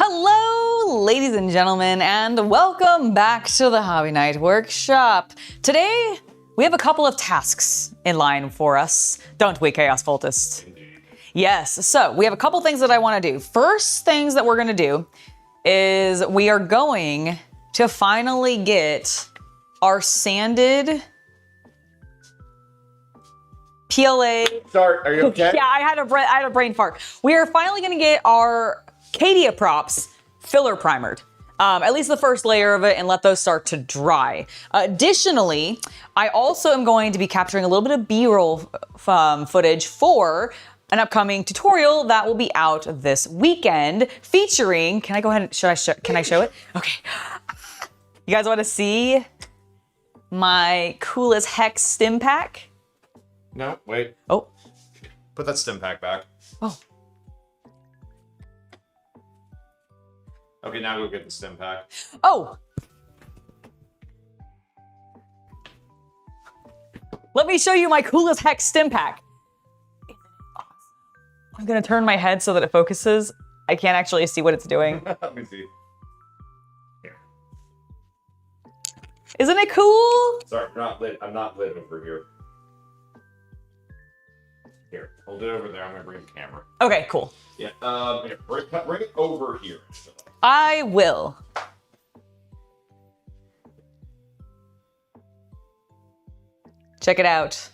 Hello, ladies and gentlemen, and welcome back to the Hobby Night Workshop. Today, we have a couple of tasks in line for us, don't we, Chaos Cultist? Indeed. Yes, so we have a couple things that I want to do. First things that we're going to do is we are going to finally get our sanded PLA. Start. Are you okay? Yeah, I had a brain fart. We are finally going to get our Cadia props filler primered. At least the first layer of it, and let those start to dry. Additionally, I also am going to be capturing a little bit of B-roll footage for an upcoming tutorial that will be out this weekend, featuring. Can I go ahead and can I show it? Okay. You guys want to see my cool as heck stim pack? No, wait. Oh. Put that stim pack back. Oh. Okay, now go get the stim pack. Oh. Let me show you my cool as heck stim pack. I'm gonna turn my head so that it focuses. I can't actually see what it's doing. Let me see. Here. Isn't it cool? Sorry, I'm not lit over here. Here, hold it over there. I'm gonna bring the camera. Okay, cool. Yeah. Here, bring it over here. I will. Check it out.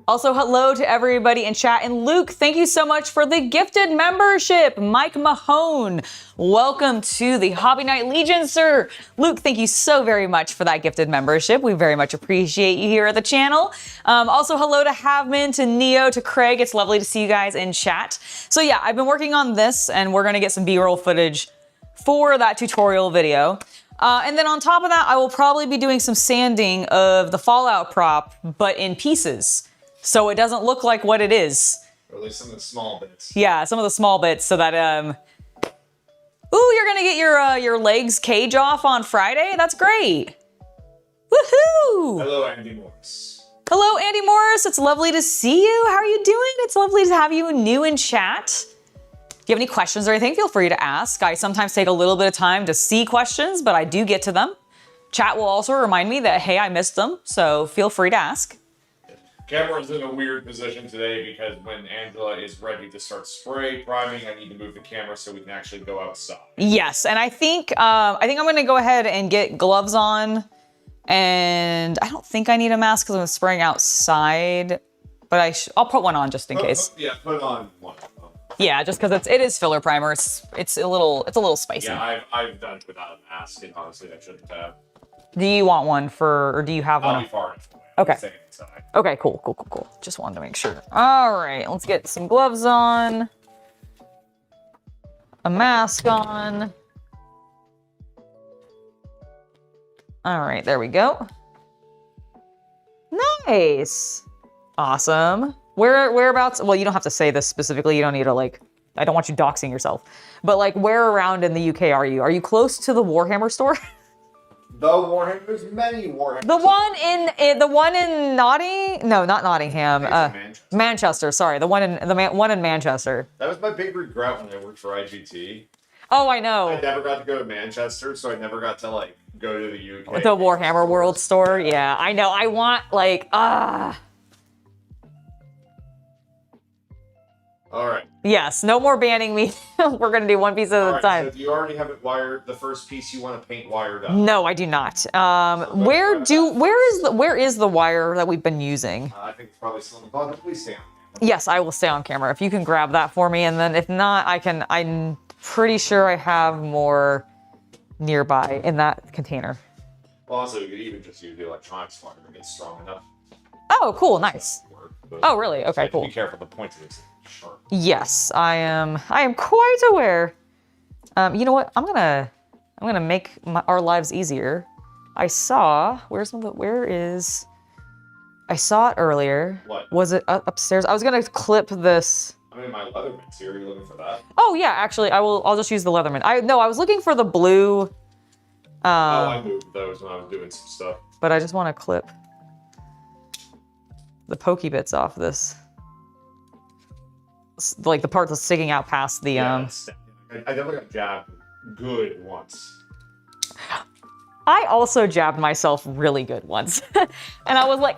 Also, hello to everybody in chat. And Luke, thank you so much for the gifted membership. Mike Mahone, welcome to the Hobby Night Legion, sir. Luke, thank you so very much for that gifted membership. We very much appreciate you here at the channel. Also, hello to Havman, to Neo, to Craig. It's lovely to see you guys in chat. So yeah, I've been working on this, and we're gonna get some B-roll footage for that tutorial video. And then on top of that, I will probably be doing some sanding of the Fallout prop, but in pieces, so it doesn't look like what it is. Or at least some of the small bits. Yeah, some of the small bits, so that ooh, you're gonna get your legs cage off on Friday? That's great. Woohoo! Hello, Andy Morris. Hello, Andy Morris. It's lovely to see you. How are you doing? It's lovely to have you new in chat. If you have any questions or anything, feel free to ask. I sometimes take a little bit of time to see questions, but I do get to them. Chat will also remind me that, hey, I missed them, so feel free to ask. Camera's in a weird position today because when Angela is ready to start spray priming, I need to move the camera so we can actually go outside. Yes, and I think I'm gonna go ahead and get gloves on, and I don't think I need a mask because I'm spraying outside, but I'll put one on just in case. Yeah, put on one. Yeah, just because it is filler primer. It's a little spicy. Yeah, I've done it without a mask, and honestly, I shouldn't have. Do you want one or do you have one? I'll be far enough away. Okay. Staying inside. Okay, cool. Just wanted to make sure. All right, let's get some gloves on. A mask on. All right, there we go. Nice. Awesome. Whereabouts? Well, you don't have to say this specifically. You don't need to I don't want you doxing yourself. But where around in the UK are you? Are you close to the Warhammer store? The Warhammer. There's many Warhammer. The one in Nottingham? No, not Nottingham. Manchester. Sorry, the one in Manchester. That was my big regret when I worked for IGT. Oh, I know. I never got to go to Manchester, so I never got to go to the UK. The Warhammer World store. Yeah, I know. I want All right. Yes, no more banning me. We're gonna do one piece at a time. So you already have it wired. The first piece you want to paint wired up. No, I do not. Where is the wire that we've been using? I think it's probably still in the bottom. Please stay on camera. Yes, I will stay on camera. If you can grab that for me, and then if not, I'm pretty sure I have more nearby in that container. Well, also you could even just use the electronics wire if it's strong enough. Oh, cool, nice. Oh, really? Okay, cool. Be careful. The point of this is sharp. Yes, I am quite aware. You know what? I'm gonna make our lives easier. I saw I saw it earlier. What? Was it upstairs? I was gonna clip this. I'm in my Leatherman here. Are you looking for that? Oh yeah, actually, I'll just use the Leatherman. I was looking for the blue. I moved those when I was doing some stuff. But I just want to clip the pokey bits off this. Like the part that's sticking out past the Yeah, I definitely got jabbed good once. I also jabbed myself really good once. And I was like,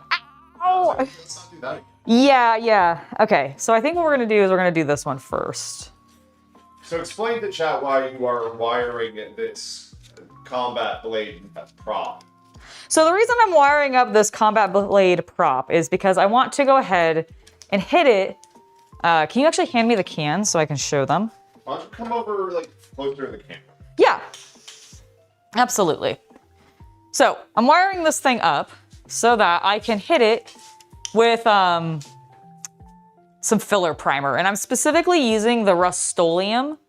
ow! Let's not do that again. Yeah. Okay, so I think what we're gonna do is we're gonna do this one first. So explain to chat why you are wiring this combat blade prop. So the reason I'm wiring up this combat blade prop is because I want to go ahead and hit it. Can you actually hand me the cans so I can show them? Why don't you come over like closer to the camera? Yeah, absolutely. So I'm wiring this thing up so that I can hit it with some filler primer. And I'm specifically using the Rust-Oleum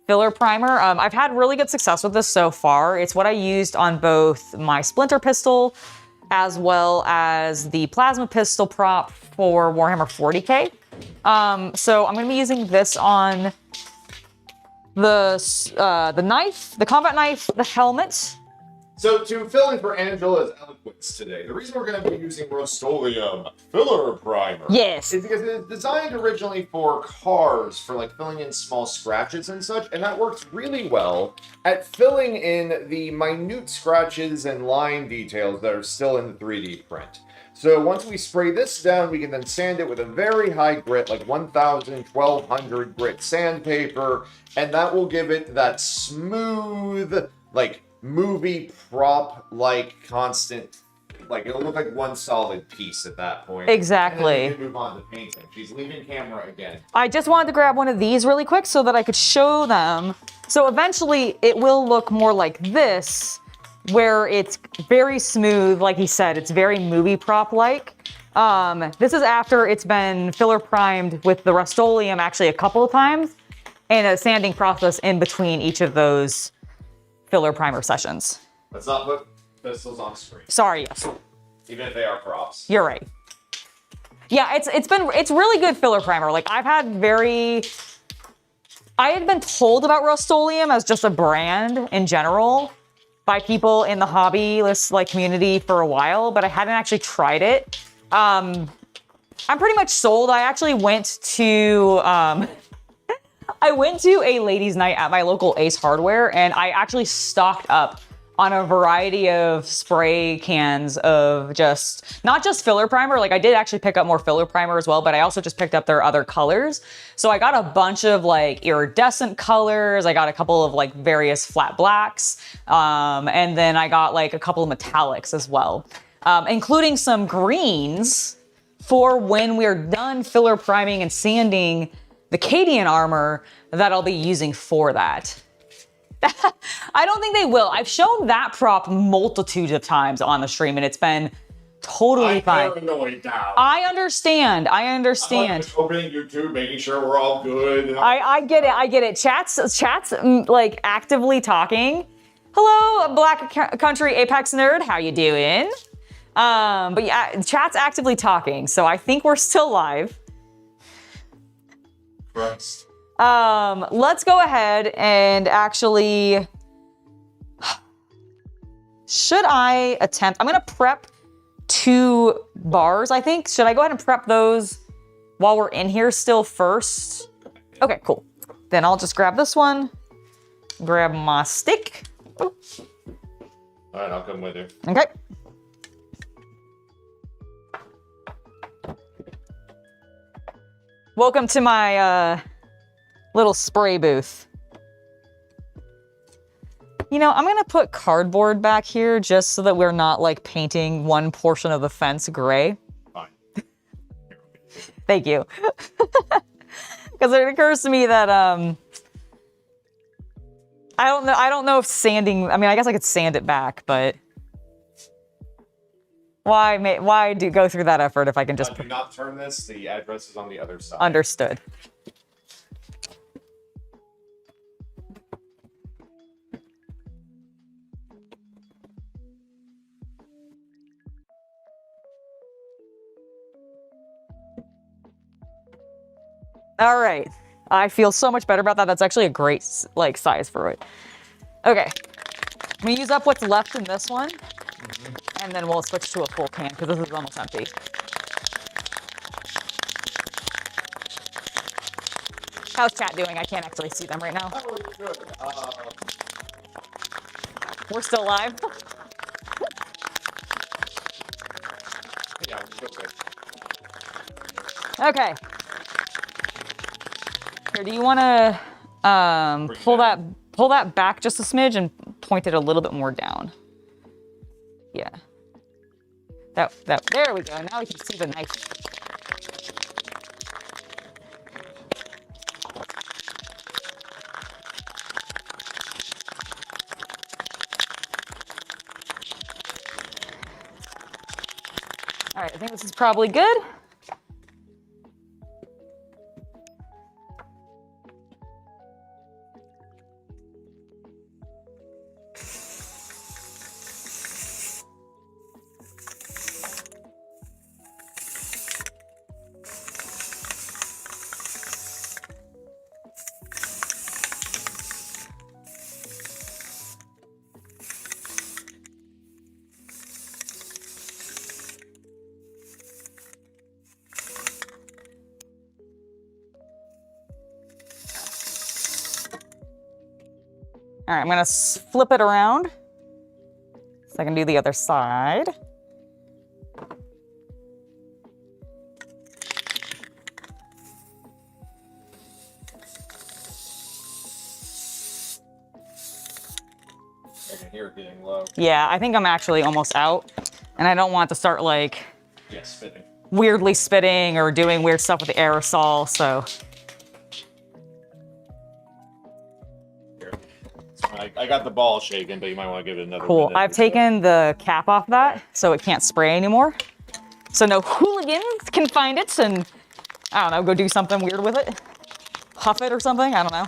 filler primer. I've had really good success with this so far. It's what I used on both my Splinter pistol as well as the plasma pistol prop for Warhammer 40K. So I'm gonna be using this on the knife, the combat knife, the helmet. So to fill in for Angela's eloquence today, the reason we're going to be using Rust-Oleum filler primer Yes. is because it's designed originally for cars, for like filling in small scratches and such, and that works really well at filling in the minute scratches and line details that are still in the 3D print. So once we spray this down, we can then sand it with a very high grit, like 1000, 1200 grit sandpaper, and that will give it that smooth, like movie prop like constant, like it'll look like one solid piece at that point. Exactly. And then we can move on to painting. She's leaving camera again. I just wanted to grab one of these really quick so that I could show them. So eventually it will look more like this, where it's very smooth. Like he said, it's very movie prop like. This is after it's been filler primed with the Rust-Oleum actually a couple of times, and a sanding process in between each of those filler primer sessions. Let's not put pistols on screen. Sorry, yes. Even if they are props. You're right. Yeah, it's really good filler primer. Like I had been told about Rust-Oleum as just a brand in general by people in the hobbyist like community for a while, but I hadn't actually tried it. I'm pretty much sold. I actually went to a ladies' night at my local Ace Hardware, and I actually stocked up on a variety of spray cans of not just filler primer. Like I did actually pick up more filler primer as well, but I also just picked up their other colors. So I got a bunch of like iridescent colors. I got a couple of like various flat blacks. And then I got like a couple of metallics as well, including some greens for when we're done filler priming and sanding the Cadian armor that I'll be using for that. I don't think they will. I've shown that prop multitudes of times on the stream, and it's been totally fine. I'm paranoid now. I understand. I'm like just opening YouTube, making sure we're all good. I get it. Chat's like actively talking. Hello, Black Country Apex Nerd. How you doing? But yeah, chat's actively talking, so I think we're still live. Christ. Let's go ahead and actually, should I attempt, I'm gonna prep 2 bars, I think. Should I go ahead and prep those while we're in here still first? Okay, cool. Then I'll just grab this one, grab my stick. All right, I'll come with you. Okay. Welcome to my little spray booth. You know, I'm gonna put cardboard back here just so that we're not like painting one portion of the fence gray. Fine. Thank you. Because it occurs to me that I don't know if sanding, I mean, I guess I could sand it back, but why go through that effort if I can just do not turn this. The address is on the other side. Understood. All right. I feel so much better about that. That's actually a great like size for it. Okay. I'm gonna use up what's left in this one, and then we'll switch to a full can because this is almost empty. How's chat doing? I can't actually see them right now. Oh, good. We're still live. Yeah, we're still good. Okay. Here, do you want to pull that back just a smidge and point it a little bit more down? Yeah. That there we go. Now we can see the knife. All right, I think this is probably good. All right, I'm gonna flip it around so I can do the other side. I can hear it getting low. Yeah, I think I'm actually almost out, and I don't want to start like Spitting. weirdly spitting or doing weird stuff with the aerosol, so. I got the ball shaking, but you might want to give it another Cool. minute. I've taken the cap off that, so it can't spray anymore. So no hooligans can find it and, I don't know, go do something weird with it. Huff it or something, I don't know.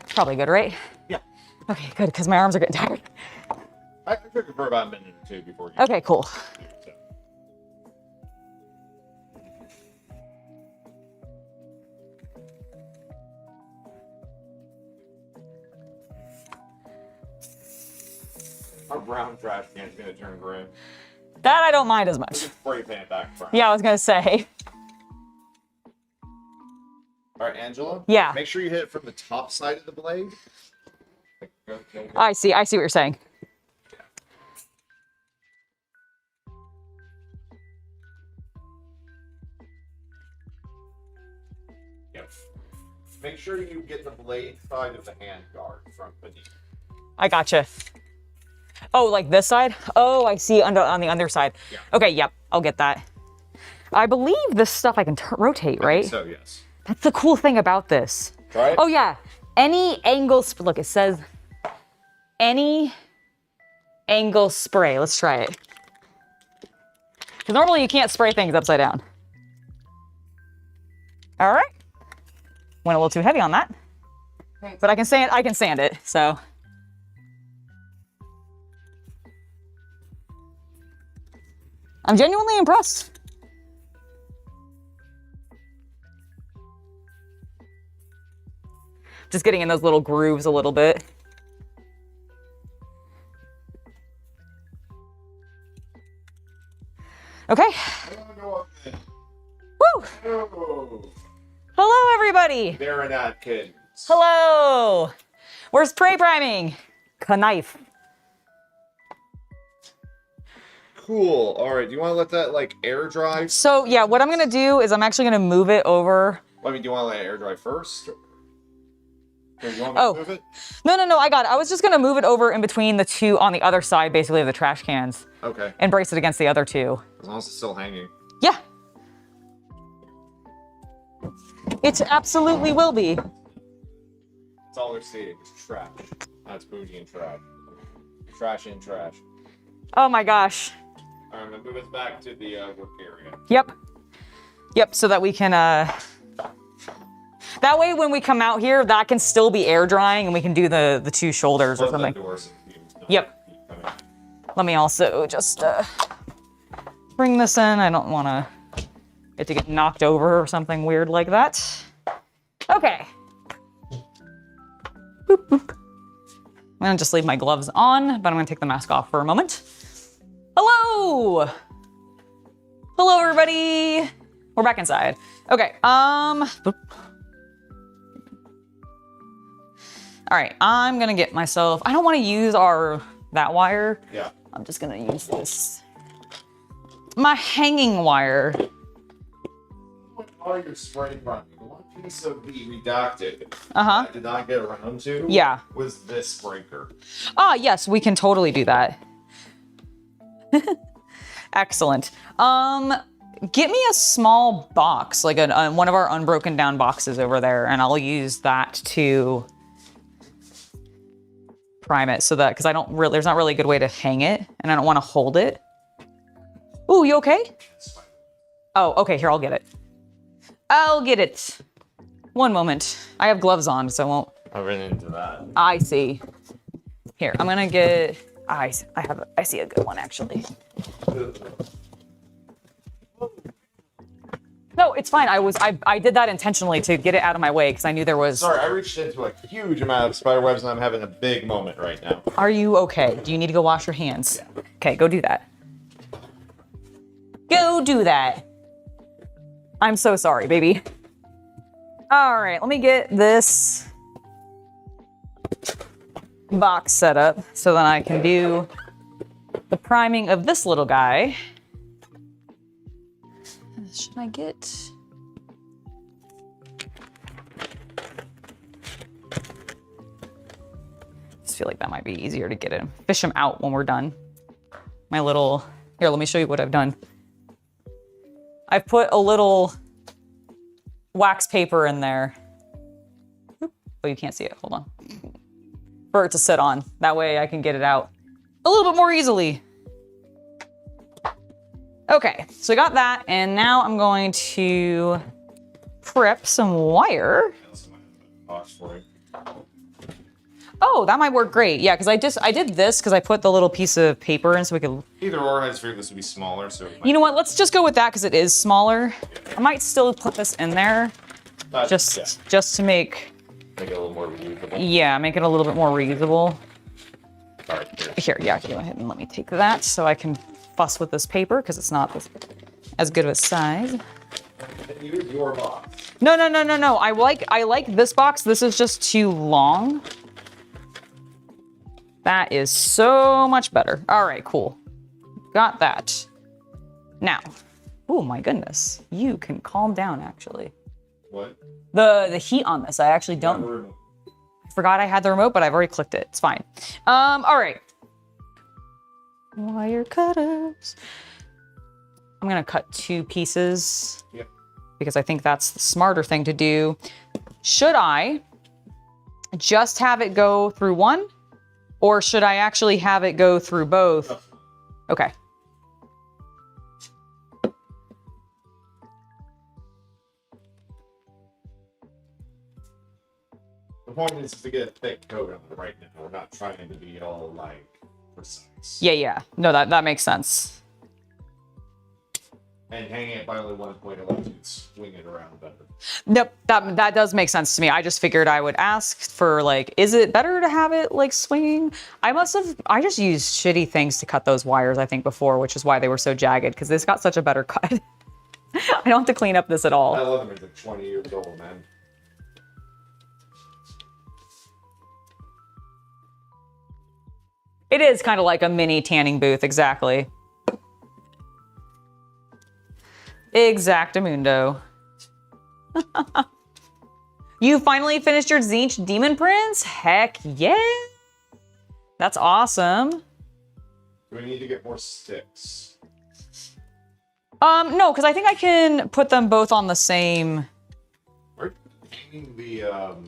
Probably good, right? Yeah. Okay, good, because my arms are getting tired. I took it for about a minute or two before you. Okay, cool. Our brown trash can's gonna turn gray. That I don't mind as We much. can spray paint back brown. Yeah, I was gonna say. All right, Angela. Yeah. Make sure you hit it from the top side of the blade. Go. I see what you're saying. Yep. Make sure you get the blade side of the hand guard from beneath. I gotcha. Oh, like this side? Oh, I see on the other side. Yeah. Okay, yep, I'll get that. I believe this stuff I can rotate, right? So yes. That's the cool thing about this. Try it. Oh yeah, any angle, look, it says any angle spray. Let's try it. Because normally you can't spray things upside down. All right. Went a little too heavy on that. But I can sand it, so. I'm genuinely impressed. Just getting in those little grooves a little bit. Okay. Woo! Oh, Hello, everybody. they're not kids. Hello. Where's spray priming? Knife. Cool. All right. Do you want to let that like air dry? So yeah, what I'm gonna do is I'm actually gonna move it over. I mean, do you want to let it air dry first? Or you want me Oh. to move it? No, I got it. I was just gonna move it over in between the two on the other side, basically, of the trash cans, Okay. and brace it against the other two. As long as it's still hanging. Yeah. It absolutely will be. That's all they're seeing is trash. That's bougie and trash. Trash and trash. Oh my gosh. All right, I'm gonna move us back to the work area. Yep, so that we can, that way when we come out here, that can still be air drying and we can do the two shoulders or Close that something. door so you can Yep. Let me also just bring this in. I don't want it to get knocked over or something weird like that. Okay. Boop, boop. I'm gonna just leave my gloves on, but I'm gonna take the mask off for a moment. Hello! Hello, everybody. We're back inside. Okay, boop. All right, I'm gonna get myself, I don't wanna use that wire. Yeah. I'm just gonna use this. My hanging wire. What are your spray running? One piece of the redacted Uh-huh. I did not get around to Yeah. was this breaker. Ah, yes, we can totally do that. Excellent. Get me a small box, like one of our unbroken down boxes over there, and I'll use that to prime it so that, because there's not really a good way to hang it, and I don't want to hold it. Ooh, you okay? Oh, okay, here, I'll get it. I'll get it. One moment. I have gloves on, so I won't. I ran into that. I see. Here, I'm gonna get, I see a good one, actually. No, it's fine. I did that intentionally to get it out of my way because I knew there was. Sorry, I reached into a huge amount of spider webs and I'm having a big moment right now. Are you okay? Do you need to go wash your hands? Yeah. Okay, go do that. Go do that. I'm so sorry, baby. All right, let me get this box set up so that I can do the priming of this little guy. Should I get... I just feel like that might be easier to get him, fish him out when we're done. My little, here, let me show you what I've done. I've put a little wax paper in there. Oh, you can't see it, hold on. For it to sit on. That way I can get it out a little bit more easily. Okay, so I got that, and now I'm going to prep some wire. Oh, that might work great. Yeah, because I did this because I put the little piece of paper in so we could. Either or, I just figured this would be smaller, so. You know what? Let's just go with that because it is smaller. I might still put this in there, just to make it a little more reusable. Yeah, make it a little bit more reusable. All right, Here, yeah, go ahead and let me take that so I can fuss with this paper because it's not as good of a size. Use your box. No. I like this box. This is just too long. That is so much better. All right, cool. Got that. Now, oh my goodness, you can calm down actually. What? The heat on this, I actually don't. I forgot I had the remote, but I've already clicked it. It's fine. All right. Wire cutters. I'm gonna cut 2 pieces. Yep. Because I think that's the smarter thing to do. Should I just have it go through one? Or should I actually have it go through both? Okay. The point is to get a thick coat on it right now. We're not trying to be all like precise. Yeah. No, that makes sense. And hanging it by only one point allows you to swing it around better. Nope, that does make sense to me. I just figured I would ask for like, is it better to have it like swinging? I just used shitty things to cut those wires, I think, before, which is why they were so jagged, because this got such a better cut. I don't have to clean up this at all. I love them. It's 20 years old, man. It is kind of like a mini tanning booth, exactly. Exactamundo. You finally finished your Tzeentch Demon Prince? Heck yeah! That's awesome. Do we need to get more sticks? No, because I think I can put them both on the same. Are you hanging the other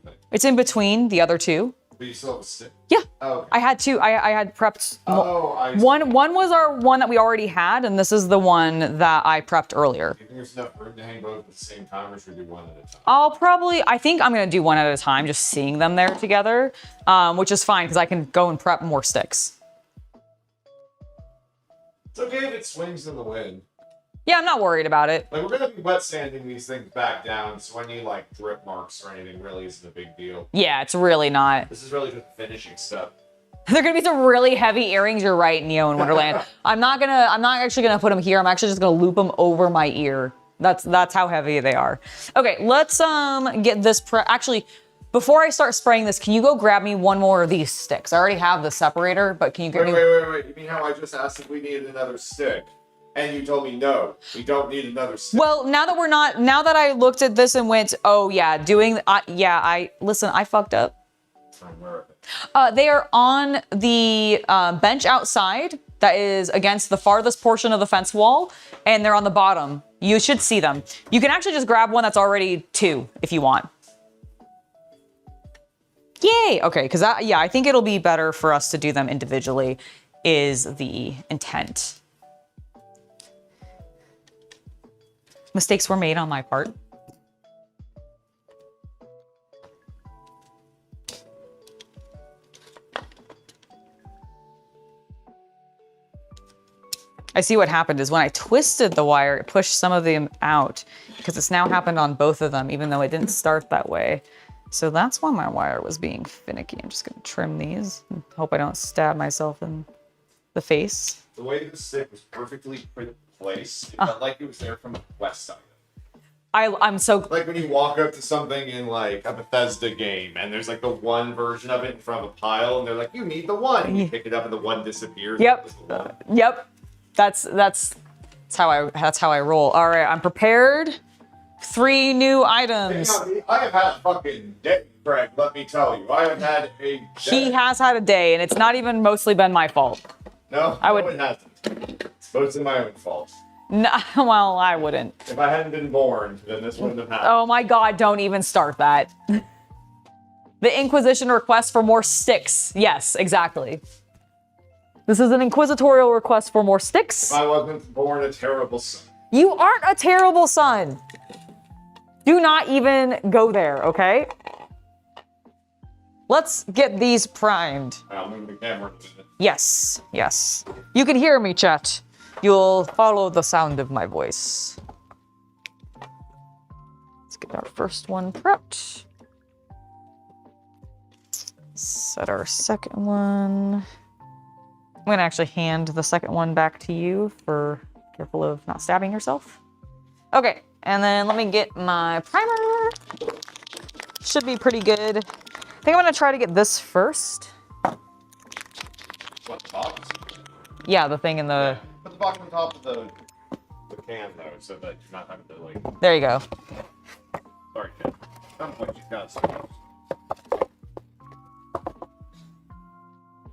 thing? It's in between the other two. But you still have a stick? Yeah. Oh, okay. I had two. I had prepped. I see. One was our one that we already had, and this is the one that I prepped earlier. Do you think there's enough room to hang both at the same time, or should we do one at a time? I think I'm gonna do one at a time, just seeing them there together, which is fine because I can go and prep more sticks. It's okay if it swings in the wind. Yeah, I'm not worried about it. Like, we're gonna be wet sanding these things back down, so any like drip marks or anything really isn't a big deal. Yeah, it's really not. This is really just finishing stuff. They're gonna be some really heavy earrings. You're right, Neo in Wonderland. I'm not actually gonna put them here. I'm actually just gonna loop them over my ear. That's how heavy they are. Okay, let's get this actually, before I start spraying this, can you go grab me one more of these sticks? I already have the separator, but can you grab me? Wait. You mean how I just asked if we needed another stick? And you told me no, we don't need another stick. Well, now that I looked at this and went, oh yeah, listen, I fucked up. Where are they? They are on the bench outside that is against the farthest portion of the fence wall, and they're on the bottom. You should see them. You can actually just grab one that's already 2 if you want. Yay! Okay, because I think it'll be better for us to do them individually is the intent. Mistakes were made on my part. I see what happened is when I twisted the wire, it pushed some of them out because it's now happened on both of them, even though it didn't start that way. So that's why my wire was being finicky. I'm just gonna trim these and hope I don't stab myself in the face. The way the stick was perfectly put in place, it felt like it was there from the west side. I'm so... Like when you walk up to something in like a Bethesda game and there's like the one version of it in front of a pile and they're like, you need the one. And you pick it up and the one disappears. Yep. Yep. That's how I roll. All right, I'm prepared. 3 new items. I have had a fucking day, Craig, let me tell you. I have had a day. He has had a day, and it's not even mostly been my fault. No, it hasn't. It's mostly my own fault. No, well, I wouldn't. If I hadn't been born, then this wouldn't have happened. Oh my god, don't even start that. The Inquisition request for more sticks. Yes, exactly. This is an inquisitorial request for more sticks. If I wasn't born a terrible son. You aren't a terrible son. Do not even go there, okay? Let's get these primed. I'll move the camera in a minute. Yes, yes. You can hear me, chat. You'll follow the sound of my voice. Let's get our first one prepped. Set our second one. I'm gonna actually hand the second one back to you for careful of not stabbing yourself. Okay, and then let me get my primer. Should be pretty good. I think I'm gonna try to get this first. What, the box? Yeah, the thing in the... Yeah. Put the box on top of the can, though, so that you're not having to, like... There you go. Sorry, kid. At some point, you've got to...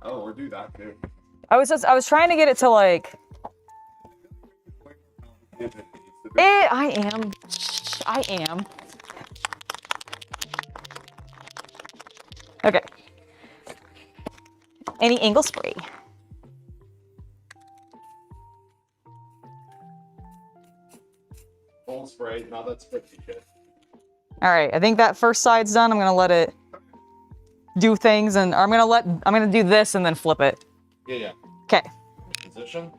Oh, or do that, too. I was trying to get it to, like... I am. Okay. Any angle spray? Full spray, not that spritzy shit. All right, I think that first side's done. I'm gonna let it do things, and I'm gonna do this and then flip it. Yeah. Okay. Position.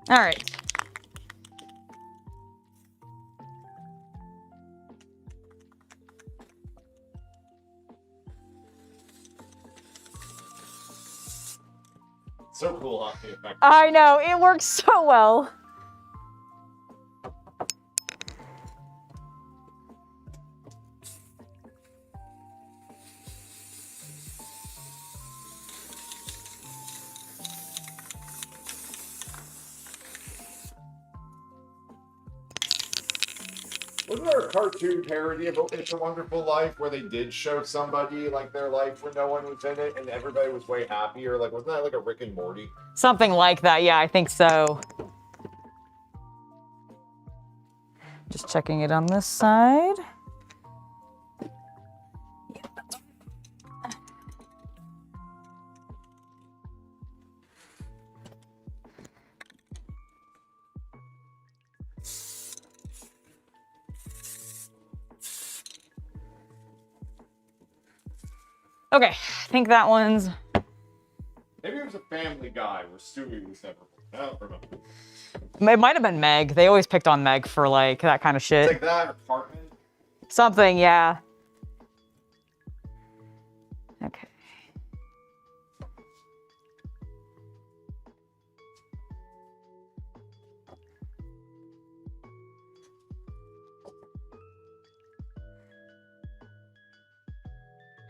All right. So cool, hockey effect. I know, it works so well. Wasn't there a cartoon parody of It's a Wonderful Life where they did show somebody like their life when no one was in it and everybody was way happier? Like, wasn't that like a Rick and Morty? Something like that, yeah, I think so. Just checking it on this side. Okay, I think that one's... Maybe it was a Family Guy where Stewie was never... I don't remember. It might have been Meg. They always picked on Meg for, like, that kind of shit. It's like that or Cartman. Something, yeah. Okay.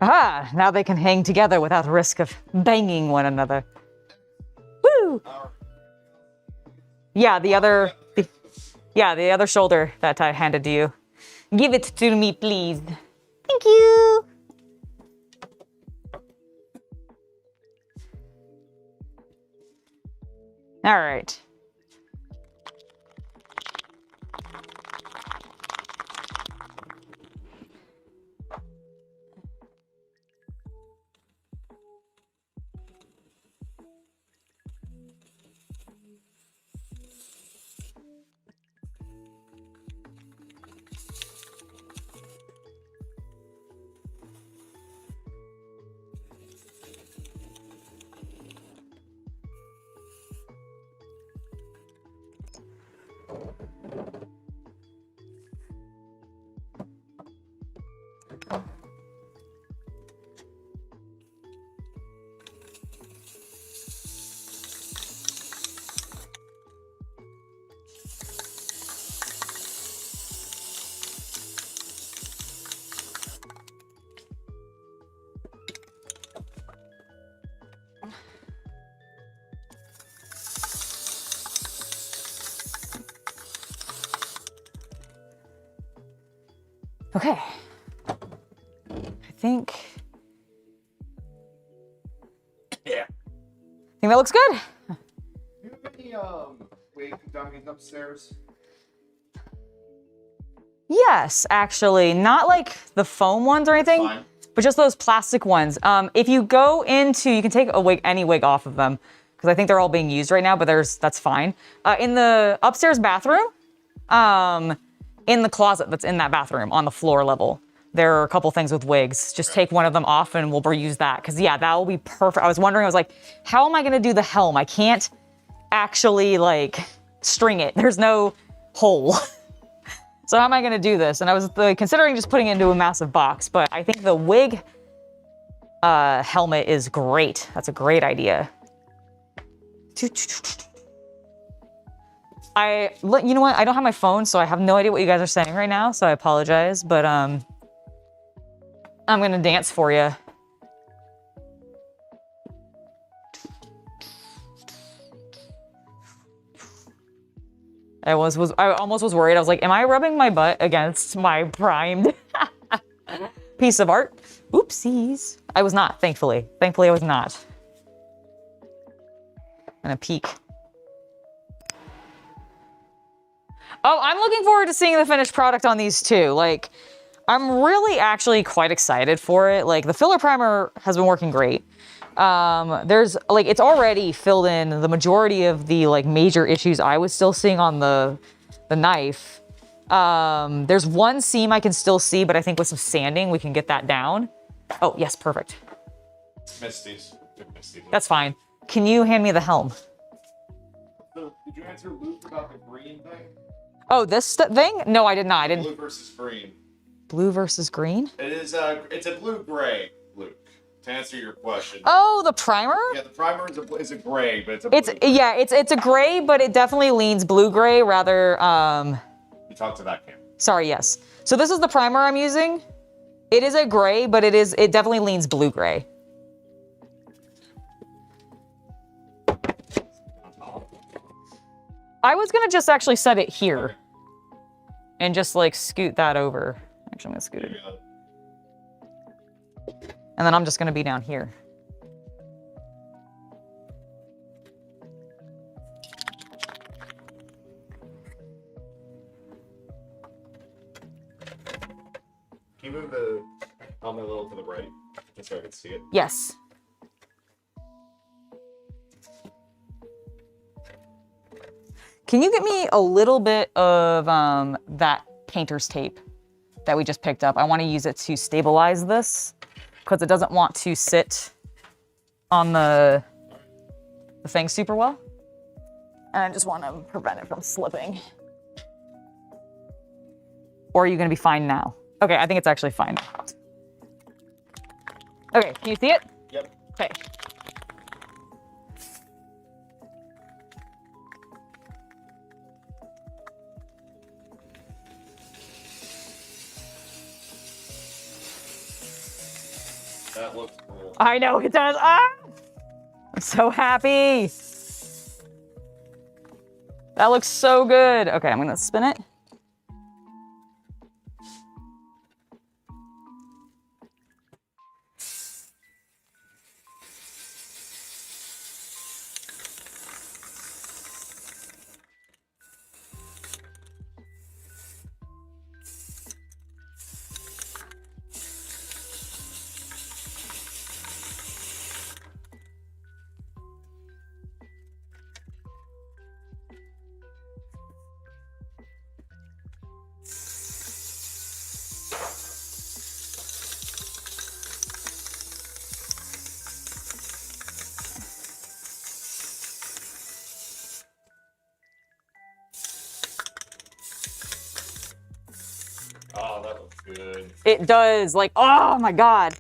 Aha! Now they can hang together without the risk of banging one another. Woo! Yeah, the other shoulder that I handed to you. Give it to me, please. Thank you. All right. Okay. I think that looks good. Do you have any wig dummies upstairs? Yes, actually, not like the foam ones or anything, Fine. but just those plastic ones. If you go into, you can take a wig, any wig off of them, because I think they're all being used right now, but that's fine. In the upstairs bathroom, in the closet that's in that bathroom on the floor level, there are a couple things with wigs. Just take one of them off and we'll reuse that. Cause yeah, that will be perfect. I was wondering, I was like, how am I gonna do the helm? I can't actually like string it. There's no hole. So how am I gonna do this? And I was considering just putting it into a massive box, but I think the wig helmet is great. That's a great idea. You know what? I don't have my phone, so I have no idea what you guys are saying right now, so I apologize, but I'm gonna dance for you. I almost was worried. I was like, am I rubbing my butt against my primed piece of art? Oopsies. I was not, thankfully. Thankfully, I was not. I'm gonna peek. Oh, I'm looking forward to seeing the finished product on these too. Like, I'm really actually quite excited for it. Like, the filler primer has been working great. There's, like, it's already filled in the majority of the, like, major issues I was still seeing on the knife. There's one seam I can still see, but I think with some sanding, we can get that down. Oh, yes, perfect. Misties. That's fine. Can you hand me the helm? So, did you answer Luke about the green thing? Oh, this thing? No, I did not. I didn't. Blue versus green. Blue versus green? It is it's a blue-gray, Luke. To answer your question. Oh, the primer? Yeah, the primer is a gray, but it's a blue. Yeah, it's a gray, but it definitely leans blue-gray rather. You talk to that camera. Sorry, yes. So this is the primer I'm using. It is a gray, but it definitely leans blue-gray. I was gonna just actually set it here and just like scoot that over. Actually, I'm gonna scoot it. And then I'm just gonna be down here. ready, just so I can see it. Yes. Can you get me a little bit of that painter's tape that we just picked up? I want to use it to stabilize this because it doesn't want to sit on the thing super well. And I just want to prevent it from slipping. Or are you going to be fine now? Okay, I think it's actually fine. Okay, can you see it? Yep. Okay. That looks cool. I know it does. Ah! I'm so happy. That looks so good. Okay, I'm gonna spin it. Oh, that looks good. It does. Like, oh my God.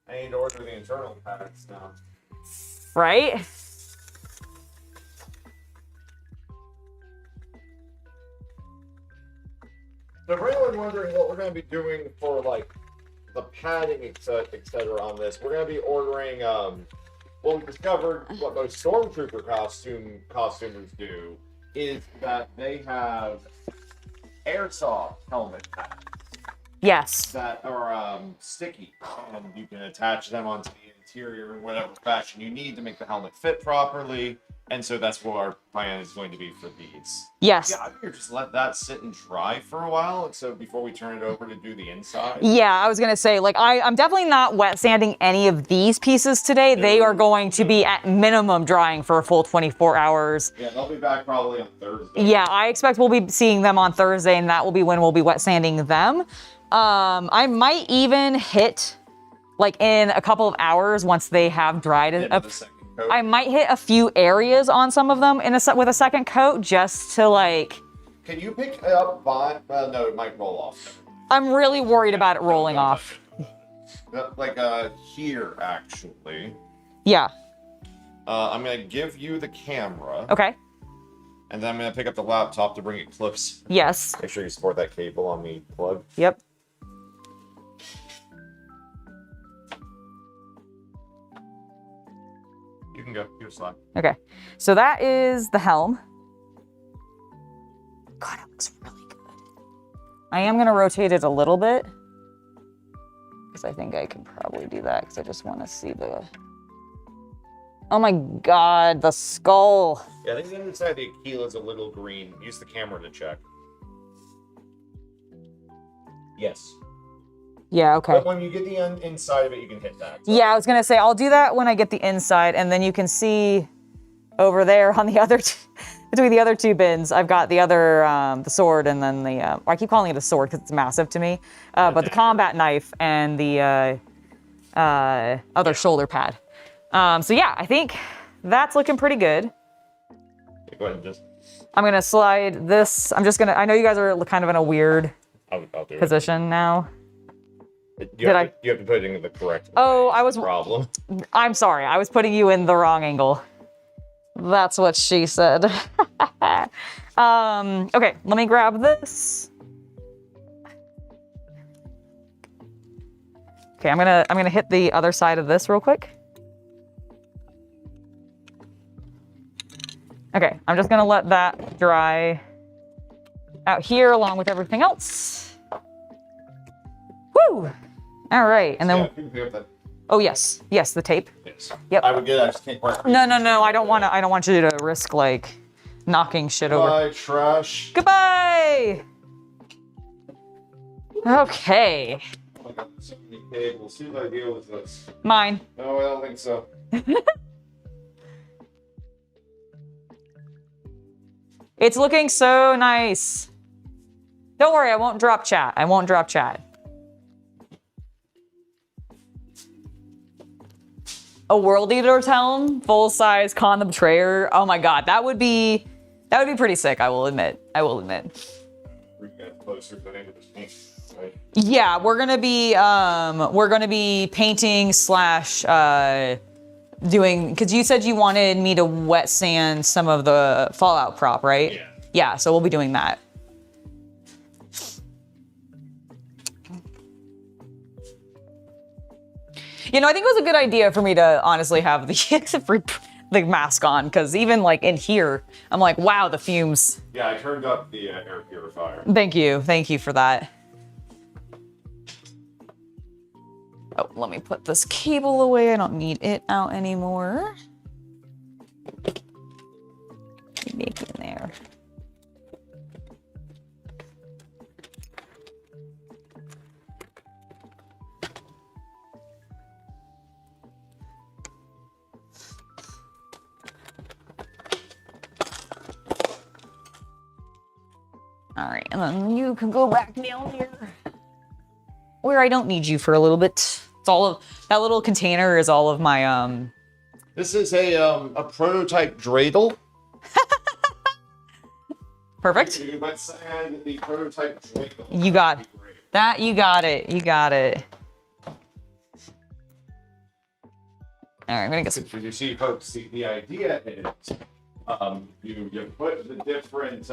I need to order the internal packs now. Right? So for anyone wondering what we're going to be doing for like the padding, etc. on this, we're going to be ordering what we discovered what most stormtrooper costumers do is that they have airsoft helmet pads Yes. that are sticky, and you can attach them onto the interior in whatever fashion you need to make the helmet fit properly. And so that's what our plan is going to be for these. Yes. Yeah, I figured just let that sit and dry for a while, and so before we turn it over to do the inside. Yeah, I was gonna say, like, I'm definitely not wet sanding any of these pieces today. They are going to be at minimum drying for a full 24 hours. Yeah, they'll be back probably on Thursday. Yeah, I expect we'll be seeing them on Thursday, and that will be when we'll be wet sanding them. I might even hit, like, in a couple of hours once they have dried up. I might hit a few areas on some of them with a second coat just to, like... Can you pick it up by... no, it might roll off. I'm really worried about it rolling off. Like, here, actually. Yeah. I'm going to give you the camera. Okay. And then I'm going to pick up the laptop to bring it close. Yes. Make sure you support that cable on the plug. Yep. You can go. Give it a slap. Okay. So that is the helm. God, it looks really good. I am going to rotate it a little bit. Because I think I can probably do that because I just want to see the... Oh my God, the skull. Yeah, I think the underside of the Aquila is a little green. Use the camera to check. Yes. Yeah, okay. But when you get the inside of it, you can hit that. So. Yeah, I was going to say, I'll do that when I get the inside, and then you can see over there on the other, between the other two bins, I've got the other, the sword, and then the, I keep calling it a sword because it's massive to me, but the combat knife and the other shoulder pad. So yeah, I think that's looking pretty good. Okay, go ahead and just... I'm going to slide this, I know you guys are kind of in a weird I'll do position now. You have to put it in the correct way. Oh, I was... Problem. I'm sorry, I was putting you in the wrong angle. That's what she said. Okay, let me grab this. Okay, I'm gonna hit the other side of this real quick. Okay, I'm just gonna let that dry out here along with everything else. Woo! All right, and then... Yeah, oh yes, yes, the tape. yes. Yep. I would get it, I just can't quite... No, I don't want you to risk, like, knocking shit over. Bye, trash. Goodbye! Okay. Oh my god, so many cables. Whose idea was this? Mine. No, I don't think so. It's looking so nice. Don't worry, I won't drop chat. I won't drop chat. A World Eater Helm, full-size Con the Betrayer. Oh my god, that would be pretty sick, I will admit. I will admit. We're getting closer to the end of this paint, right? Yeah, we're gonna be painting slash doing, because you said you wanted me to wet sand some of the Fallout prop, right? Yeah. Yeah, so we'll be doing that. You know, I think it was a good idea for me to honestly have the mask on, because even like in here, I'm like, wow, the fumes. Yeah, I turned up the air purifier. Thank you for that. Oh, let me put this cable away. I don't need it out anymore. Make it in there. All right, and then you can go back down here where I don't need you for a little bit. It's all of that little container is all of my This is a prototype dreidel. Perfect. You might sand the prototype dreidel. You got that. You got it. You got it. All right, I'm gonna get some. You see, folks, the idea is you put the different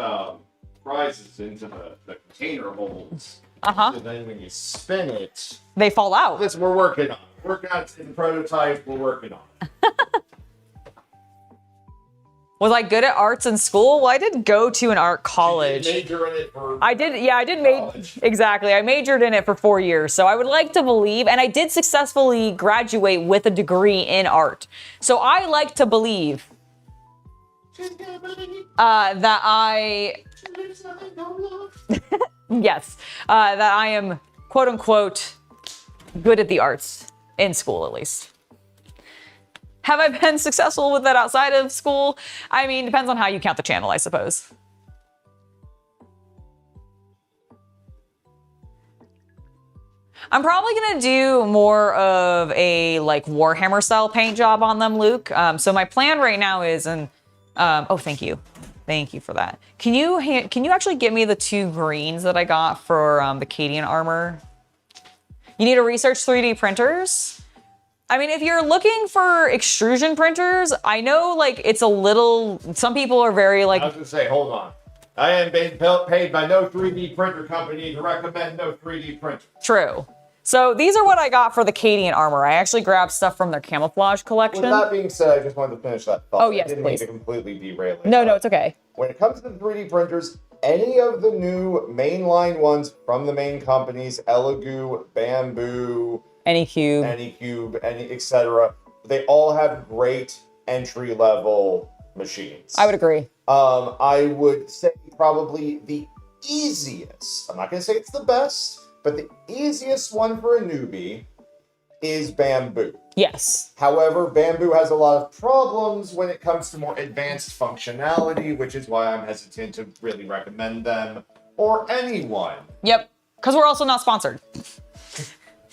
prizes into the container holds. Uh-huh. And then when you spin it, They fall out. this we're working on. Working on it in prototype, we're working on it. Was I good at arts in school? Well, I did go to an art college. You major in it for I did, yeah, I did exactly. I majored in it for 4 years. So I would like to believe, and I did successfully graduate with a degree in art. So I like to believe that I, yes, that I am quote unquote good at the arts in school at least. Have I been successful with that outside of school? I mean, depends on how you count the channel, I suppose. I'm probably gonna do more of a like Warhammer style paint job on them, Luke. So my plan right now is, oh, thank you. Thank you for that. Can you actually get me the 2 greens that I got for the Cadian armor? You need to research 3D printers. I mean, if you're looking for extrusion printers, I know like it's a little, some people are very like. I was gonna say, hold on. I am being paid by no 3D printer company to recommend no 3D printer. True. So these are what I got for the Cadian armor. I actually grabbed stuff from their camouflage collection. With that being said, I just wanted to finish that thought. Oh, yes, I didn't please. mean to completely derail it. No, it's okay. When it comes to the 3D printers, any of the new mainline ones from the main companies, Elegoo, Bamboo, Anycube, etc., they all have great entry-level machines. I would agree. I would say probably the easiest, I'm not going to say it's the best, but the easiest one for a newbie is Bamboo. Yes. However, Bamboo has a lot of problems when it comes to more advanced functionality, which is why I'm hesitant to really recommend them or anyone. Yep. Because we're also not sponsored.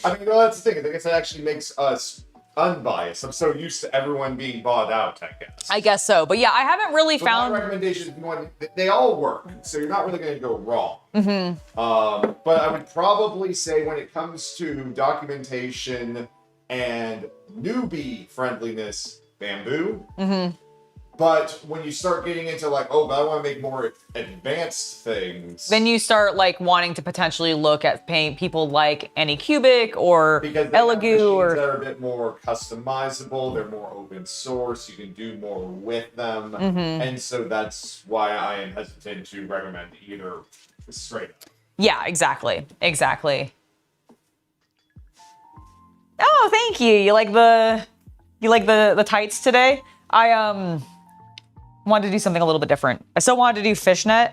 I mean, well, that's the thing. I guess it actually makes us unbiased. I'm so used to everyone being bought out, I guess. I guess so. But yeah, I haven't really But found. my recommendation is they all work, so you're not really going to go wrong. But I would probably say when it comes to documentation and newbie friendliness, Bamboo. But when you start getting into like, oh, but I want to make more advanced things. Then you start like wanting to potentially look at paying people like Anycubic or Elegoo or that are a bit more customizable. They're more open source. You can do more with them, and so that's why I am hesitant to recommend either straight up. Yeah, exactly. Oh, thank you. You like the tights today? I wanted to do something a little bit different. I still wanted to do fishnet,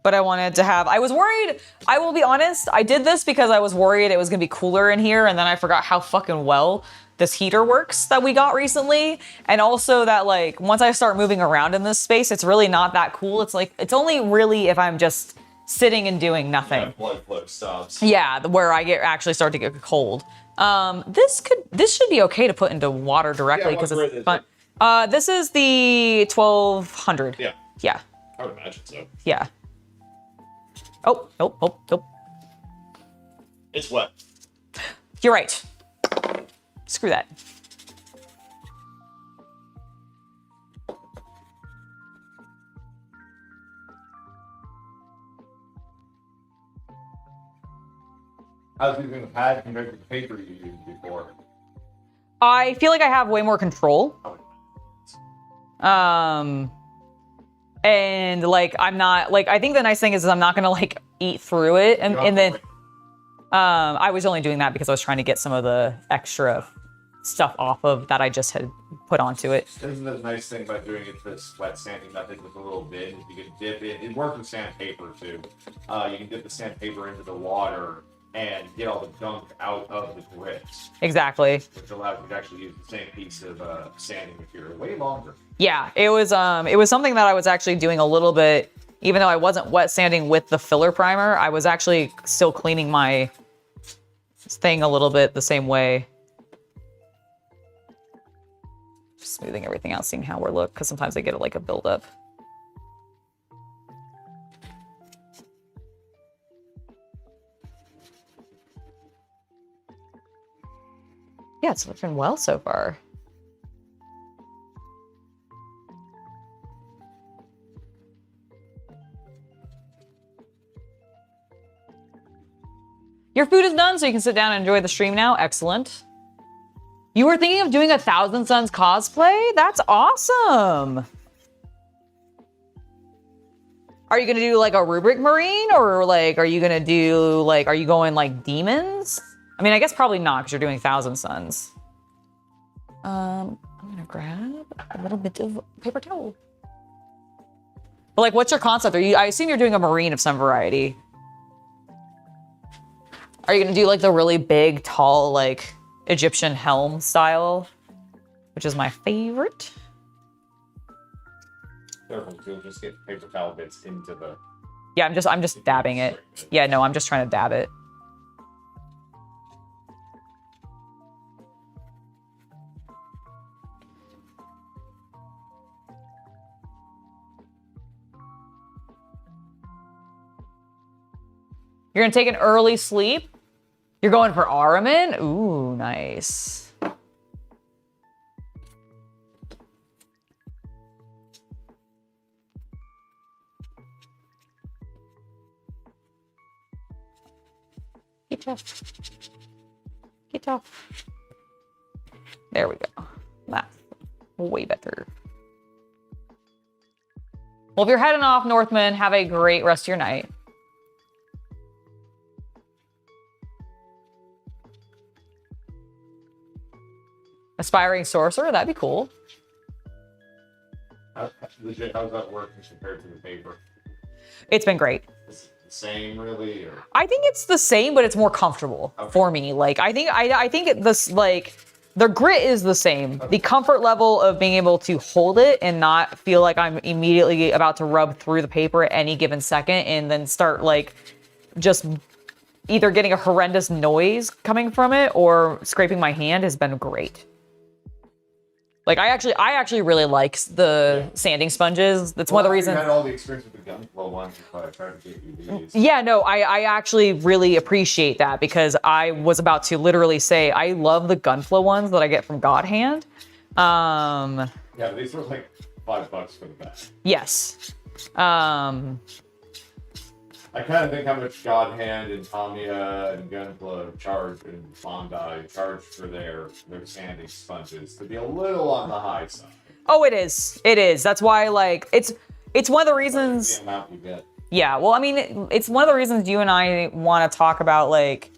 but I wanted to have, I was worried, I will be honest, I did this because I was worried it was gonna be cooler in here, and then I forgot how fucking well this heater works that we got recently. And also that like, once I start moving around in this space, it's really not that cool. It's like, it's only really if I'm just sitting and doing nothing. Yeah, blood flow stops. Yeah, where I actually start to get cold. This should be okay to put into water directly because it's fun. This is the 1200. Yeah. Yeah. I would imagine so. Yeah. Oh, nope. It's wet. You're right. Screw that. How's using the pad compared to the paper you used before? I feel like I have way more control. And like, I'm not, like, I think the nice thing is I'm not gonna like eat through it. And then, I was only doing that because I was trying to get some of the extra stuff off of that I just had put onto it. Isn't the nice thing about doing it this wet sanding method with a little bit? You can dip it. It works with sandpaper too. You can dip the sandpaper into the water and get all the gunk out of the grits. Exactly. Which allows you to actually use the same piece of sanding material way longer. Yeah, it was something that I was actually doing a little bit, even though I wasn't wet sanding with the filler primer, I was actually still cleaning my thing a little bit the same way. Just smoothing everything out, seeing how we look, because sometimes I get like a buildup. Yeah, it's looking well so far. Your food is done, so you can sit down and enjoy the stream now. Excellent. You were thinking of doing a Thousand Suns cosplay? That's awesome. Are you gonna do like a rubric marine, or like, are you gonna do like, are you going like demons? I mean, I guess probably not because you're doing Thousand Suns. I'm gonna grab a little bit of paper towel. But like, what's your concept? I assume you're doing a marine of some variety. Are you gonna do like the really big, tall, like Egyptian helm style, which is my favorite? Careful, you'll just get paper towel bits into the. Yeah, I'm just dabbing it. Yeah, no, I'm just trying to dab it. You're gonna take an early sleep? You're going for Araman? Ooh, nice. Get off. Get off. There we go. That's way better. Well, if you're heading off, Northman, have a great rest of your night. Aspiring sorcerer, that'd be cool. Legit, how's that working compared to the paper? It's been great. Is it the same, really? Or? I think it's the same, but it's more comfortable for me. Like, I think this, like, the grit is the same. Okay. The comfort level of being able to hold it and not feel like I'm immediately about to rub through the paper at any given second and then start, like, just either getting a horrendous noise coming from it or scraping my hand has been great. Like, I actually really like the sanding sponges. That's one of the reasons. You had all the experience with the Gunflow ones, but I tried to get you these. Yeah, no, I actually really appreciate that because I was about to literally say I love the Gunflow ones that I get from God Hand. Yeah, these were like $5 for the bag. Yes. I kind of think how much God Hand and Tamiya and Gunflow charge and Bondi charge for their sanding sponges to be a little on the high side. Oh, it is. It is. That's why, like, it's one of the reasons. The amount you get. Yeah. Well, I mean, it's one of the reasons you and I want to talk about, like,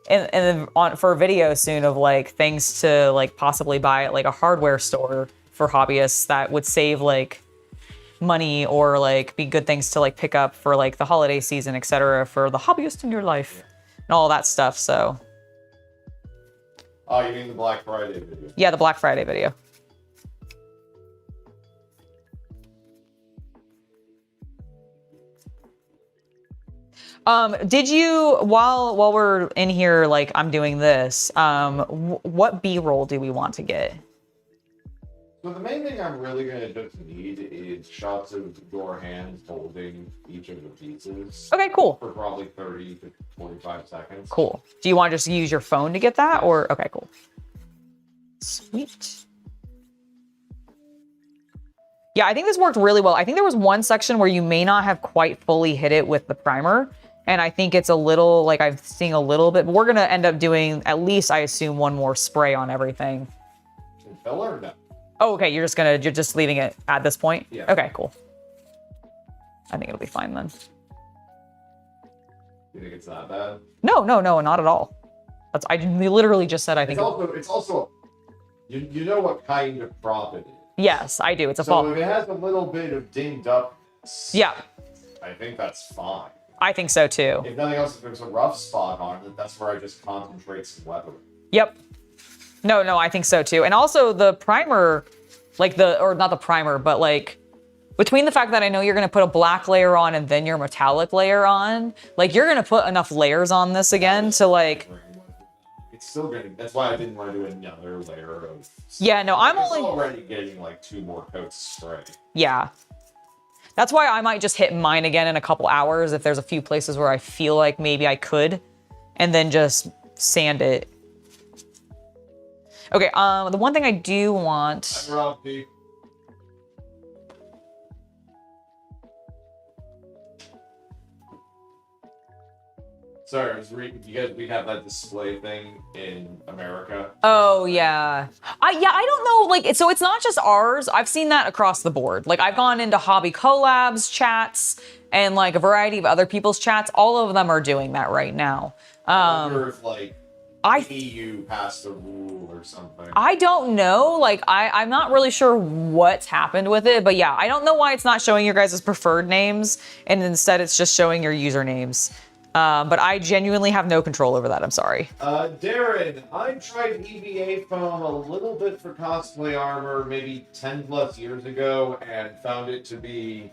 for a video soon of like things to like possibly buy at like a hardware store for hobbyists that would save like money or like be good things to like pick up for like the holiday season, etc. for the hobbyist in your life and all that stuff. So. Oh, you mean the Black Friday video? Yeah, the Black Friday video. Did you, while we're in here, like I'm doing this, what B-roll do we want to get? So the main thing I'm really gonna just need is shots of your hands holding each of the pieces. Okay, cool. For probably 30 to 45 seconds. Cool. Do you want to just use your phone to get that, or okay, cool. Sweet. Yeah, I think this worked really well. I think there was one section where you may not have quite fully hit it with the primer. And I think it's a little, like I'm seeing a little bit, but we're going to end up doing at least, I assume, one more spray on everything. Filler? No. Oh, okay. You're just leaving it at this point? Yeah. Okay, cool. I think it'll be fine then. You think it's that bad? No, not at all. I literally just said I think. It's also, you know what kind of prop it is. Yes, I do. It's a so fall. If it has a little bit of dinged up, yeah, I think that's fine. I think so too. If nothing else, if there's a rough spot on it, that's where I just concentrate some weathering. Yep. No, I think so too. And also the primer, like or not the primer, but like between the fact that I know you're going to put a black layer on and then your metallic layer on, like you're going to put enough layers on this again to like. It's still getting, that's why I didn't want to do another layer of. Yeah, no, I'm it's only already getting like 2 more coats of spray. Yeah. That's why I might just hit mine again in a couple hours if there's a few places where I feel like maybe I could, and then just sand it. Okay, the one thing I do want. I'm Rob P. Sorry, we have that display thing in America. Oh yeah. I don't know, like so it's not just ours. I've seen that across the board. Like I've gone into hobby collabs chats and like a variety of other people's chats. All of them are doing that right now. I wonder if like EU passed a rule or something. I don't know. Like I'm not really sure what's happened with it, but yeah, I don't know why it's not showing your guys' preferred names and instead it's just showing your usernames. But I genuinely have no control over that. I'm sorry. Darren, I tried EVA foam a little bit for cosplay armor maybe 10 plus years ago and found it to be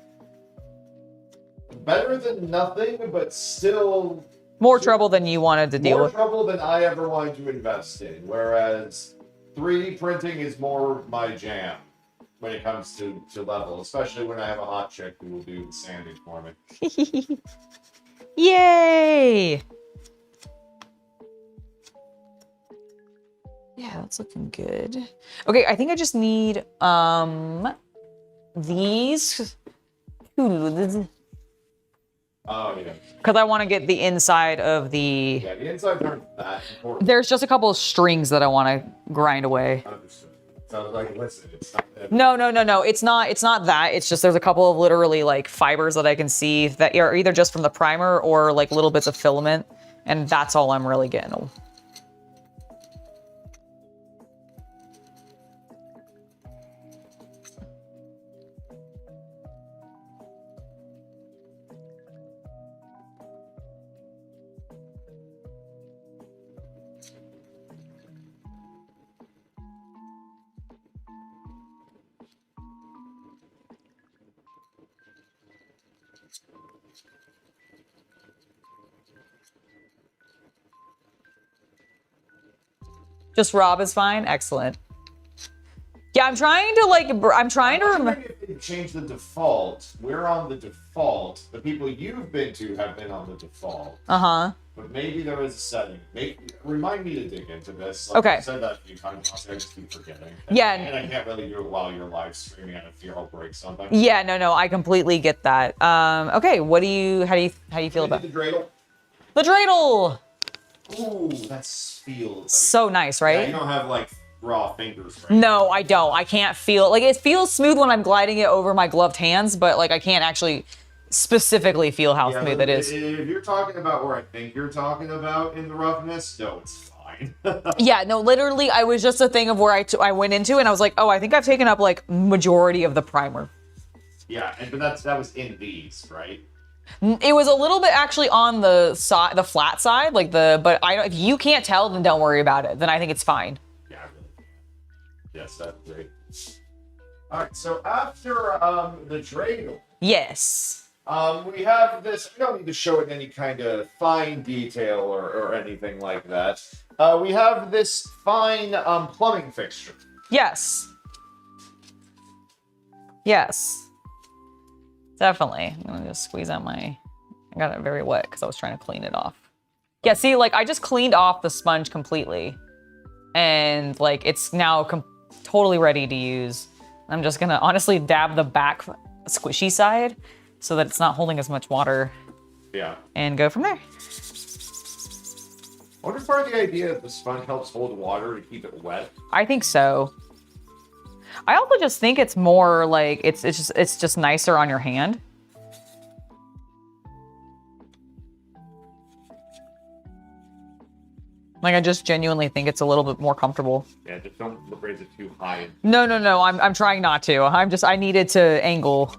better than nothing, but still more trouble than you wanted to deal with. More trouble than I ever wanted to invest in. Whereas 3D printing is more my jam when it comes to level, especially when I have a hot chick who will do the sanding for me. Yay! Yeah, that's looking good. Okay, I think I just need these. Oh yeah. Because I want to get the inside of the. Yeah, the insides aren't that important. There's just a couple of strings that I want to grind away. Understood. Sounds like listen, it's not that. No. It's not that. It's just there's a couple of literally like fibers that I can see that are either just from the primer or like little bits of filament, and that's all I'm really getting. Just Rob is fine? Excellent. Yeah, I'm trying to remember. If they change the default, we're on the default. The people you've been to have been on the default. Uh-huh. But maybe there is a setting. Remind me to dig into this. Okay. I said that a few times, I just keep forgetting. Yeah. And I can't really do it while you're live streaming. I fear I'll break something. Yeah, no, I completely get that. Okay, how do you feel about the dreidel? The dreidel? Ooh, that feels So nice, right? Yeah, you don't have like raw fingers, right? No, I don't. I can't feel like it feels smooth when I'm gliding it over my gloved hands, but like I can't actually specifically feel how smooth it is. If you're talking about where I think you're talking about in the roughness, no, it's fine. Yeah, no, literally, I was just a thing of where I went into and I was like, oh, I think I've taken up like majority of the primer. Yeah, but that was in these, right? It was a little bit actually on the side, the flat side, like but if you can't tell, then don't worry about it. Then I think it's fine. Yeah, I really can't. Yes, that's great. All right, so after the dreidel, Yes. we have this. We don't need to show it in any kind of fine detail or anything like that. We have this fine plumbing fixture. Yes. Yes. Definitely. I'm gonna just squeeze out I got it very wet because I was trying to clean it off. Yeah, see, like I just cleaned off the sponge completely. And like it's now totally ready to use. I'm just gonna honestly dab the back squishy side so that it's not holding as much water. Yeah. And go from there. I wonder if part of the idea that the sponge helps hold water to keep it wet. I think so. I also just think it's more like it's just nicer on your hand. Like I just genuinely think it's a little bit more comfortable. Yeah, just don't raise it too high. No. I'm trying not to. I needed to angle.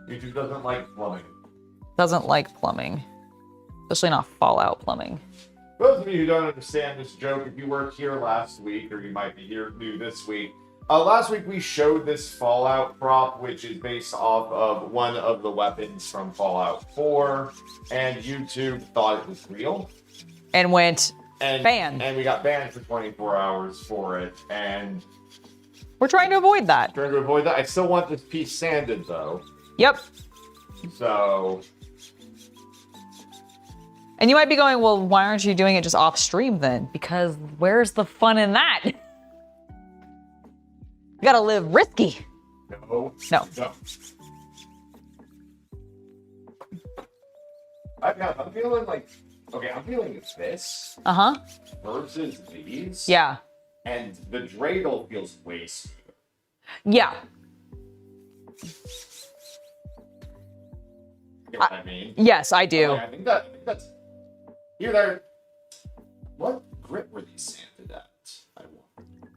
YouTube doesn't like plumbing. Doesn't like plumbing. Especially not Fallout plumbing. For those of you who don't understand this joke, if you weren't here last week, or you might be here new this week, last week we showed this Fallout prop, which is based off of one of the weapons from Fallout 4, and YouTube thought it was real. And went banned. And we got banned for 24 hours for it, and... We're trying to avoid that. Trying to avoid that. I still want this piece sanded, though. Yep. So... And you might be going, well, why aren't you doing it just off stream then? Because where's the fun in that? You gotta live risky. No. I'm feeling like, okay, I'm feeling this. Uh-huh. Versus these. Yeah. And the dreidel feels way smoother. Yeah. You know what I mean? Yes, I do. I think that's either. What grit were these sanded at? I wonder.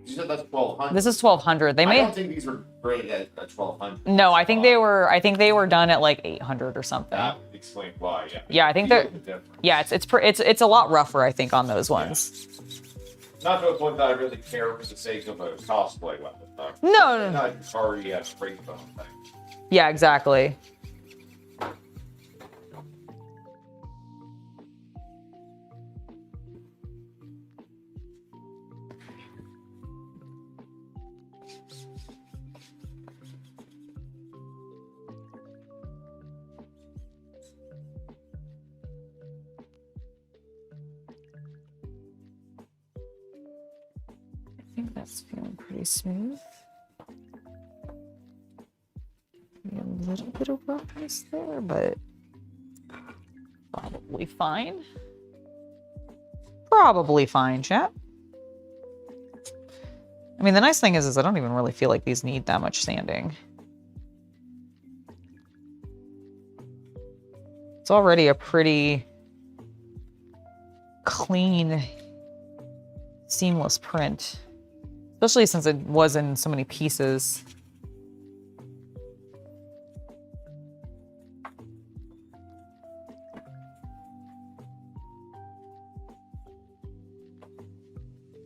You said that's 1200. This is 1200. I don't think these were graded at 1200. No, I think they were. I think they were done at like 800 or something. That would explain why. Yeah. Yeah, I think they're. Yeah, it's a lot rougher. I think on those ones. Yeah. Not to a point that I really care for the sake of a cosplay weapon. Though. No. Not already a straight bone thing. Yeah, exactly. I think that's feeling pretty smooth. Maybe a little bit of roughness there, but probably fine. Probably fine, chat. I mean, the nice thing is I don't even really feel like these need that much sanding. It's already a pretty clean, seamless print. Especially since it was in so many pieces.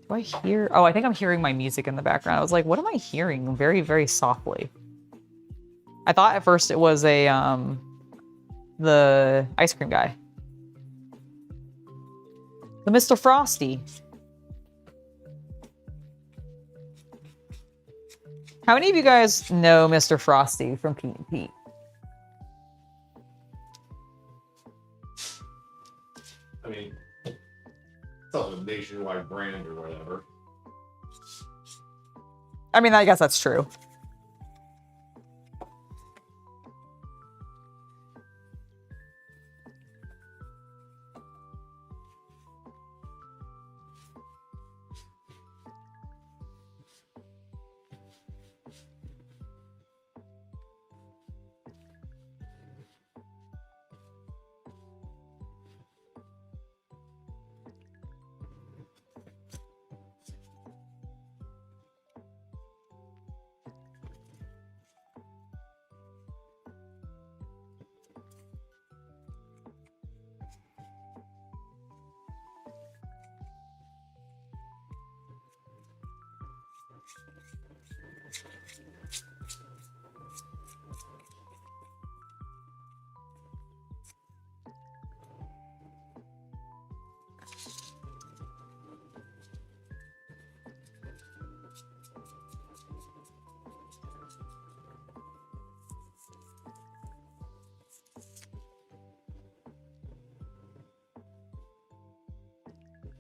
Do I hear? Oh, I think I'm hearing my music in the background. I was like, what am I hearing? Very, very softly. I thought at first it was the ice cream guy. The Mr. Frosty. How many of you guys know Mr. Frosty from Pete and Pete? I mean, it's not a nationwide brand or whatever. I mean, I guess that's true.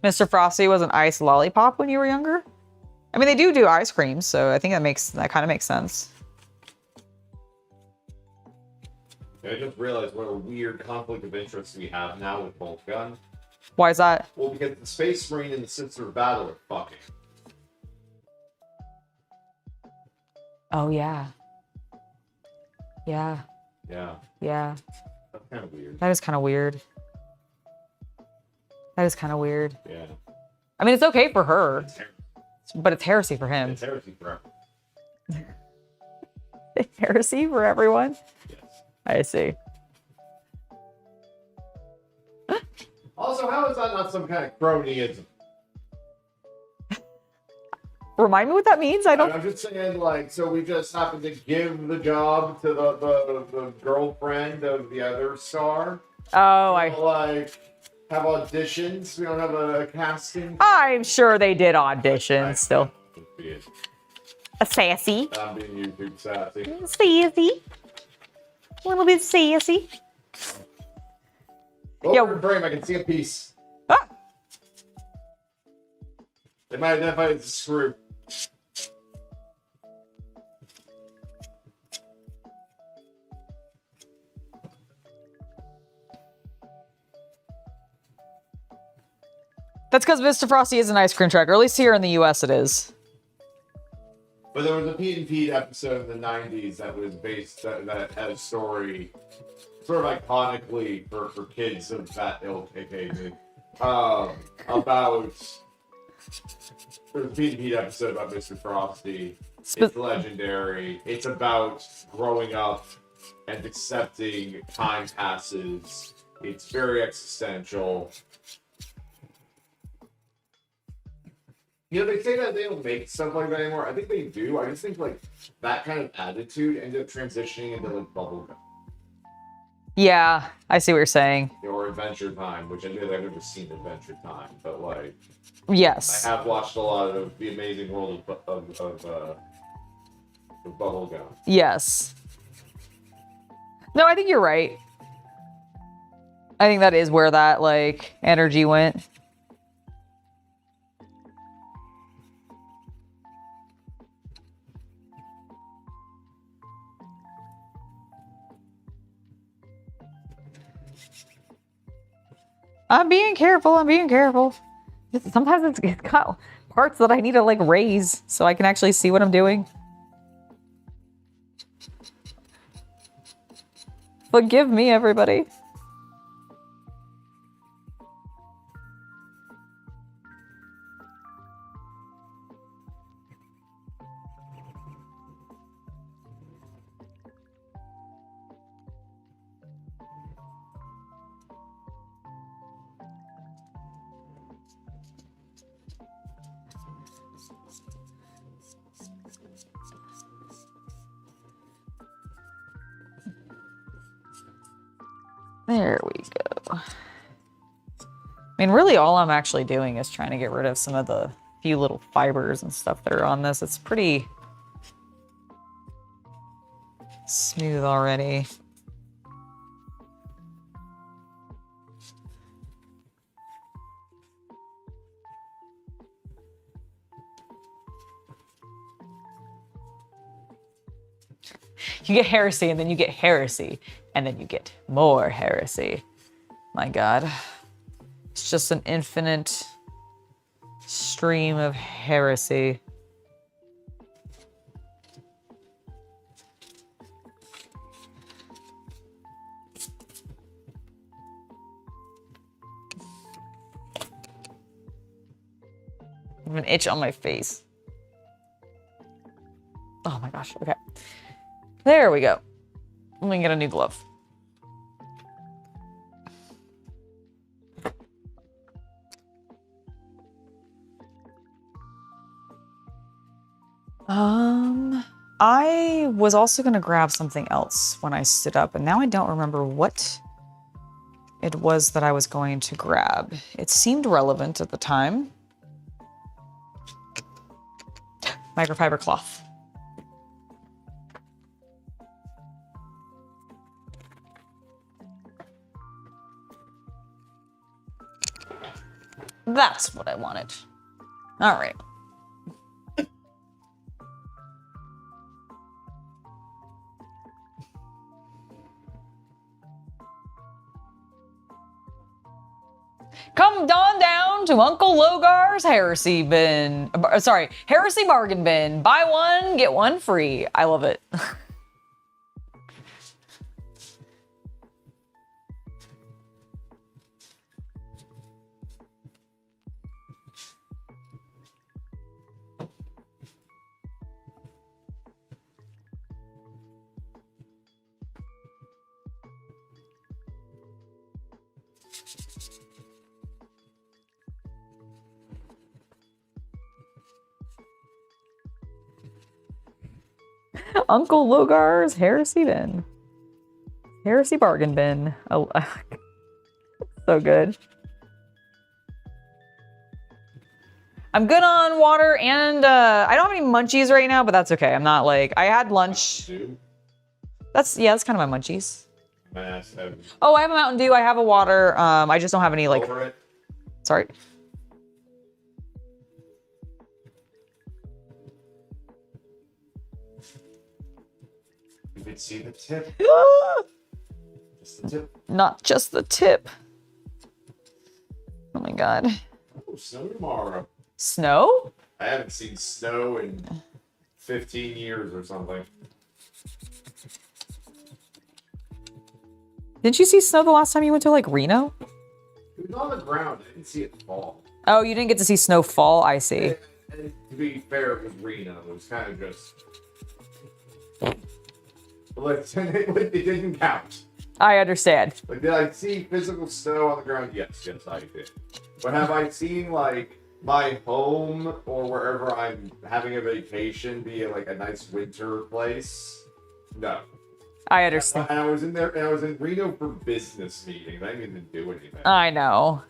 Mr. Frosty was an ice lollipop when you were younger? I mean, they do ice cream, so I think that kind of makes sense. I just realized what a weird conflict of interest we have now with Bolt Gun. Why is that? Well, because the Space Marine and the Sister of Battle are fucking. Oh, yeah. Yeah. Yeah. Yeah. That's kind of weird. That is kind of weird. That is kind of weird. Yeah. I mean, it's okay for her, but it's heresy for him. It's heresy for everyone. Heresy for everyone? Yes. I see. Also, how is that not some kind of cronyism? Remind me what that means? I don't... I'm just saying, like, so we just happen to give the job to the girlfriend of the other star. Oh, like have auditions. We don't have a casting. I'm sure they did auditions still. Be A sassy. I'm being YouTube sassy. Sassy. A little bit sassy. Over in frame, I can see a piece. Ah! They might identify it as a screw. That's because Mr. Frosty is an ice cream truck, or at least here in the US it is. But there was a Pete and Pete episode in the 90s that was based, that had a story, sort of iconically for kids of that ilk, aka me, about, there's a Pete and Pete episode about Mr. Frosty. It's legendary. It's about growing up and accepting time passes. It's very existential. You know, they say that they don't make stuff like that anymore. I think they do. I just think, like, that kind of attitude ended up transitioning into, like, bubblegum. Yeah, I see what you're saying. Or Adventure Time, which I know I've never seen Adventure Time, but, like... Yes. I have watched a lot of The Amazing World of bubblegum. Yes. No, I think you're right. I think that is where that, like, energy went. I'm being careful. I'm being careful. Sometimes it's got parts that I need to, like, raise so I can actually see what I'm doing. Forgive me, everybody. There we go. I mean, really all I'm actually doing is trying to get rid of some of the few little fibers and stuff that are on this. It's pretty smooth already. You get heresy, and then you get heresy, and then you get more heresy. My God. It's just an infinite stream of heresy. I have an itch on my face. Oh my gosh, okay. There we go. Let me get a new glove. I was also gonna grab something else when I stood up, and now I don't remember what it was that I was going to grab. It seemed relevant at the time. Microfiber cloth. That's what I wanted. All right. Come on down to Uncle Logar's Heresy Bin. Sorry, Heresy Bargain Bin. Buy one, get one free. I love it. Uncle Logar's Heresy Bin. Heresy Bargain Bin. Oh, so good. I'm good on water and I don't have any munchies right now, but that's okay. I'm not like, I had lunch. That's kind of my munchies. Oh, I have a Mountain Dew. I have a water. I just don't have any like, sorry. You can see the tip. Just the tip. Not just the tip. Oh my God. Oh, snow tomorrow. Snow? I haven't seen snow in 15 years or something. Didn't you see snow the last time you went to like Reno? It was on the ground. I didn't see it fall. Oh, you didn't get to see snow fall? I see. And to be fair, it was Reno. It was kind of just... it didn't count. I understand. Like, did I see physical snow on the ground? Yes, I did. But have I seen, like, my home or wherever I'm having a vacation be, like, a nice winter place? No. I understand. And I was in there, and I was in Reno for business meetings. I didn't even do anything. I know.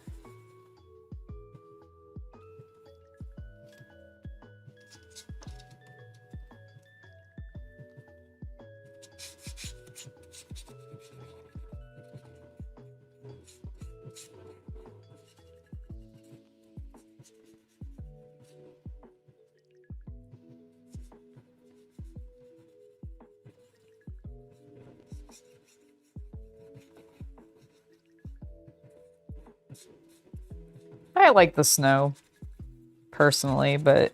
I like the snow, personally, but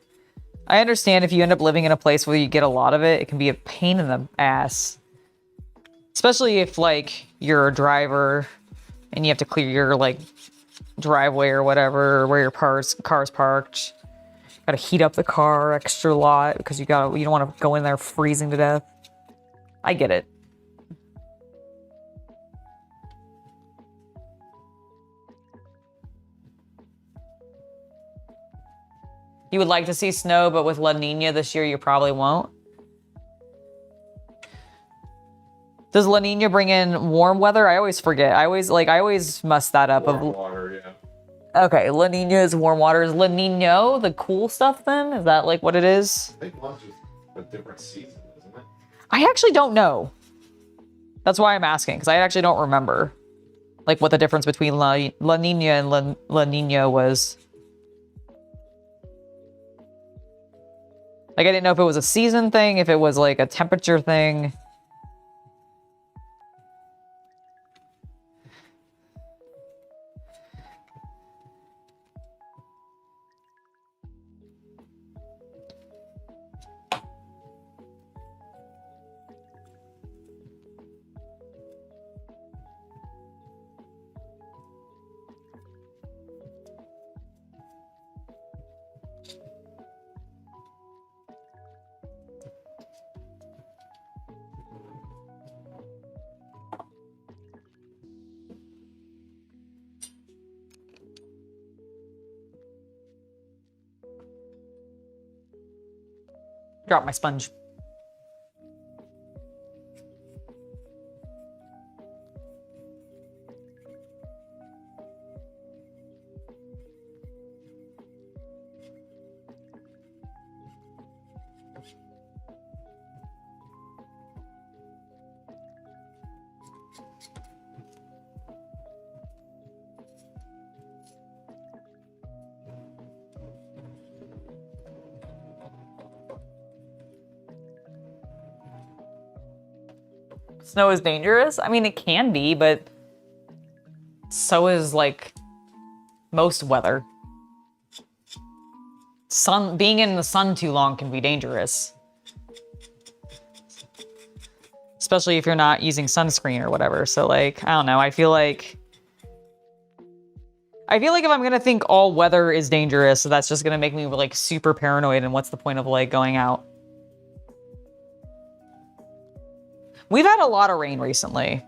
I understand if you end up living in a place where you get a lot of it, it can be a pain in the ass. Especially if, like, you're a driver and you have to clear your, like, driveway or whatever, or where your car's parked. Gotta heat up the car extra lot because you don't want to go in there freezing to death. I get it. You would like to see snow, but with La Nina this year, you probably won't. Does La Nina bring in warm weather? I always forget. I always mess that up. Warm water, yeah. Okay, La Nina is warm water. Is La Nina the cool stuff then? Is that like what it is? I think lunch is a different season, isn't it? I actually don't know. That's why I'm asking, because I actually don't remember like what the difference between La Nina and La Nina was. Like, I didn't know if it was a season thing, if it was like a temperature thing. Drop my sponge. Snow is dangerous? I mean, it can be, but so is like most weather. Being in the sun too long can be dangerous. Especially if you're not using sunscreen or whatever. So like, I don't know. I feel like if I'm gonna think all weather is dangerous, so that's just gonna make me like super paranoid, and what's the point of like going out? We've had a lot of rain recently.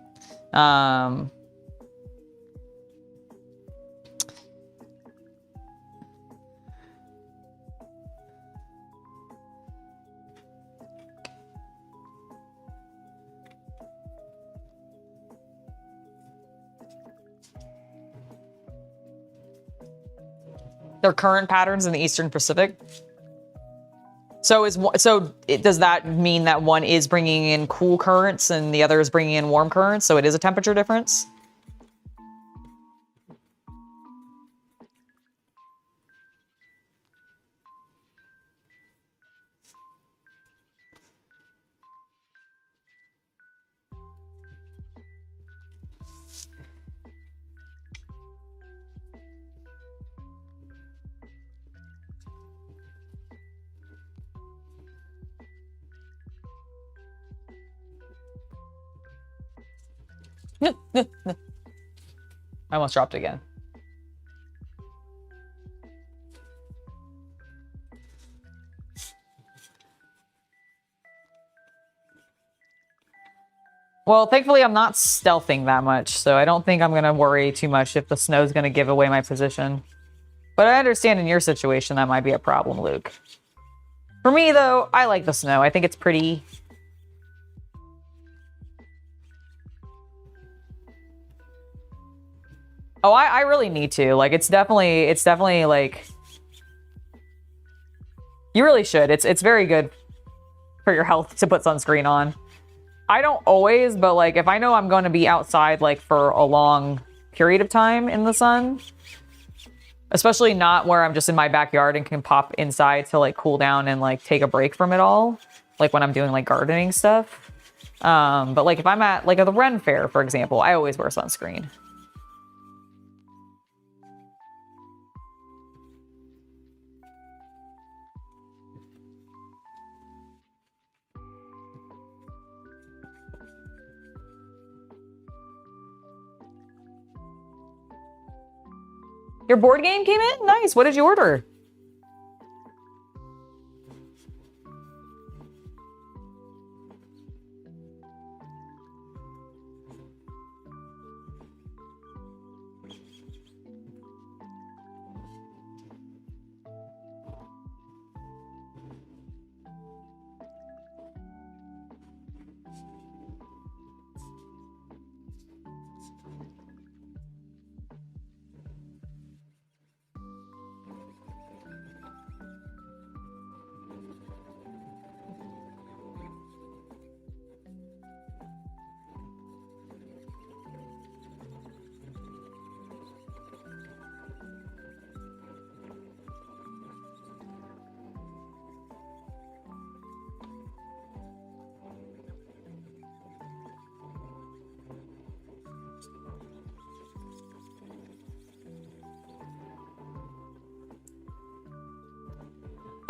Their current patterns in the Eastern Pacific. So does that mean that one is bringing in cool currents and the other is bringing in warm currents? So it is a temperature difference? I almost dropped it again. Well, thankfully I'm not stealthing that much, so I don't think I'm gonna worry too much if the snow's gonna give away my position. But I understand in your situation that might be a problem, Luke. For me, though, I like the snow. I think it's pretty. Oh, I really need to. Like, it's definitely like, you really should. It's very good for your health to put sunscreen on. I don't always, but like, if I know I'm going to be outside like for a long period of time in the sun, especially not where I'm just in my backyard and can pop inside to like cool down and like take a break from it all, like when I'm doing like gardening stuff. But like if I'm at like the Ren Fair, for example, I always wear sunscreen. Your board game came in? Nice. What did you order?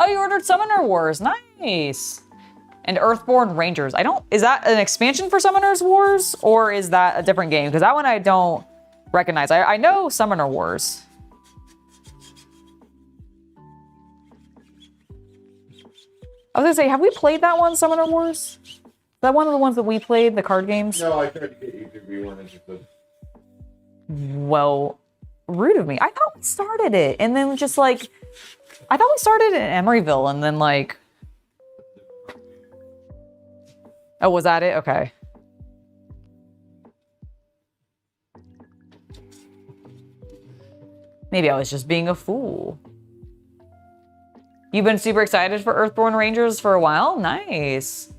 Oh, you ordered Summoner Wars. Nice. And Earthborn Rangers. Is that an expansion for Summoner's Wars or is that a different game? Because that one I don't recognize. I know Summoner Wars. I was gonna say, have we played that one, Summoner Wars? Is that one of the ones that we played, the card games? No, I tried to get you to be one interested. Well, rude of me. I thought we started it and then just like, I thought we started in Emeryville and then like, oh, was that it? Okay. Maybe I was just being a fool. You've been super excited for Earthborn Rangers for a while? Nice.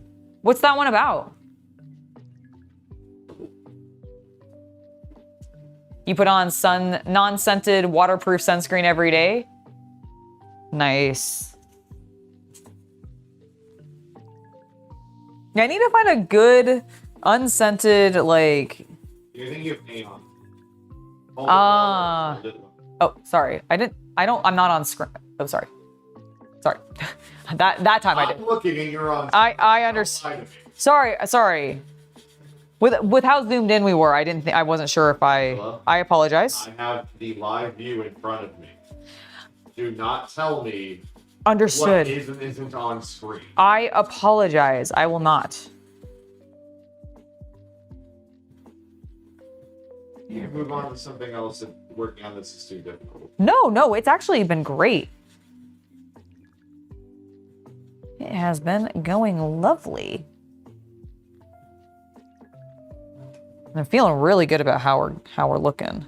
What's that one about? You put on non-scented waterproof sunscreen every day? Nice. Yeah, I need to find a good Unscented, like... You're thinking of paint on. Oh, sorry. I'm not on screen. Oh, sorry. Sorry. that time I did. I'm looking and you're on. I understand. Sorry. With how zoomed in we were, I wasn't sure if Hello? I apologize. I have the live view in front of me. Do not tell me Understood. what is and isn't on screen. I apologize. I will not. You can move on to something else if working on this is too difficult. No, it's actually been great. It has been going lovely. I'm feeling really good about how we're looking.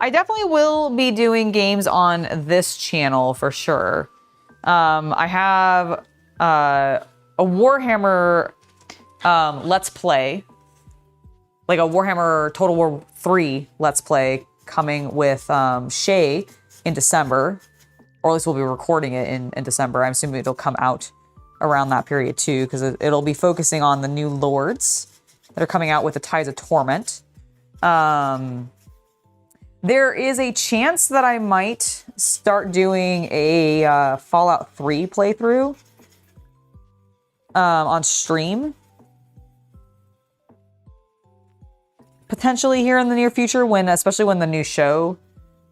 I definitely will be doing games on this channel for sure. I have a Warhammer Let's Play, like a Warhammer Total War 3 Let's Play coming with Shay in December, or at least we'll be recording it in December. I'm assuming it'll come out around that period too, because it'll be focusing on the new lords that are coming out with the Tides of Torment. There is a chance that I might start doing a Fallout 3 playthrough on stream. Potentially here in the near future, especially when the new show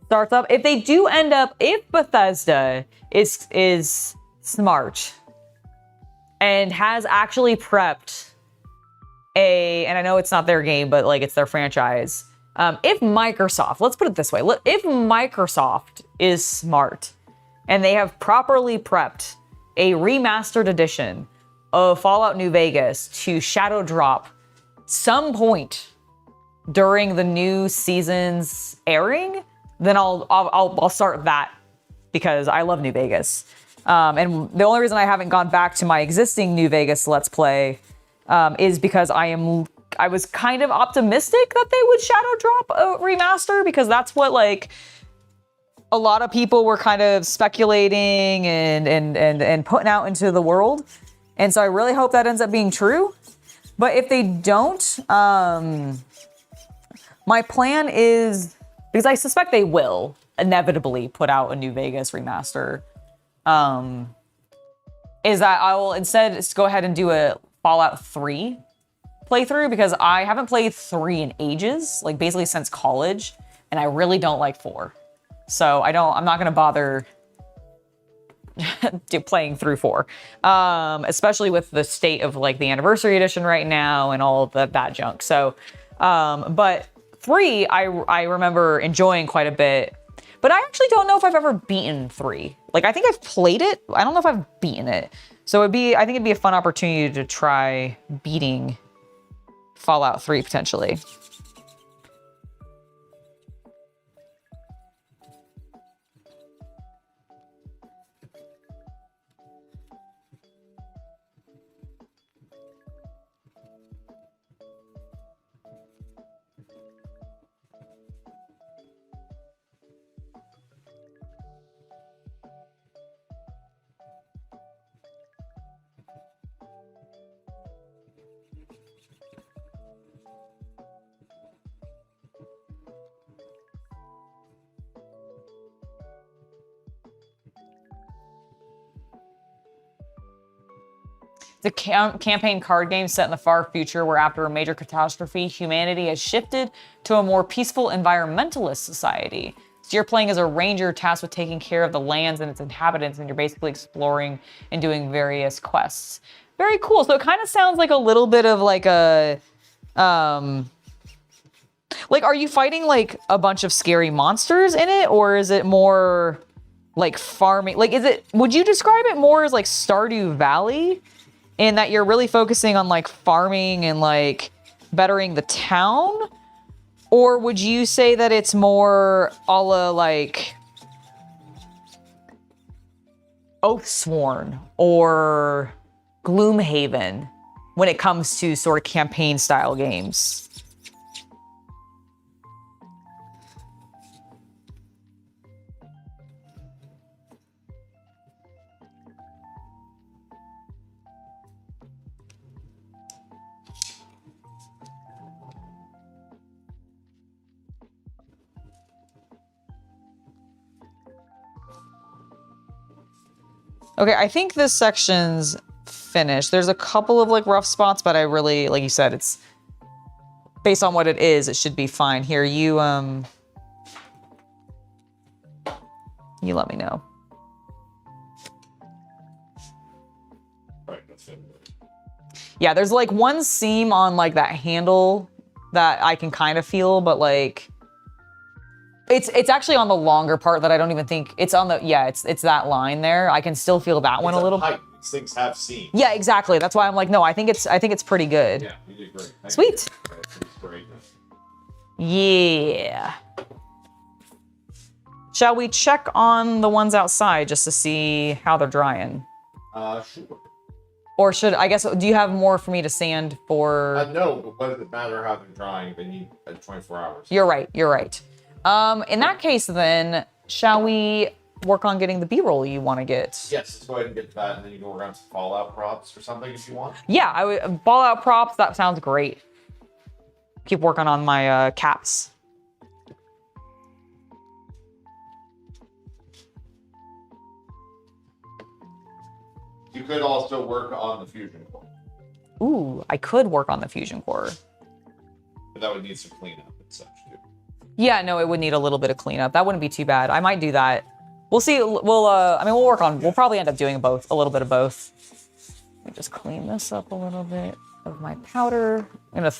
starts up. If they do end up, if Bethesda is smart and has actually prepped and I know it's not their game, but like it's their franchise. If Microsoft, let's put it this way, if Microsoft is smart and they have properly prepped a remastered edition of Fallout New Vegas to shadow drop some point during the new season's airing, then I'll start that because I love New Vegas. And the only reason I haven't gone back to my existing New Vegas Let's Play is because I was kind of optimistic that they would shadow drop a remaster because that's what like a lot of people were kind of speculating and putting out into the world. And so I really hope that ends up being true. But if they don't, my plan is, because I suspect they will inevitably put out a New Vegas remaster, is that I will instead just go ahead and do a Fallout 3 playthrough because I haven't played 3 in ages, like basically since college, and I really don't like 4. So I'm not gonna bother playing through 4, especially with the state of like the anniversary edition right now and all of that junk. So, but 3, I remember enjoying quite a bit, but I actually don't know if I've ever beaten 3. Like I think I've played it. I don't know if I've beaten it. So I think it'd be a fun opportunity to try beating Fallout 3 potentially. The campaign card game set in the far future where after a major catastrophe, humanity has shifted to a more peaceful environmentalist society. So you're playing as a ranger tasked with taking care of the lands and its inhabitants, and you're basically exploring and doing various quests. Very cool. So it kind of sounds like a little bit of like a, like, are you fighting like a bunch of scary monsters in it? Or is it more like farming. Like, would you describe it more as like Stardew Valley in that you're really focusing on like farming and like bettering the town? Or would you say that it's more a la like Oathsworn or Gloomhaven when it comes to sort of campaign style games? Okay, I think this section's finished. There's a couple of like rough spots, but I really, like you said, it's based on what it is, it should be fine. Here, you let me know. Right, that's it. Yeah, there's like one seam on like that handle that I can kind of feel, but like it's actually on the longer part that I don't even think it's on the, yeah, it's that line there. I can still feel that one a little. Height. These things have seams. Yeah, exactly. That's why I'm like, no, I think it's pretty good. Yeah, you did great. Sweet. Great. Yeah. Shall we check on the ones outside just to see how they're drying? Sure. Or should, I guess, do you have more for me to sand for? No, but what does it matter how they're drying? They need 24 hours. You're right. In that case, then, shall we work on getting the B-roll you want to get? Yes, let's go ahead and get that, and then you can work on some Fallout props or something if you want. Yeah, I would ball out props. That sounds great. Keep working on my caps. You could also work on the fusion core. Ooh, I could work on the fusion core. But that would need some cleanup and such too. Yeah, no, it would need a little bit of cleanup. That wouldn't be too bad. I might do that. We'll see. We'll work on, we'll probably end up doing both, a little bit of both. Let me just clean this up a little bit of my powder. I'm gonna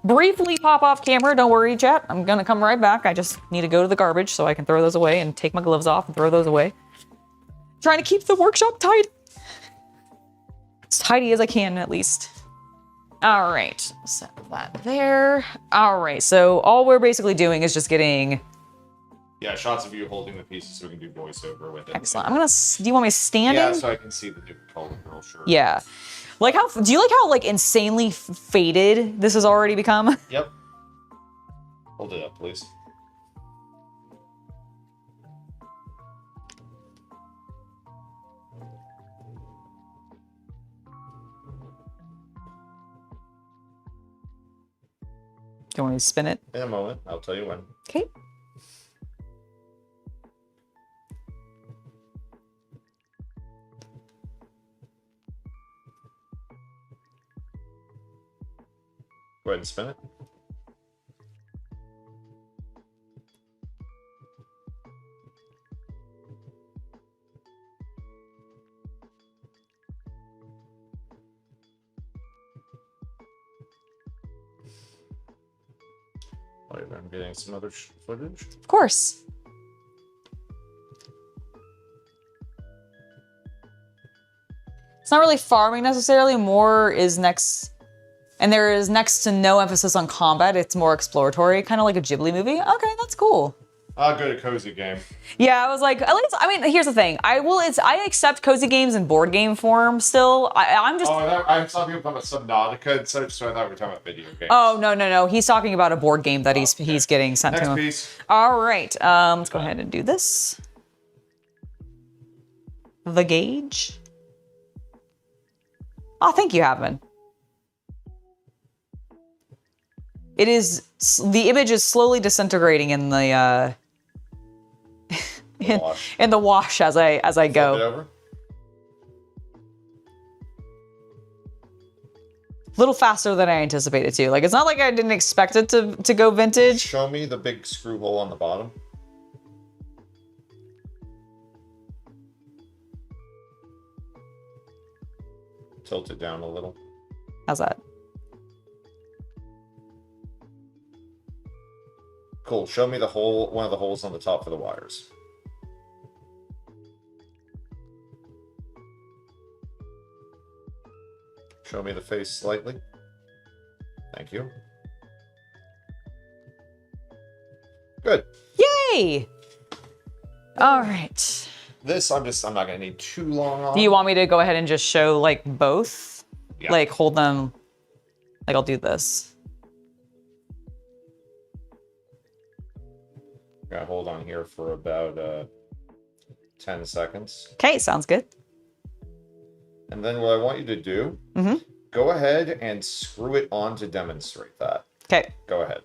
briefly pop off camera. Don't worry, chat. I'm gonna come right back. I just need to go to the garbage so I can throw those away and take my gloves off and throw those away. Trying to keep the workshop tidy. As tidy as I can, at least. All right, set that there. All right, so all we're basically doing is just getting. Yeah, shots of you holding the pieces so we can do voiceover with it. Excellent. I'm gonna. Do you want me standing? Yeah, so I can see the new color girl shirt. Yeah. Like how? Do you like how like insanely faded this has already become? Yep. Hold it up, please. Do you want me to spin it? In a moment, I'll tell you when. Okay. Go ahead and spin it. Wait, I'm getting some other footage. Of course. It's not really farming necessarily. More is next. And there is next to no emphasis on combat. It's more exploratory, kind of like a Ghibli movie. Okay, that's cool. I'll go to cozy game. Yeah, I was like, at least, I mean, here's the thing. I accept cozy games in board game form still. I'm just. Oh, I saw people talking about Subnautica and such, so I thought we were talking about video games. Oh, no. He's talking about a board game that he's getting sent to him. Next piece. All right, let's go ahead and do this. The gauge. Oh, thank you, Havman. It is, the image is slowly disintegrating in the, in the wash as I go. Flip it over. A little faster than I anticipated to. Like, it's not like I didn't expect it to go vintage. Show me the big screw hole on the bottom. Tilt it down a little. How's that? Cool. Show me the hole, one of the holes on the top for the wires. show me the face slightly. Thank you. Good. Yay! All right. This, I'm not gonna need too long on. Do you want me to go ahead and just show like both? Yeah. Like hold them, like I'll do this. Gotta hold on here for about 10 seconds. Okay, sounds good. And then what I want you to do, go ahead and screw it on to demonstrate that. Okay. Go ahead.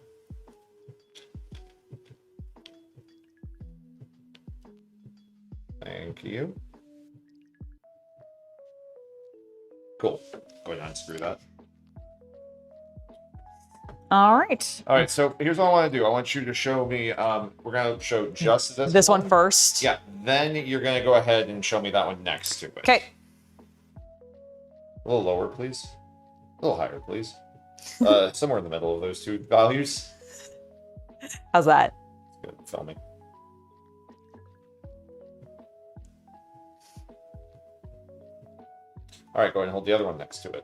Thank you. Cool. Go ahead and unscrew that. All right. All right, so here's what I want to do. I want you to show me, we're going to show just This one first? Yeah, then you're going to go ahead and show me that one next to it. Okay. A little lower, please. A little higher, please. Somewhere in the middle of those two values. How's that? Good filming. All right, go ahead and hold the other one next to it.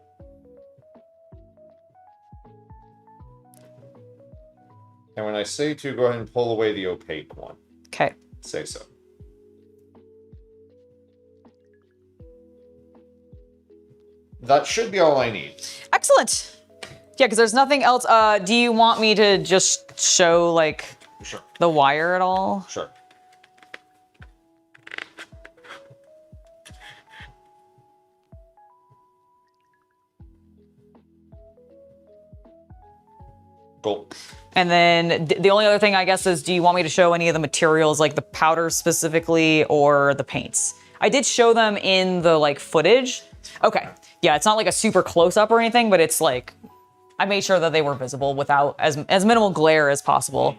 And when I say to, go ahead and pull away the opaque one. Okay. Say so. That should be all I need. Excellent. Yeah, because there's nothing else. Do you want me to just show like Sure. the wire at all? Sure. Cool. And then the only other thing I guess is, do you want me to show any of the materials, like the powders specifically or the paints? I did show them in the like footage. Okay. Yeah, it's not like a super close up or anything, but it's like, I made sure that they were visible without as minimal glare as possible.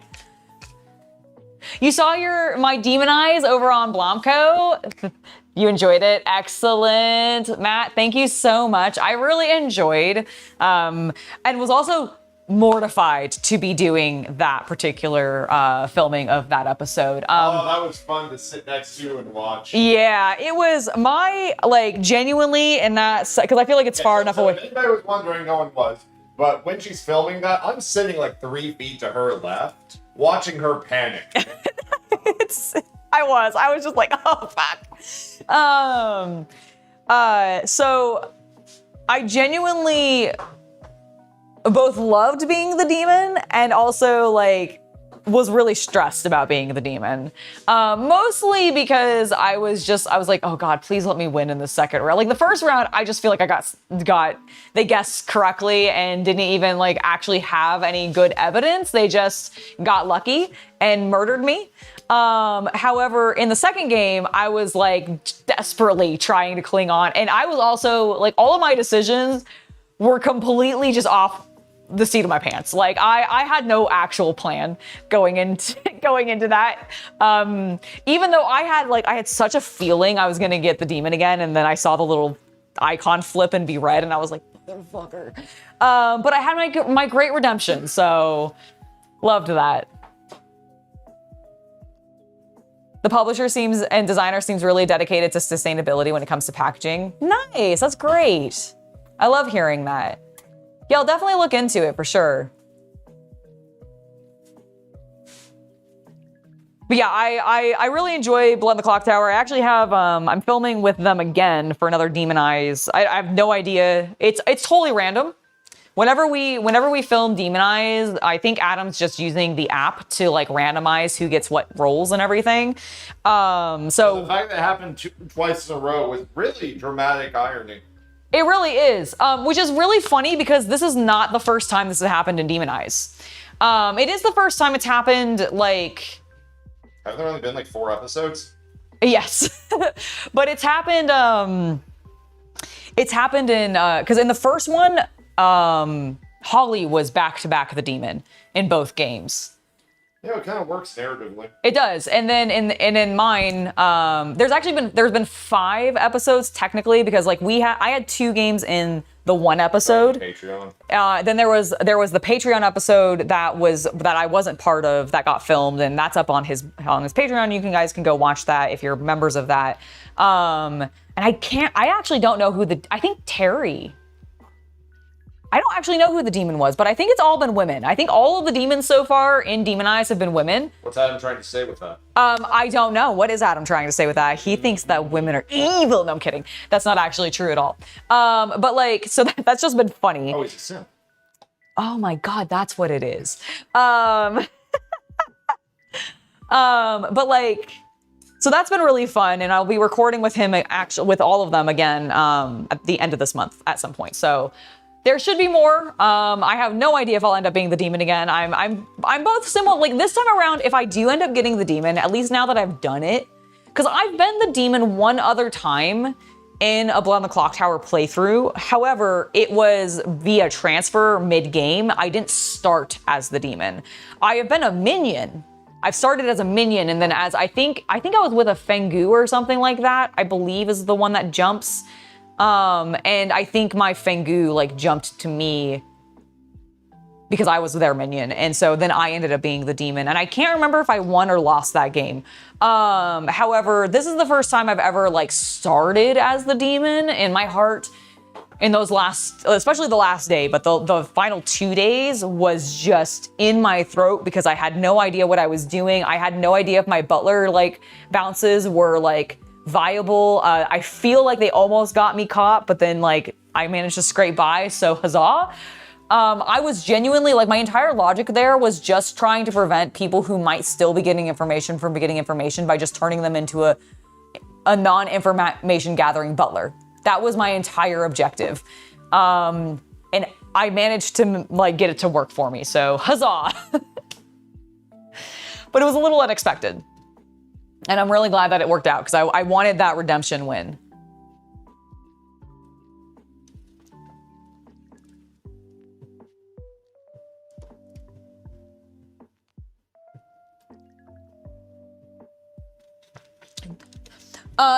You saw my demon eyes over on Blomco? You enjoyed it? Excellent. Matt, thank you so much. I really enjoyed, and was also mortified to be doing that particular filming of that episode. Oh, that was fun to sit next to and watch. Yeah, it was genuinely in that, because I feel like it's far enough away. If anybody was wondering, no one was. But when she's filming that, I'm sitting like 3 feet to her left, watching her panic. I was just like, oh fuck. So I genuinely both loved being the demon and also like was really stressed about being the demon. Mostly because I was like, oh God, please let me win in the second round. Like the first round, I just feel like I they guessed correctly and didn't even like actually have any good evidence. They just got lucky and murdered me. However, in the second game, I was like desperately trying to cling on. And I was also like, all of my decisions were completely just off the seat of my pants. Like I had no actual plan going into that. Even though I had such a feeling I was gonna get the demon again, and then I saw the little icon flip and be red, and I was like, motherfucker. But I had my great redemption, so loved that. The publisher and designer seems really dedicated to sustainability when it comes to packaging. Nice, that's great. I love hearing that. Yeah, I'll definitely look into it for sure. But yeah, I really enjoy Blood in the Clock Tower. I actually have, I'm filming with them again for another Demon Eyes. I have no idea. It's totally random. Whenever we film Demon Eyes, I think Adam's just using the app to like randomize who gets what roles and everything. So the fact that it happened twice in a row was really dramatic irony. It really is, which is really funny because this is not the first time this has happened in Demon Eyes. It is the first time it's happened, like... Have there only been like 4 episodes? Yes, but it's happened in, because in the first one, Holly was back-to-back the demon in both games. Yeah, it kind of works narratively. It does, and then in mine, there's been 5 episodes technically because like I had 2 games in the 1 episode. Patreon. Then there was the Patreon episode that I wasn't part of that got filmed, and that's up on his Patreon. You guys can go watch that if you're members of that. And I actually don't know who I think Terry I don't actually know who the demon was, but I think it's all been women. I think all of the demons so far in Demon Eyes have been women. What's Adam trying to say with that? I don't know. What is Adam trying to say with that? He thinks that women are evil. No, I'm kidding. That's not actually true at all. But like, so that's just been funny. Oh, he's a simp. Oh my God, that's what it is. But like, so that's been really fun, and I'll be recording with him actually with all of them again at the end of this month at some point. So there should be more. I have no idea if I'll end up being the demon again. I'm both similar. Like this time around, if I do end up getting the demon, at least now that I've done it, because I've been the demon one other time in a Blood on the Clock Tower playthrough. However, it was via transfer mid-game. I didn't start as the demon. I have been a minion. I've started as a minion, and then as I think I was with a Fengu or something like that, I believe is the one that jumps. And I think my Fengu like jumped to me because I was their minion. And so then I ended up being the demon, and I can't remember if I won or lost that game. However, this is the first time I've ever like started as the demon in my heart. In those especially the last day, but the final 2 days was just in my throat because I had no idea what I was doing. I had no idea if my butler like bounces were like viable. I feel like they almost got me caught, but then like I managed to scrape by, so huzzah. I was genuinely like, my entire logic there was just trying to prevent people who might still be getting information from getting information by just turning them into a non-information gathering butler. That was my entire objective. And I managed to like get it to work for me, so huzzah. But it was a little unexpected. And I'm really glad that it worked out because I wanted that redemption win.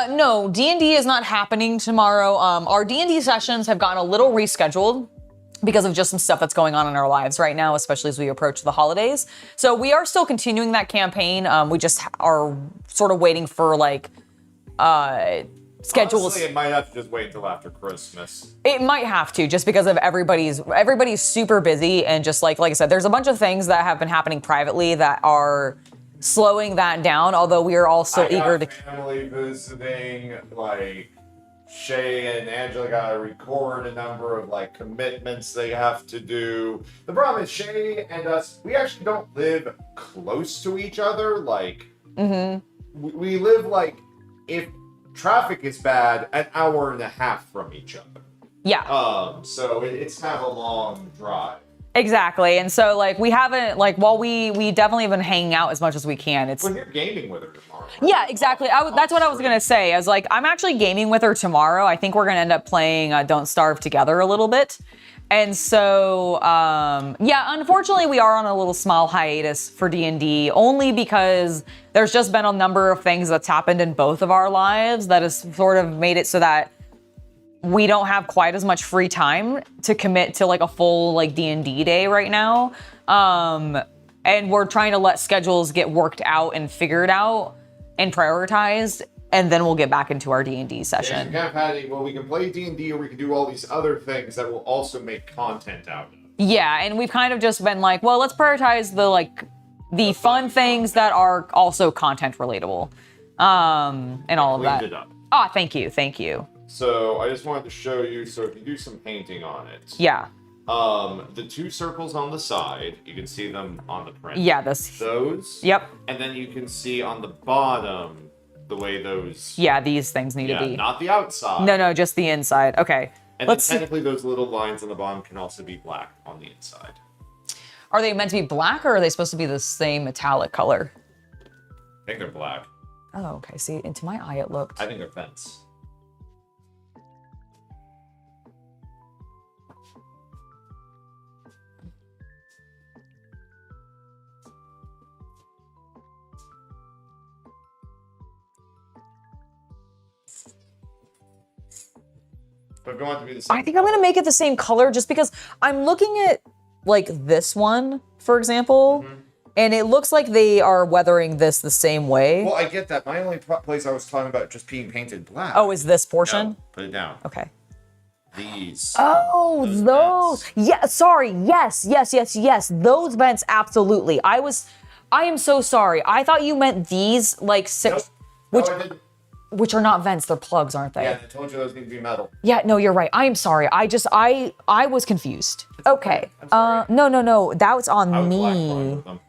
No, D&D is not happening tomorrow. Our D&D sessions have gotten a little rescheduled because of just some stuff that's going on in our lives right now, especially as we approach the holidays. So we are still continuing that campaign. We just are sort of waiting for like schedules. Honestly, it might have to just wait until after Christmas. It might have to, just because of everybody's super busy, and just like I said, there's a bunch of things that have been happening privately that are slowing that down, although we are also eager to family visiting, like Shay and Angela gotta record a number of like commitments they have to do. The problem is Shay and us, we actually don't live close to each other. Like we live like, if traffic is bad, an hour and a half from each other. Yeah. So it's kind of a long drive. Exactly. And so like we haven't, like, while we definitely have been hanging out as much as we can. It's when you're gaming with her tomorrow. Right? Yeah, exactly. That's what I was gonna say. I was like, I'm actually gaming with her tomorrow. I think we're gonna end up playing Don't Starve Together a little bit. And so, yeah, unfortunately we are on a little small hiatus for D&D, only because there's just been a number of things that's happened in both of our lives that has sort of made it so that we don't have quite as much free time to commit to like a full like D&D day right now. And we're trying to let schedules get worked out and figured out and prioritized, and then we'll get back into our D&D session. Yeah, kind of well, we can play D&D or we can do all these other things that will also make content out of it. Yeah, and we've kind of just been like, well, let's prioritize the fun things that are also content relatable. And all of that. Cleaned it up. Ah, thank you. So I just wanted to show you, so if you do some painting on it. Yeah. The two circles on the side, you can see them on the print. Yeah, those. Yep. And then you can see on the bottom the way those. Yeah, these things need to be. Not the outside. No, just the inside. Okay. And then technically those little lines on the bottom can also be black on the inside. Are they meant to be black, or are they supposed to be the same metallic color? I think they're black. Oh, okay. See, into my eye it looked. I think they're fence. But if you want it to be the same I think I'm gonna make it the same color, just because I'm looking at like this one, for example, and it looks like they are weathering this the same way. Well, I get that. My only place I was talking about just being painted black. Oh, is this portion? No, put it down. Okay. These. Oh, those. vents. Yeah, sorry. Yes. Those vents, absolutely. I am so sorry. I thought you meant these, like, Nope. which, No, I didn't. which are not vents, they're plugs, aren't they? Yeah, I told you those need to be metal. Yeah, no, you're right. I am sorry. I was confused. Okay. I'm sorry. No. That was on I was black me. with them.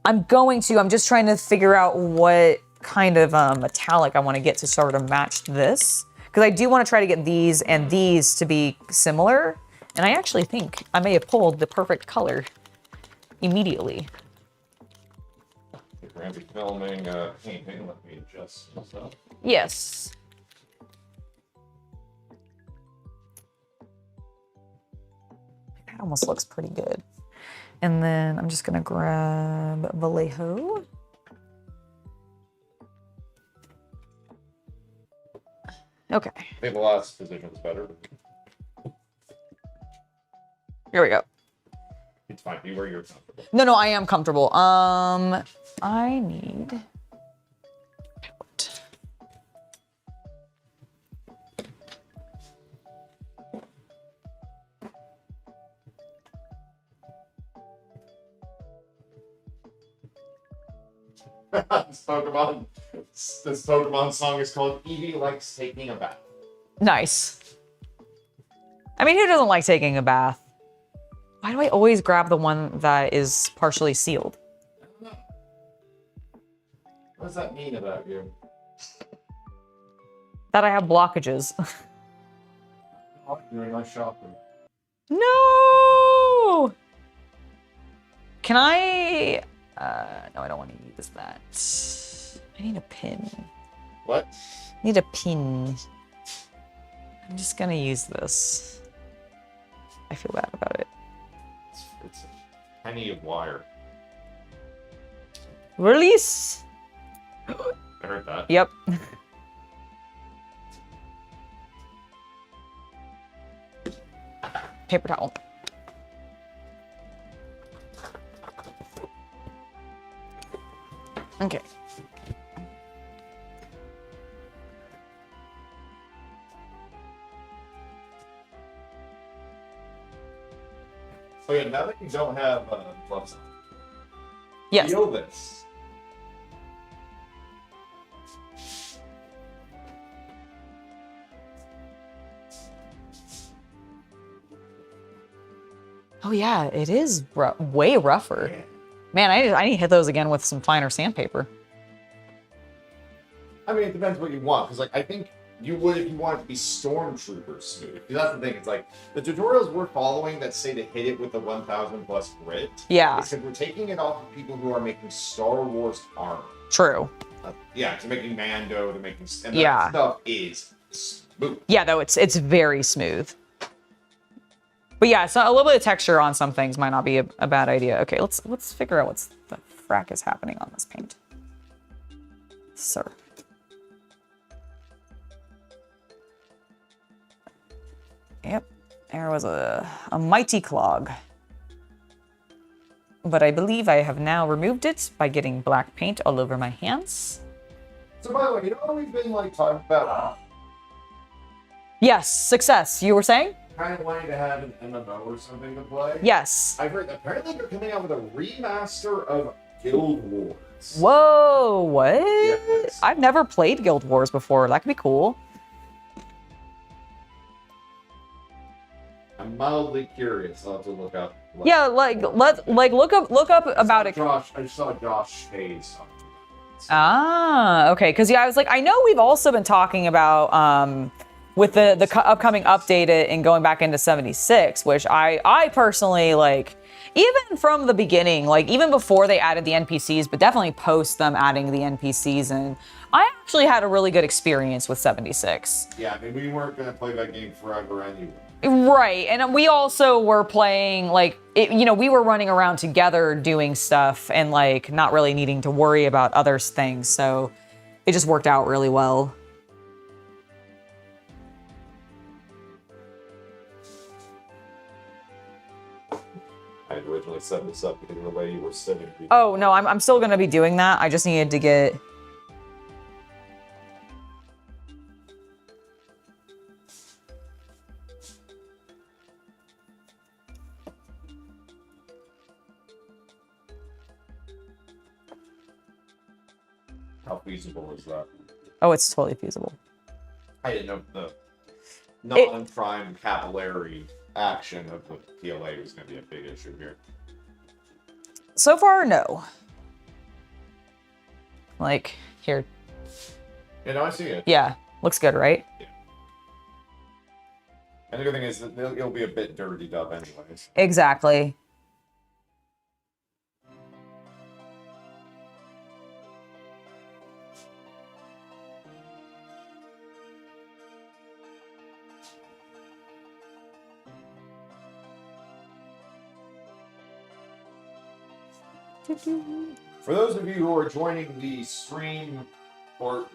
I'm just trying to figure out what kind of metallic I want to get to sort of match this. Because I do want to try to get these and these to be similar. And I actually think I may have pulled the perfect color immediately. We're going to be filming painting. Let me adjust some stuff. Yes. That almost looks pretty good. And then I'm just gonna grab Vallejo. Okay, I think the last position is better. here we go. It's fine. Be where you're comfortable. No, I am comfortable. I need. this Pokemon song is called Eevee Likes Taking a Bath. Nice. I mean, who doesn't like taking a bath? Why do I always grab the one that is partially sealed? I don't know. What does that mean about you? That I have blockages. Oh, you're a nice shopper. No! Can I... no, I don't want to use that. I need a pin. What? I need a pin. I'm just gonna use this. I feel bad about it. It's a penny of wire. Release! I heard that. Yep. Paper towel. Okay. Oh yeah, now that you don't have gloves on, Yes. feel this. Oh yeah, it is way rougher. Yeah. Man, I need to hit those again with some finer sandpaper. I mean, it depends what you want, because like I think you would if you wanted to be stormtrooper smooth. Because that's the thing. It's like the tutorials we're following that say to hit it with the 1000 plus grit. Yeah. Because we're taking it off of people who are making Star Wars armor. True. Yeah, to making Mando, to making and that Yeah. stuff is smooth. Yeah, though it's very smooth. But yeah, so a little bit of texture on some things might not be a bad idea. Okay, let's figure out what's the frack is happening on this paint. Sir. Yep, there was a mighty clog. But I believe I have now removed it by getting black paint all over my hands. So by the way, you know what we've been like talking about? Yes, success. You were saying? Kind of wanting to have an MMO or something to play. Yes. I've heard apparently they're coming out with a remaster of Guild Wars. Whoa, what? Yes. I've never played Guild Wars before. That could be cool. I'm mildly curious. I'll have to look up. Yeah, look up about it. Josh, I just saw Josh Hayes. Ah, okay. Because yeah, I was like, I know we've also been talking about with the upcoming update and going back into 76, which I personally like. Even from the beginning, like even before they added the NPCs, but definitely post them adding the NPCs, and I actually had a really good experience with 76. Yeah, I mean, we weren't going to play that game forever anyway. Right, and we also were playing, like, we were running around together doing stuff and, like, not really needing to worry about other things, so it just worked out really well. I had originally set this up because of the way you were sitting. Oh, no, I'm still going to be doing that. I just needed to get... How feasible is that? Oh, it's totally feasible. I didn't know the non-prime capillary action of the PLA was going to be a big issue here. So far, no. Like, here. You know, I see it. Yeah, looks good, right? Yeah. And the good thing is that it'll be a bit dirtied up anyways. Exactly. For those of you who are joining the stream, or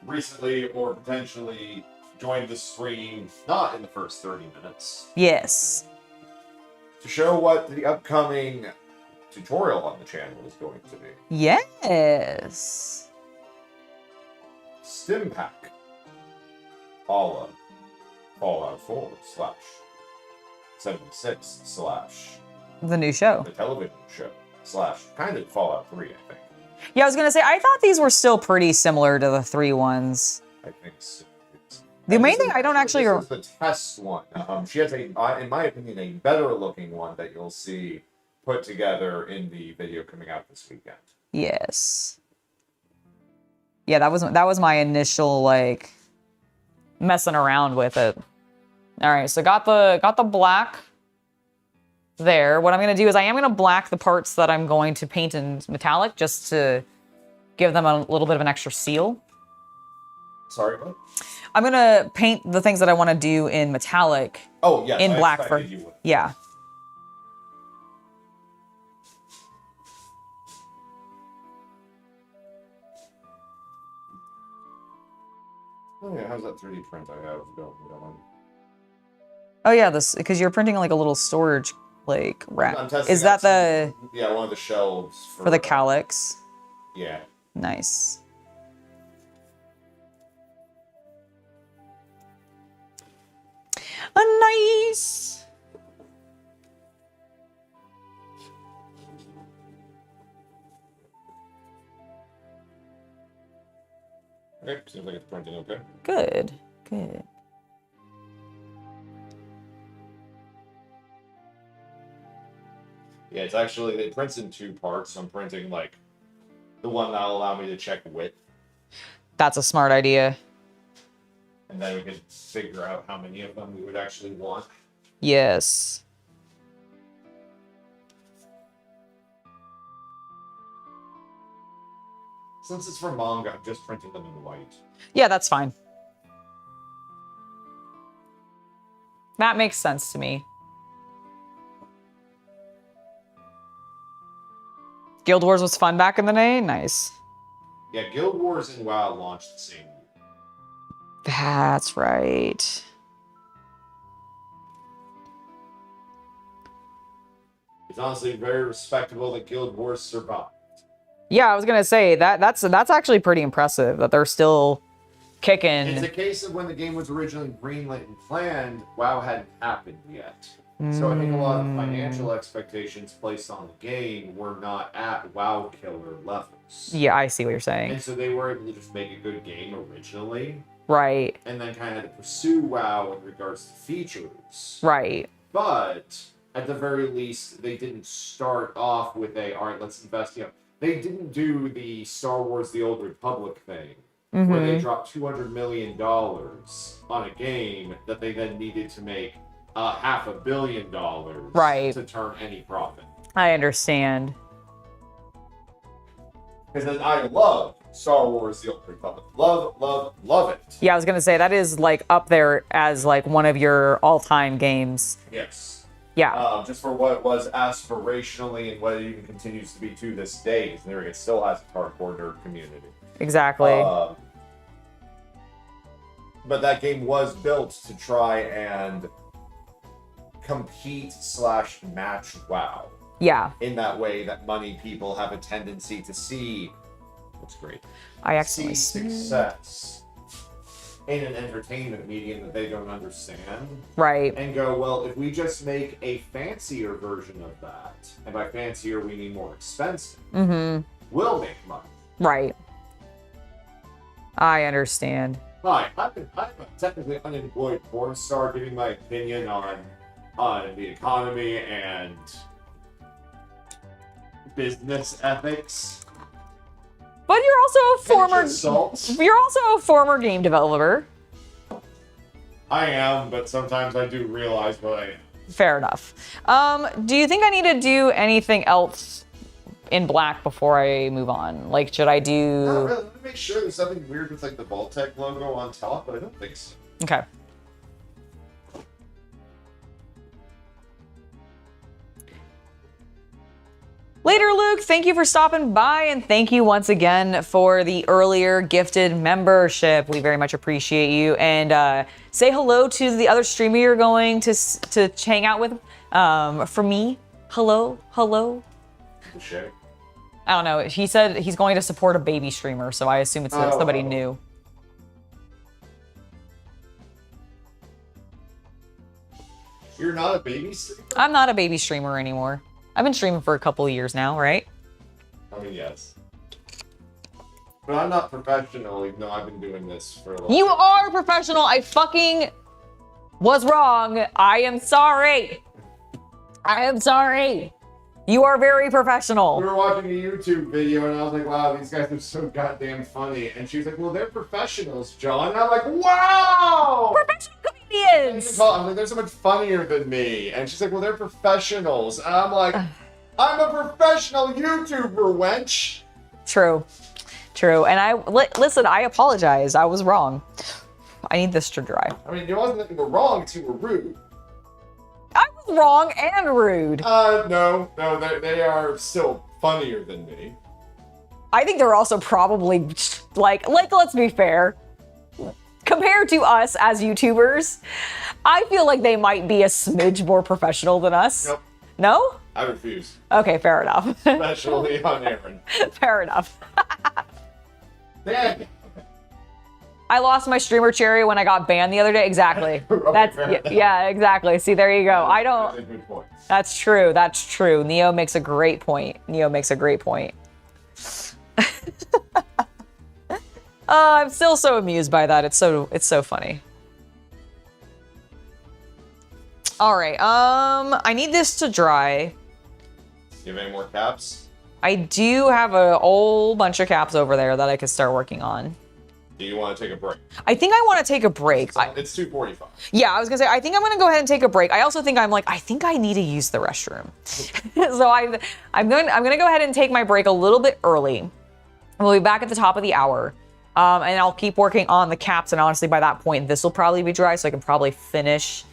recently, or potentially joined the stream not in the first 30 minutes, Yes. to show what the upcoming tutorial on the channel is going to be. Yes. Stim Pack. All of Fallout 4 / 76 / The new show. the television show / kind of Fallout 3, I think. Yeah, I was gonna say, I thought these were still pretty similar to the 3 ones. I think so. The main thing I don't actually... This is the test one. She has a, in my opinion, a better looking one that you'll see put together in the video coming out this weekend. Yes. Yeah, that was my initial, like, messing around with it. All right, so got the black there. What I'm gonna do is I am gonna black the parts that I'm going to paint in metallic just to give them a little bit of an extra seal. Sorry, what? I'm gonna paint the things that I want to do in metallic. Oh, yes. In I black expected you would. yeah. Oh yeah, how's that 3D print I have going? Oh yeah, this because you're printing like a little storage like rack. I'm testing Is that out the yeah, one of the shelves for the calyx? Yeah. Nice. Nice. Okay, seems like it's printing okay. Good. Good. Yeah, it's actually, it prints in 2 parts. So I'm printing like the one that'll allow me to check width. That's a smart idea. And then we can figure out how many of them we would actually want. Yes. Since it's for manga, I'm just printing them in white. Yeah, that's fine. That makes sense to me. Guild Wars was fun back in the day? Nice. Yeah, Guild Wars and WoW launched the same year. That's right. It's honestly very respectable that Guild Wars survived. Yeah, I was gonna say that's actually pretty impressive that they're still kicking. It's a case of when the game was originally greenlit and planned, WoW hadn't happened yet. So I think a lot of the financial expectations placed on the game were not at WoW killer levels. Yeah, I see what you're saying. And so they were able to just make a good game originally. Right. And then kind of had to pursue WoW in regards to features. Right. But at the very least, they didn't start off with alright, let's invest, they didn't do the Star Wars The Old Republic thing, where they dropped $200 million on a game that they then needed to make $500 million to turn any profit. I understand. Because I love Star Wars The Old Republic. Love, love, love it. Yeah, I was gonna say that is like up there as like one of your all-time games. Yes. Yeah. Just for what it was aspirationally and what it even continues to be to this day, because it still has a hardcore nerd community. Exactly. But that game was built to try and compete / match WoW. Yeah. In that way that money people have a tendency to see. That's great. I actually see success in an entertainment medium that they don't understand. Right. And go, well, if we just make a fancier version of that, and by fancier we mean more expensive, we'll make money. Right. I understand. Hi, I'm a technically unemployed porn star giving my opinion on the economy and business ethics. But you're also a former Assault. you're also a former game developer. I am, but sometimes I do realize what I am. Fair enough. Do you think I need to do anything else in black before I move on? Like, should I do... Not really. Let me make sure there's something weird with like the Vault-Tec logo on top, but I don't think so. Okay. Later, Luke, thank you for stopping by, and thank you once again for the earlier gifted membership. We very much appreciate you. And say hello to the other streamer you're going to hang out with. For me, hello. Shay. I don't know. He said he's going to support a baby streamer, so I assume it's somebody new. You're not a baby streamer? I'm not a baby streamer anymore. I've been streaming for a couple of years now, right? I mean, yes. But I'm not professional, even though I've been doing this for a long You time. are professional. I fucking was wrong. I am sorry. I am sorry. You are very We professional. were watching a YouTube video, and I was like, wow, these guys are so goddamn funny. And she was like, well, they're professionals, John. And I'm like, wow! Professional comedians. I'm like, they're so much funnier than me. And she's like, well, they're professionals. And I'm like, I'm a professional YouTuber, wench. True. And listen, I apologize. I was wrong. I need this to dry. I mean, it wasn't that you were wrong, it's you were rude. I was wrong and rude. No, they are still funnier than me. I think they're also probably like let's be fair. Compared to us as YouTubers, I feel like they might be a smidge more professional than us. Nope. No? I refuse. Okay, fair enough. Especially on Aaron. Fair enough. Dang. I lost my streamer cherry when I got banned the other day. Exactly. Okay, That's fair enough. yeah, exactly. See, there you go. I That's a don't. good point. That's true. Neo makes a great point. I'm still so amused by that. It's so funny. All right. I need this to dry. You have any more caps? I do have a whole bunch of caps over there that I could start working on. Do you want to take a break? I think I want to take a break. It's 2:45. Yeah, I was gonna say, I think I'm gonna go ahead and take a break. I also think I think I need to use the restroom. So I'm gonna go ahead and take my break a little bit early. We'll be back at the top of the hour. And I'll keep working on the caps, and honestly, by that point, this will probably be dry, so I can probably finish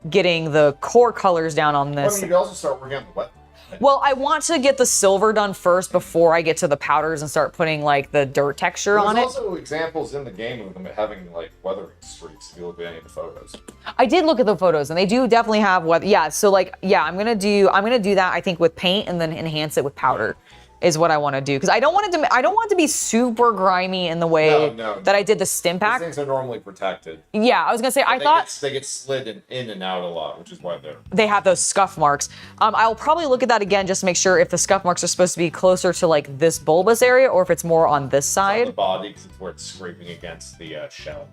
getting the core colors down on I this. mean, you could also start working on the wet. Well, I want to get the silver done first before I get to the powders and start putting like the dirt texture on it. There's also examples in the game of them having like weathering streaks if you look at any of the photos. I did look at the photos, and they do definitely have weather. Yeah, so like, yeah, I'm gonna do that. I think with paint, and then enhance it with powder. Is what I want to do, because I don't want it to be super grimy in the way No. that I did the stim These pack. things are normally protected. Yeah, I was gonna say I thought they get slid in and out a lot, which is why they're. they have those scuff marks. I'll probably look at that again just to make sure if the scuff marks are supposed to be closer to like this bulbous area or if it's more on this On side. the body, because it's where it's scraping against the shell.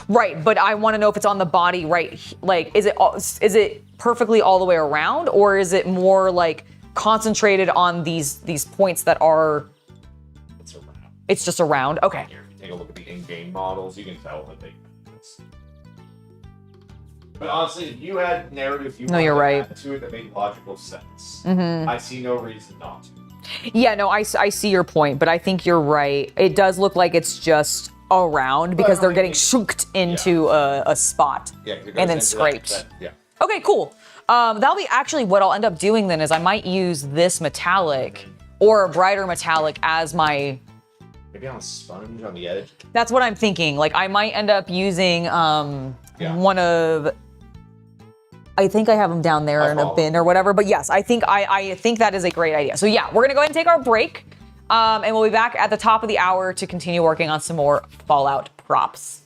Right, but I want to know if it's on the body, right? Like, is it perfectly all the way around, or is it more like concentrated on these points that are? It's around. It's just around. Okay. Here, if you take a look at the in-game models, you can tell that they. But honestly, if you had narrative, No, you're right. add to it that made logical sense. Mm-hmm. I see no reason not to. Yeah, no, I see your point, but I think you're right. It does look like it's just around because they're getting shooked into a spot Yeah, 'cause it goes and then into scraped. yeah. Okay, cool. That'll be actually what I'll end up doing then is I might use this metallic or a brighter metallic as my. Maybe on a sponge on the edge. That's what I'm thinking. Like I might end up using one of. I think I have them down there in a bin or whatever. But yes, I think that is a great idea. So yeah, we're gonna go ahead and take our break, and we'll be back at the top of the hour to continue working on some more Fallout props.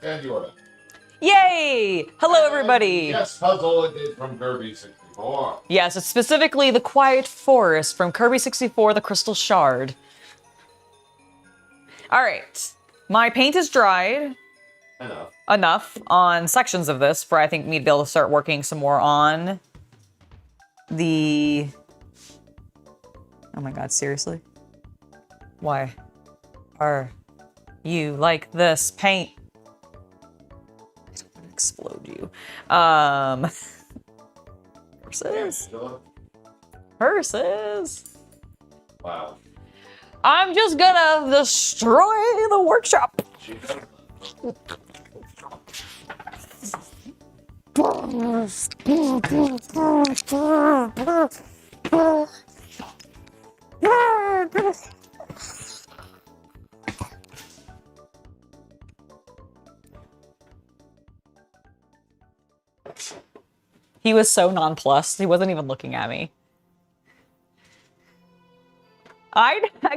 And you're done. Yay! Hello, everybody. Yes, puzzle it is from Kirby 64. Yes, it's specifically the Quiet Forest from Kirby 64, the Crystal Shard. All right, my paint is dried. Enough on sections of this for I think me to be able to start working some more on the... Oh my god, seriously? Why are you like this paint? I don't want to explode you. Versus. Wow. I'm just gonna destroy the workshop. He was so nonplussed. He wasn't even looking at me.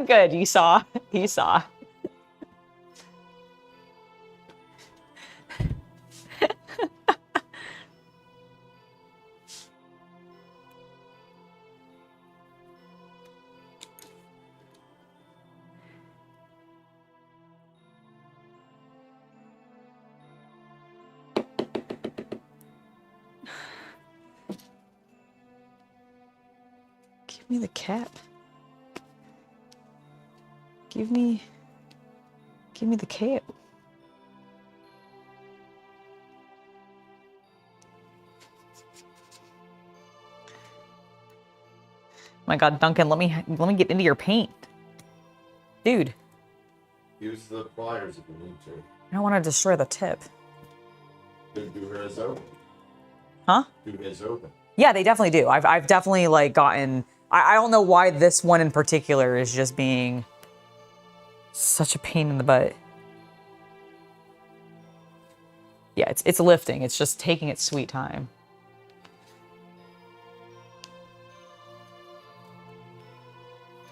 Good. You saw. He saw. Give me the cap. Give me the cap. My god, Duncan, let me get into your paint. Dude. Use the pliers if you need to. I don't want to destroy the tip. Do hers open. Huh? Do his open. Yeah, they definitely do. I've definitely like gotten... I don't know why this one in particular is just being such a pain in the butt. Yeah, it's lifting. It's just taking its sweet time.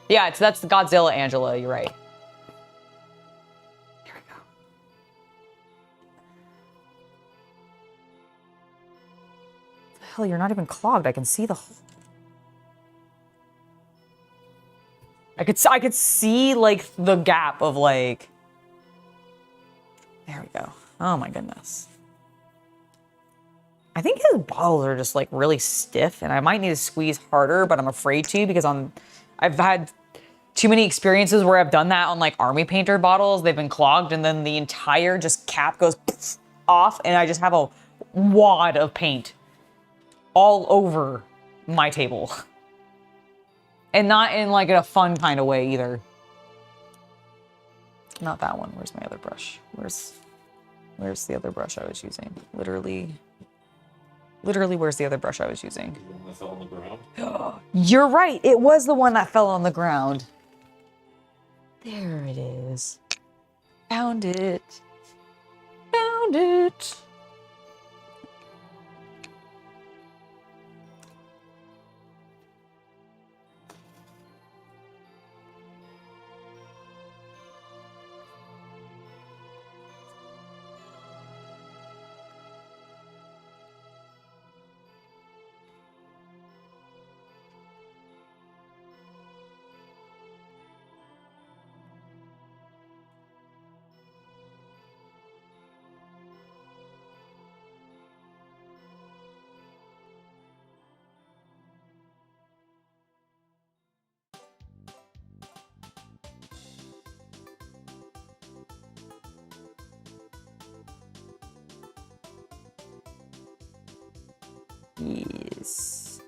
Yeah, that's the Godzilla Angela. You're right. Here we go. What the hell? You're not even clogged. I can see the whole... I could see like the gap of like... There we go. Oh my goodness. I think his bottles are just like really stiff and I might need to squeeze harder, but I'm afraid to because I've had too many experiences where I've done that on like army painter bottles. They've been clogged and then the entire just cap goes off and I just have a wad of paint all over my table. And not in like a fun kind of way either. Not that one. Where's my other brush? Where's the other brush I was using? Literally, where's the other brush I was using? The one that fell on the ground? You're right. It was the one that fell on the ground. There it is. Found it. Found it. Yes.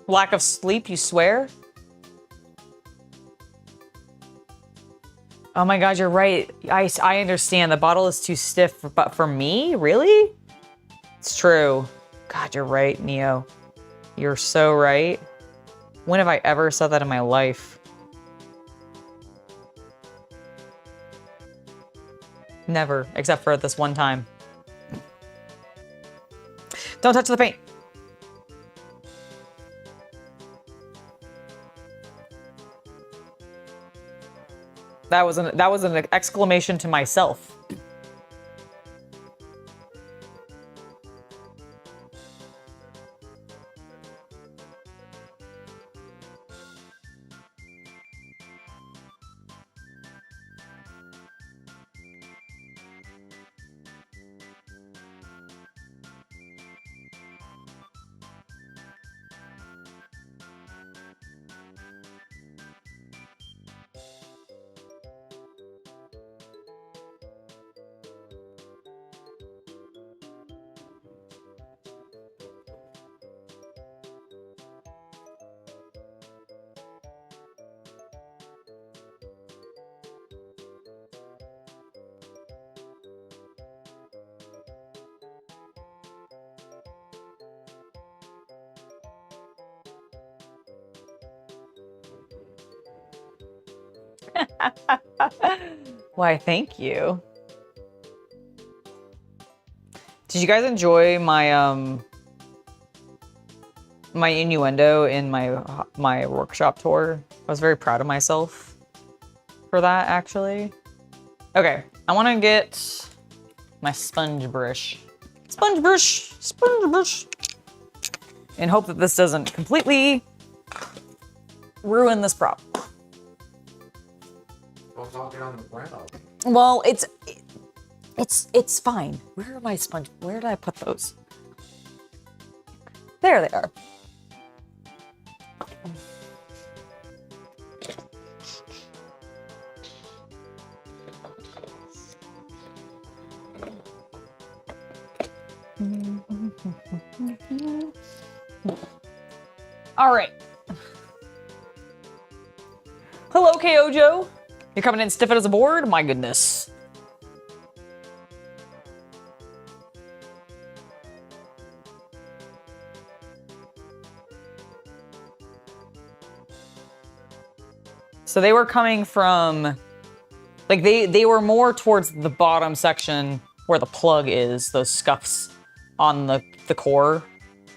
Lack of sleep, you swear? Oh my god, you're right. I understand. The bottle is too stiff, but for me? Really? It's true. God, you're right, Neo. You're so right. When have I ever said that in my life? Never, except for this one time. Don't touch the paint. That was an exclamation to myself. Why, thank you. Did you guys enjoy my my innuendo in my workshop tour? I was very proud of myself for that, actually. Okay, I want to get my sponge brush. Sponge brush, sponge brush. And hope that this doesn't completely ruin this prop. Don't knock it on the ground. Well, it's fine. Where are my sponge? Where did I put those? There they are. All right. Hello, KO Joe. You're coming in stiff as a board? My goodness. So they were coming from, like they were more towards the bottom section where the plug is, those scuffs on the core,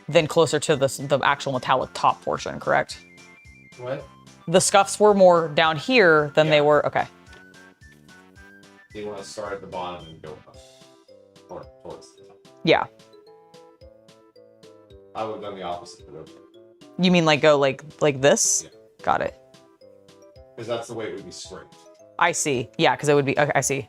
than closer to the actual metallic top portion, correct? What? The scuffs were more down here than they were, okay. You want to start at the bottom and go up. Or towards the top. Yeah. I would have done the opposite for those. You mean like go like this? Yeah. Got it. Because that's the way it would be scraped. I see. Yeah, because it would be, okay, I see.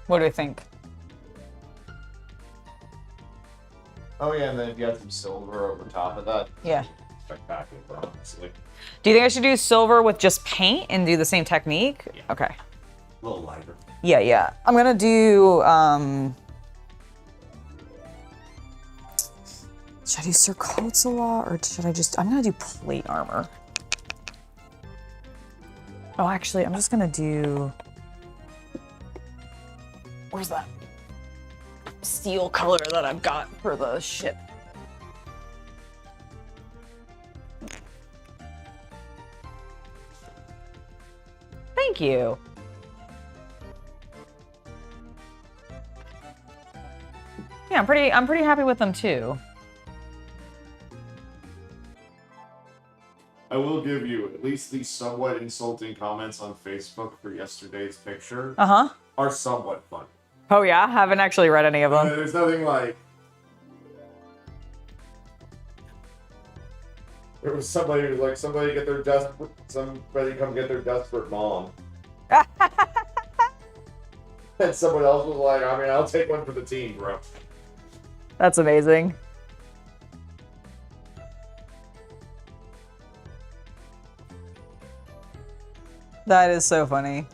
What do you think? Oh yeah, and then if you have some silver over top of that, Yeah. spectacular, honestly. Do you think I should do silver with just paint and do the same technique? Yeah. Okay. A little lighter. Yeah, yeah. I'm gonna do, should I do Surcoats a lot, or should I just, I'm gonna do plate armor. Oh, actually, I'm just gonna do, where's that steel color that I've got for the ship? Thank you. Yeah, I'm pretty happy with them too. I will give you at least the somewhat insulting comments on Facebook for yesterday's picture are somewhat funny. Oh yeah, haven't actually read any of them. There's nothing like. There was somebody who was like, somebody come get their desperate mom. And someone else was like, I mean, I'll take one for the team, bro. That's amazing. That is so funny.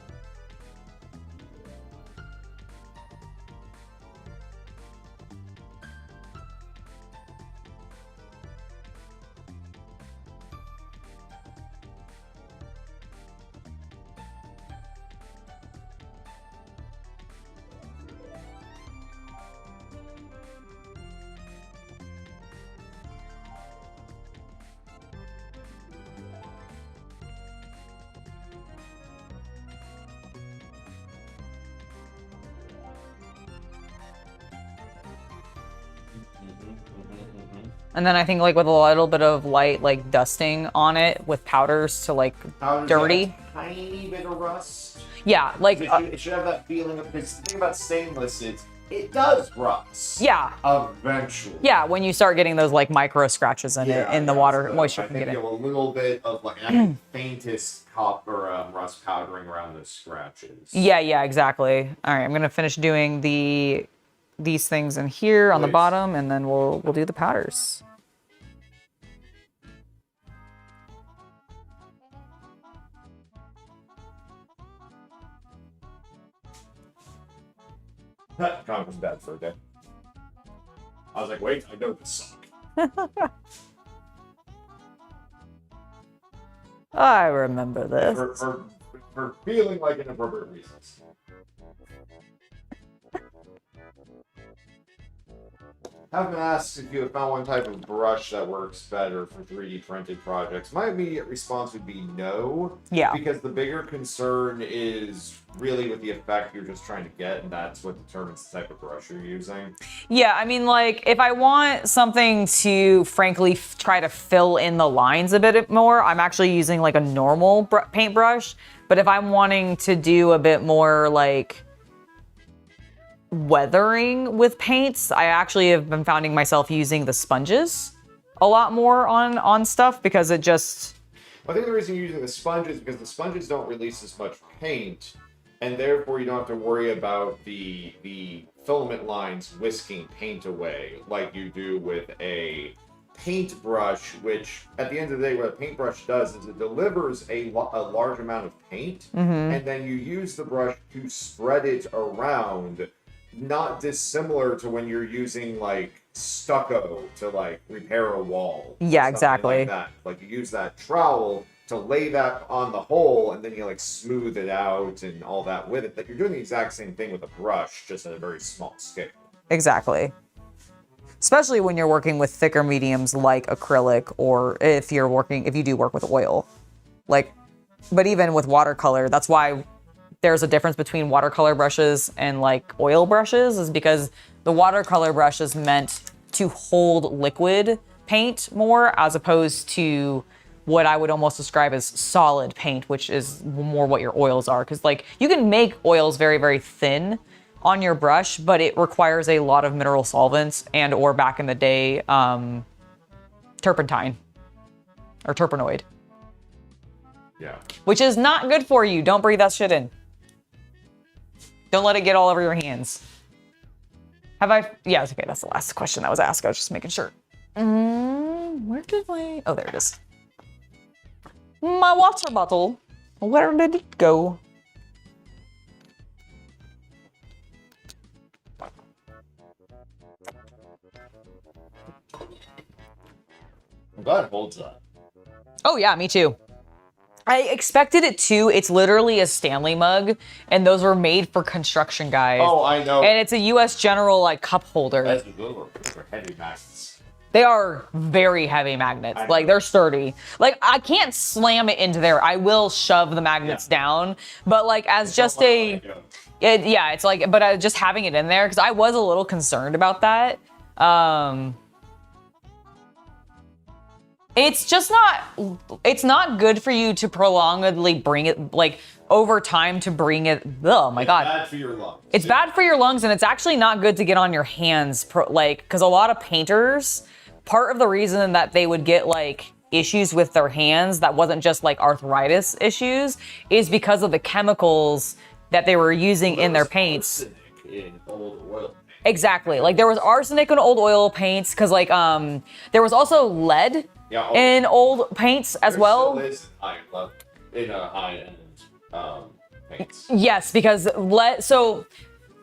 And then I think like with a little bit of light like dusting on it with powders to like dirty. Tiny bit of rust. Yeah, like it should have that feeling of, because the thing about stainless is it does rust. Yeah. Eventually. Yeah, when you start getting those like micro scratches in it in the water, moisture can get in. I think you have a little bit of like faintest copper rust powdering around those scratches. Yeah, exactly. All right, I'm gonna finish doing these things in here on the bottom, and then we'll do the powders. That comic was bad for a day. I was like, wait, I know this song. I remember this. For feeling like inappropriate reasons. I've been asked if you have found one type of brush that works better for 3D printed projects. My immediate response would be no. Yeah. Because the bigger concern is really with the effect you're just trying to get, and that's what determines the type of brush you're using. Yeah, I mean, like, if I want something to, frankly, try to fill in the lines a bit more, I'm actually using, like, a normal paintbrush. But if I'm wanting to do a bit more, like, weathering with paints, I actually have been finding myself using the sponges a lot more on stuff, because it just... I think the reason you're using the sponges is because the sponges don't release as much paint, and therefore you don't have to worry about the filament lines whisking paint away like you do with a paintbrush, which at the end of the day what a paintbrush does is it delivers a large amount of paint, and then you use the brush to spread it around, not dissimilar to when you're using like stucco to like repair a wall. Yeah, exactly. Like that. Like you use that trowel to lay that on the hole, and then you like smooth it out and all that with it. But you're doing the exact same thing with a brush, just at a very small scale. Exactly. Especially when you're working with thicker mediums like acrylic, or if you do work with oil. Like, but even with watercolor, that's why there's a difference between watercolor brushes and like oil brushes, is because the watercolor brush is meant to hold liquid paint more, as opposed to what I would almost describe as solid paint, which is more what your oils are. Because like you can make oils very, very thin on your brush, but it requires a lot of mineral solvents and, or back in the day, turpentine or terpenoid. Yeah. Which is not good for you. Don't breathe that shit in. Don't let it get all over your hands. Yeah, okay, that's the last question that was asked. I was just making sure. Where did oh, there it is. My water bottle. Where did it go? I'm glad it holds up. Oh yeah, me too. I expected it to. It's literally a Stanley mug, and those were made for construction guys. Oh, I know. And it's a U.S. General like cup holder. That's good. For heavy magnets. They are very heavy magnets. Like they're sturdy. Like I can't slam it into there. I will shove the magnets down, but like as just it's like, but just having it in there, because I was a little concerned about that. It's just not, it's not good for you to prolongedly bring it, like, over time to bring it, oh my God. It's bad for your lungs. It's bad for your lungs, and it's actually not good to get on your hands, because a lot of painters, part of the reason that they would get, like, issues with their hands that wasn't just, like, arthritis issues, is because of the chemicals that they were using in their paints. Arsenic in old oil. Exactly. Like, there was arsenic in old oil paints, because, like, there was also lead in old paints as well. Still is in a high-end paints. Yes, because so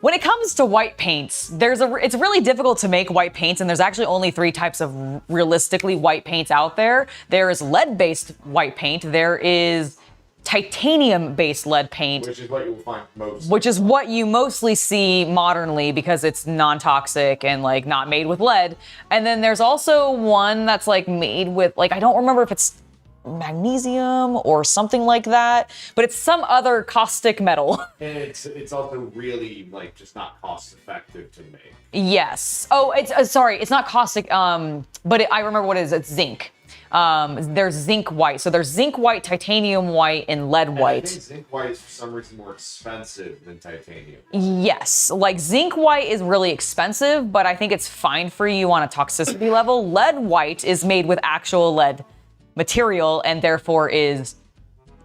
when it comes to white paints, it's really difficult to make white paints, and there's actually only 3 types of realistically white paints out there. There is lead-based white paint. There is titanium-based lead paint, which is what you will find most. Which is what you mostly see modernly because it's non-toxic and like not made with lead. And then there's also one that's like made with like, I don't remember if it's magnesium or something like that, but it's some other caustic metal. And it's also really like just not cost effective to make. Yes. Oh, it's sorry, it's not caustic. But I remember what it is. It's zinc. There's zinc white. So there's zinc white, titanium white, and lead white. I think zinc white is for some reason more expensive than titanium. Yes, like zinc white is really expensive, but I think it's fine for you on a toxicity level. Lead white is made with actual lead material and therefore is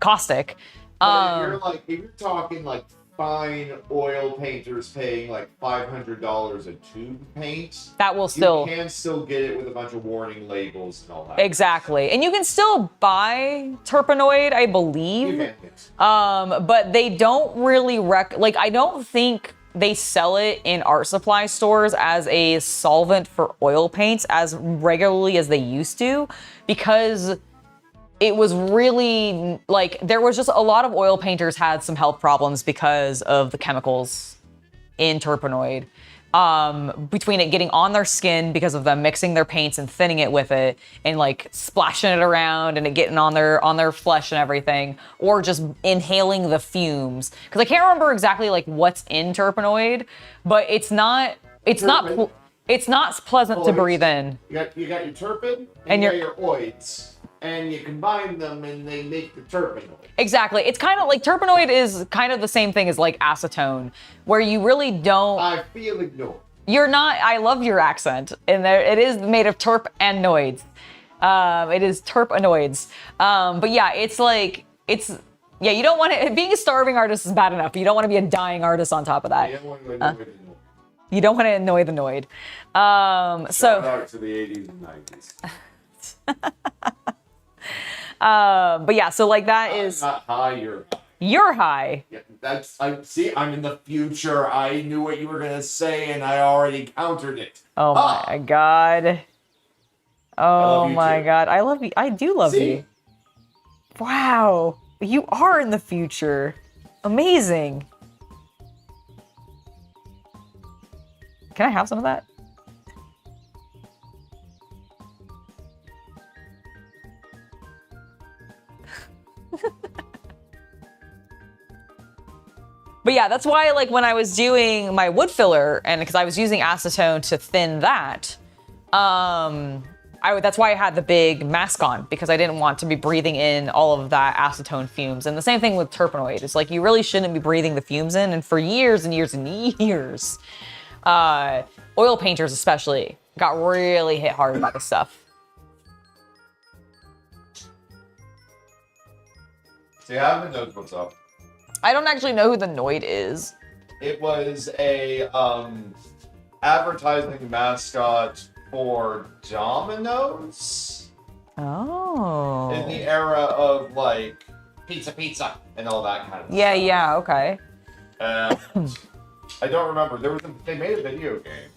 caustic. But if you're talking like fine oil painters paying like $500 a tube paint, that will still, you can still get it with a bunch of warning labels and all that. Exactly. And you can still buy terpenoid, I believe. You can, yes. But they don't really I don't think they sell it in art supply stores as a solvent for oil paints as regularly as they used to, because it was really like there was just a lot of oil painters had some health problems because of the chemicals in terpenoid. Between it getting on their skin because of them mixing their paints and thinning it with it and like splashing it around and it getting on their flesh and everything, or just inhaling the fumes. Because I can't remember exactly like what's in terpenoid, but it's not pleasant to breathe in. You got your terpen and you got your oids. And you combine them and they make the terpenoid. Exactly. It's kind of like terpenoid is kind of the same thing as like acetone, where you really don't. I feel ignored. You're not. I love your accent, and there it is made of terp and noids. It is terpenoids. But yeah, it's like yeah. You don't want to. Being a starving artist is bad enough. You don't want to be a dying artist on top of that. You don't want to annoy the noid. Shout out to the 80s and 90s. But yeah, so like that is not high, you're high. Yeah, I'm in the future. I knew what you were gonna say and I already countered it. Oh my god. Oh my god. I love you. I do love you. Wow. You are in the future. Amazing. Can I have some of that? But yeah, that's why like when I was doing my wood filler, and because I was using acetone to thin that, that's why I had the big mask on, because I didn't want to be breathing in all of that acetone fumes. And the same thing with terpenoid. It's like you really shouldn't be breathing the fumes in. And for years and years and years, oil painters especially got really hit hard by this stuff. See, I haven't known what's up. I don't actually know who the Noid is. It was a advertising mascot for Domino's. Oh. In the era of like pizza and all that kind of stuff. Yeah, okay. I don't remember. They made a video game.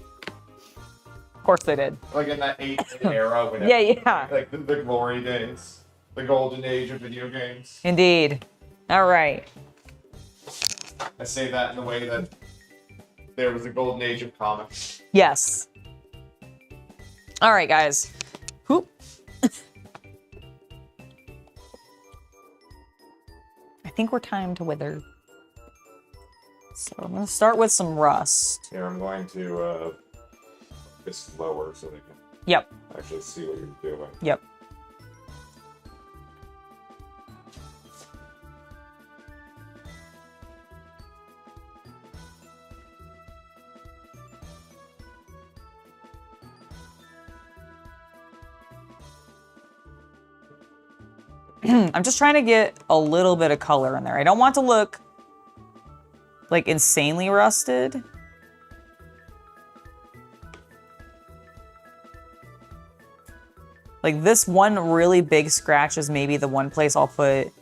Of course they did. Like in that 8-bit era when yeah. Like the glory days. The golden age of video games. Indeed. All right. I say that in the way that there was a golden age of comics. Yes. All right, guys. Whoop. I think we're time to wither. So I'm going to start with some rust. Here, I'm going to this lower so they can Yep. actually see what you're doing. Yep. I'm just trying to get a little bit of color in there. I don't want to look like insanely rusted. Like this one really big scratch is maybe the one place I'll put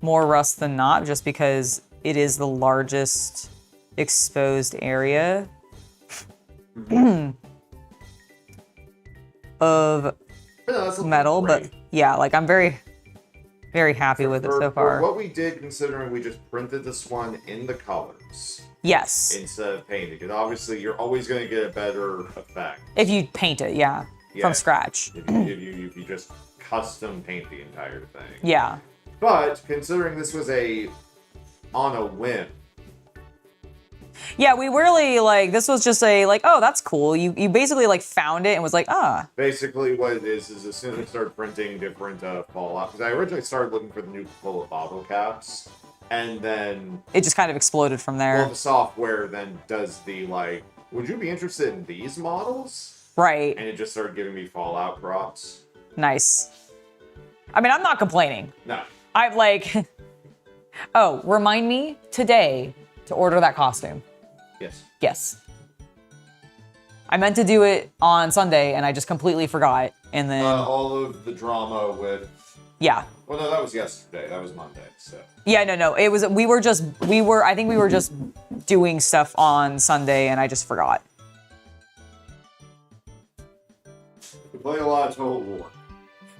more rust than not, just because it is the largest exposed area of metal. But yeah, like I'm very, very happy with it so far. For what we did, considering we just printed this one in the colors. Yes. Instead of painting, because obviously you're always going to get a better effect. If you paint it, yeah. From scratch. If you just custom paint the entire thing. Yeah. But considering this was on a whim. Yeah, we really this was just oh, that's cool. You basically found it and was like, ah. Basically what it is as soon as I started printing different Fallout, because I originally started looking for the new Fallout bottle caps, and then it just kind of exploded from there. Well, the software then does the would you be interested in these models? Right. And it just started giving me Fallout props. Nice. I mean, I'm not complaining. No. I'm oh, remind me today to order that costume. Yes. Yes. I meant to do it on Sunday and I just completely forgot. And then all of the drama with. Yeah. Well, no, that was yesterday. That was Monday. So. Yeah, no. It was. I think we were just doing stuff on Sunday and I just forgot. We play a lot of Total War.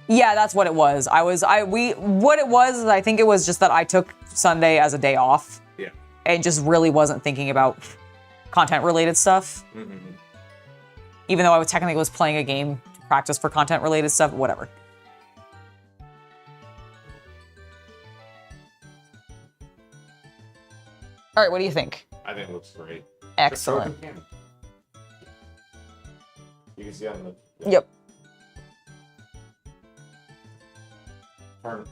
Yeah, that's what it was. What it was is I think it was just that I took Sunday as a day off. Yeah. And just really wasn't thinking about content related stuff. Mm-hmm. Even though I technically was playing a game to practice for content related stuff, whatever. All right, what do you think? I think it looks great. Excellent. You can see on the... Yeah. Yep. Turn.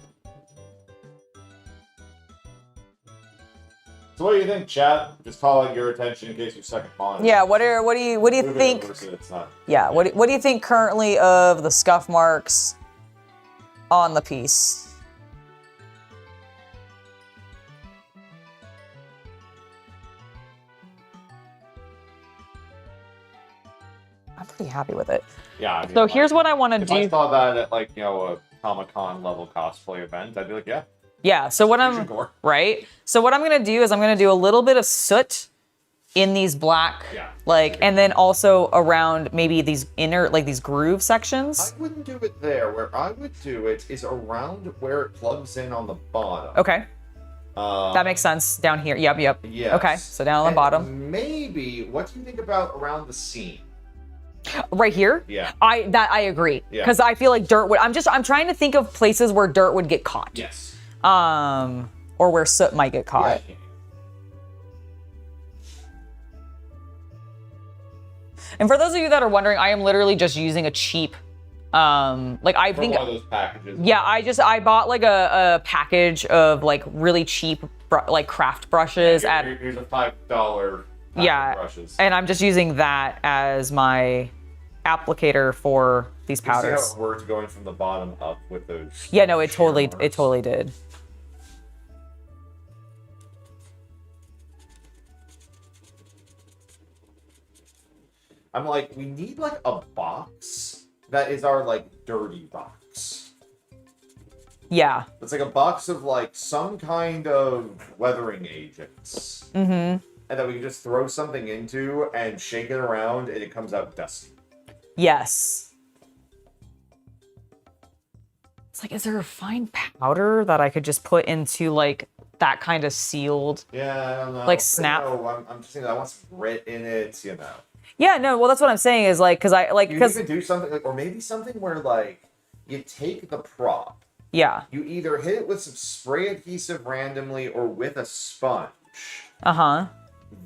So what do you think, chat? Just call out your attention in case you're second calling. Yeah, what do you think? Yeah, what do you think currently of the scuff marks on the piece? I'm pretty happy with it. Yeah. I mean, so here's what I want to do. If I saw that at a Comic-Con level cosplay event, I'd be like, yeah. Yeah. So what I'm right. So what I'm gonna do is I'm gonna do a little bit of soot in these black, and then also around maybe these inner, these groove sections. I wouldn't do it there. Where I would do it is around where it plugs in on the bottom. Okay. That makes sense. Down here. Yep. Yes. Okay. So down on the bottom. Maybe. What do you think about around the seam? Right here? Yeah. I agree. Because I feel like dirt would. I'm trying to think of places where dirt would get caught. Yes. Or where soot might get caught. Yeah. And for those of you that are wondering, I am literally just using a cheap, I think. One of those packages. Yeah, I bought a package of really cheap craft brushes Yeah, here's a $5. Brushes. And I'm just using that as my applicator for these powders. You see how it worked going from the bottom up with those? Yeah, no, it totally did. I'm like, we need a box that is our dirty box. Yeah. It's a box of some kind of weathering agents. Mm-hmm. And then we can just throw something into and shake it around and it comes out dusty. Yes. It's is there a fine powder that I could just put into that kind of sealed? Yeah, I don't know. Snap. No, I'm just saying I want some grit in it, Yeah, no, well that's what I'm saying is because you can do something or maybe something where you take the prop. Yeah. You either hit it with some spray adhesive randomly or with a sponge. Uh-huh.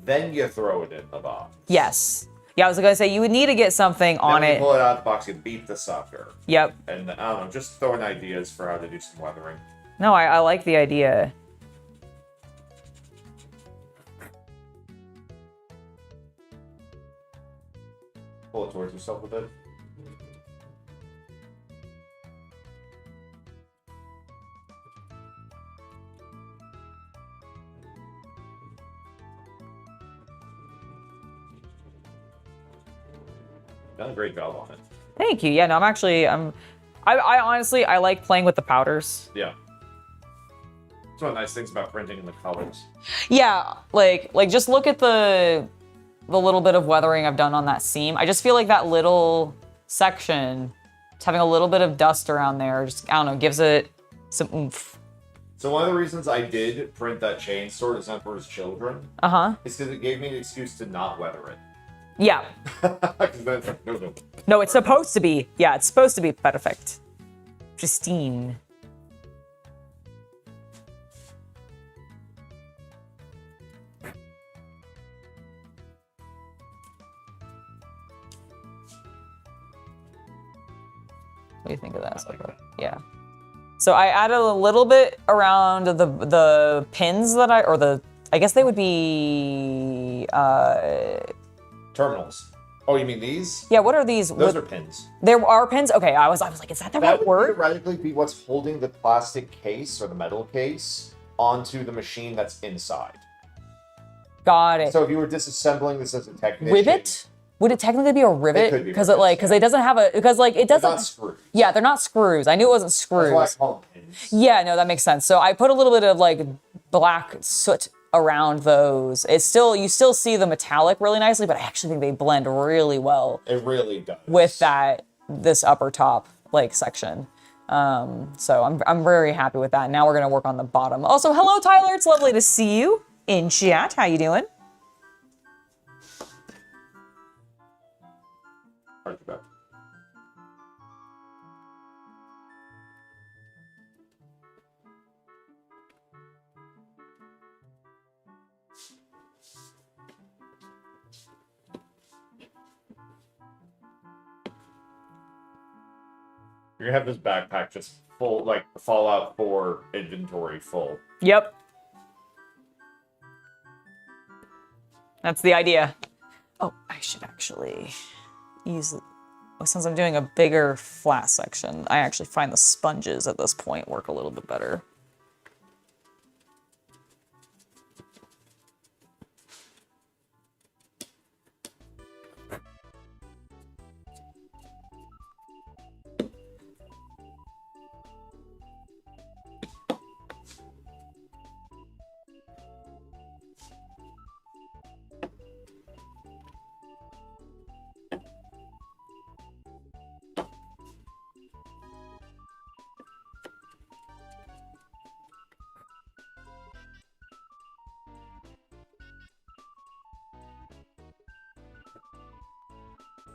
Then you throw it in the box. Yes. Yeah, I was gonna say you would need to get something on it. You pull it out of the box, you beat the sucker. Yep. And I don't know, just throwing ideas for how to do some weathering. No, I like the idea. Pull it towards yourself with it. Done a great job on it. Thank you. Yeah, no, I honestly, I like playing with the powders. Yeah. It's one of the nice things about printing in the colors. Yeah, like just look at the little bit of weathering I've done on that seam. I just feel like that little section, just having a little bit of dust around there, just, I don't know, gives it some oomph. So one of the reasons I did print that chain sword as Emperor's Children is because it gave me an excuse to not weather it. Yeah. No, it's supposed to be. Yeah, it's supposed to be perfect. Pristine. What do you think of that? Yeah. So I added a little bit around the pins that I guess they would be terminals. Oh, you mean these? Yeah, what are these? Those are pins. There are pins? Okay, I was like, is that the right word? That would theoretically be what's holding the plastic case or the metal case onto the machine that's inside. Got it. So if you were disassembling this as a technician... Rivet? Would it technically be a rivet? It could be because it doesn't have a, because like it doesn't. They're not screws. Yeah, they're not screws. I knew it wasn't screws. That's why I call them pins. Yeah, no, that makes sense. So I put a little bit of like black soot around those. It's still, you still see the metallic really nicely, but I actually think they blend really well. It really does. With this upper top like section. So I'm very happy with that. Now we're gonna work on the bottom. Also, hello Tyler, it's lovely to see you in chat. How you doing? You're gonna have this backpack just full, like Fallout 4 inventory full. Yep. That's the idea. Oh, I should actually use, since I'm doing a bigger flat section, I actually find the sponges at this point work a little bit better.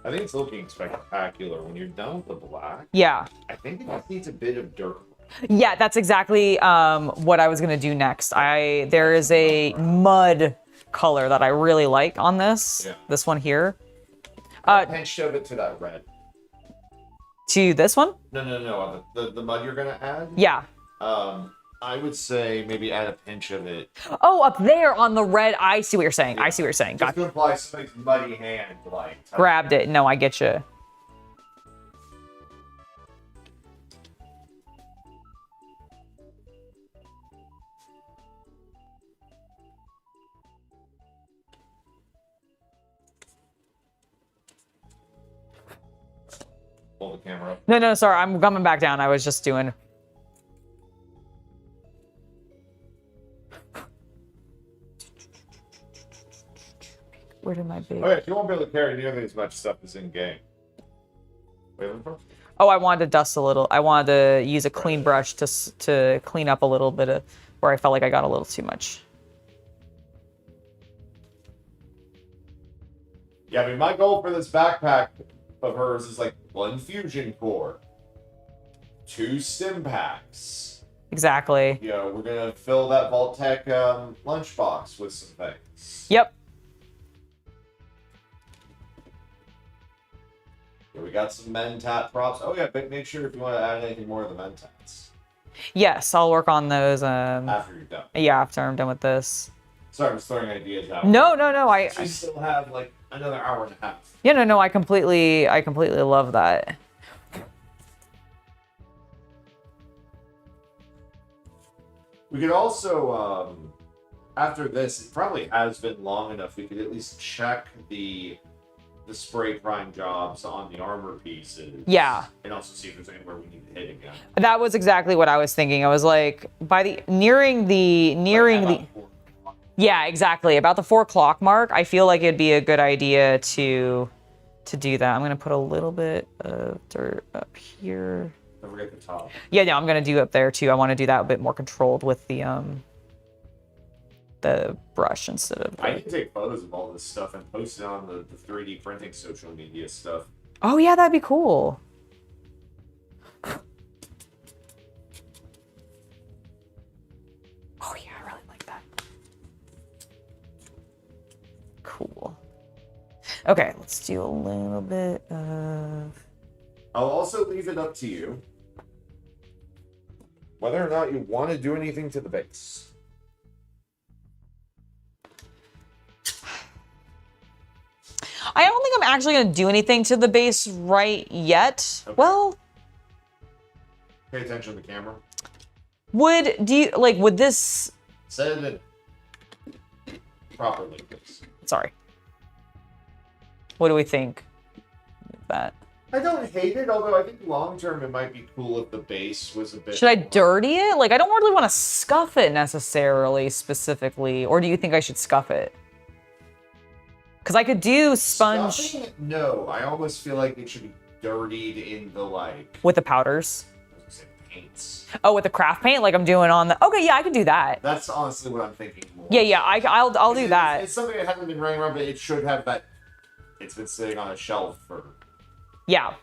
I think it's looking spectacular. When you're done with the black, yeah, I think it just needs a bit of dirt. Yeah, that's exactly what I was gonna do next. There is a mud color that I really like on this. Yeah. This one here. Pinch of it to that red. To this one? No. The mud you're gonna add. Yeah. I would say maybe add a pinch of it. Oh, up there on the red. I see what you're saying. Yeah. I see what you're saying. Just to imply somebody's muddy hand, like grabbed it. No, I get you. Pull the camera up. No, sorry. I'm coming back down. I was just doing. Where did my big... Oh yeah, you won't be able to carry nearly as much stuff as in game. Wait, oh, I wanted to dust a little. I wanted to use a clean brush to clean up a little bit of where I felt like I got a little too much. Yeah, I mean, my goal for this backpack of hers is like 1 fusion core, 2 stim packs. Exactly. You know, we're gonna fill that Vault-Tec lunchbox with some things. Yep. Yeah, we got some Mentat props. Oh yeah, but make sure if you want to add anything more of the Mentats. Yes, I'll work on those. After you're done. Yeah, after I'm done with this. Sorry, I'm just throwing ideas out. No. I still have like another hour and a half. Yeah, no. I completely love that. We could also, after this, it probably has been long enough, we could at least check the the spray prime jobs on the armor pieces. Yeah. And also see if there's anywhere we need to hit again. That was exactly what I was thinking. I was like, by the nearing the yeah, exactly. About the 4 o'clock mark, I feel like it'd be a good idea to do that. I'm gonna put a little bit of dirt up here. Don't forget the top. Yeah, no, I'm gonna do up there too. I want to do that a bit more controlled with the brush instead of. I can take photos of all this stuff and post it on the 3D printing social media stuff. Oh yeah, that'd be cool. Oh yeah, I really like that. Cool. Okay, let's do a little bit of. I'll also leave it up to you whether or not you want to do anything to the base. I don't think I'm actually going to do anything to the base right yet. Okay. Well, pay attention to the camera. Would this set it properly, please? Sorry. What do we think of that? I don't hate it, although I think long term it might be cool if the base was a bit. Should I dirty it? Like, I don't really want to scuff it necessarily, specifically. Or do you think I should scuff it? Because I could do sponge. Scuffing it? No, I almost feel like it should be dirtied in the like. With the powders. I was gonna say paints. Oh, with the craft paint, like I'm doing on the. Okay, yeah, I could do that. That's honestly what I'm thinking more. Yeah, I'll do that. It's something that hasn't been running around, but it should have that. It's been sitting on a shelf for. Yeah.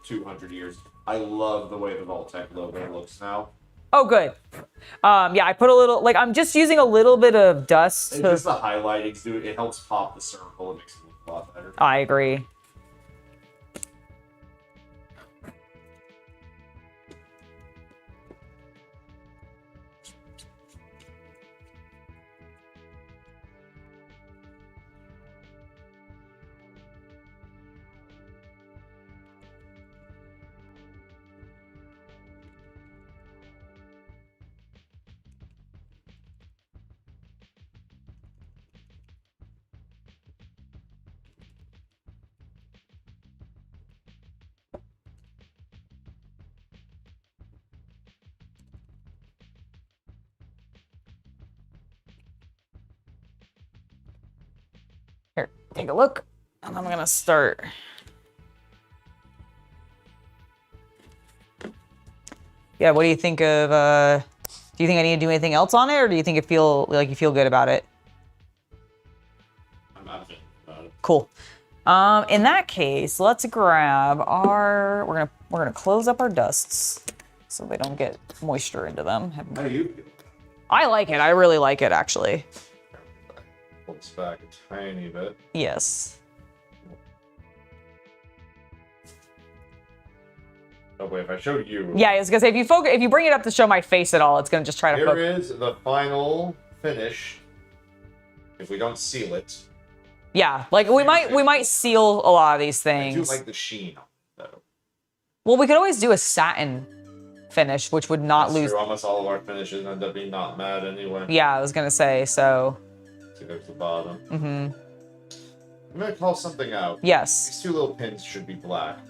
200 years. I love the way the Vault-Tec logo looks now. Oh, good. Yeah, I put a little, like, I'm just using a little bit of dust. And just the highlighting, dude, it helps pop the circle. It makes it look a lot better. I agree. Here, take a look, and I'm gonna start. Yeah, what do you think of, do you think I need to do anything else on it, or do you think it feel like you feel good about it? I'm not feeling about it. Cool. In that case, let's grab our, we're gonna close up our dusts so they don't get moisture into them. How do you feel? I like it, I really like it actually. Pull this back a tiny bit. Yes. Oh wait, if I showed you. Yeah, I was gonna say if you bring it up to show my face at all, it's gonna just try to. Here is the final finish. If we don't seal it. Yeah, like we might seal a lot of these things. I do like the sheen on it, though. Well, we could always do a satin finish, which would not lose. True. Almost all of our finishes end up being not matte anyway. Yeah, I was gonna say so. See, there's the bottom. Mm-hmm. I'm gonna call something out. Yes. These two little pins should be black.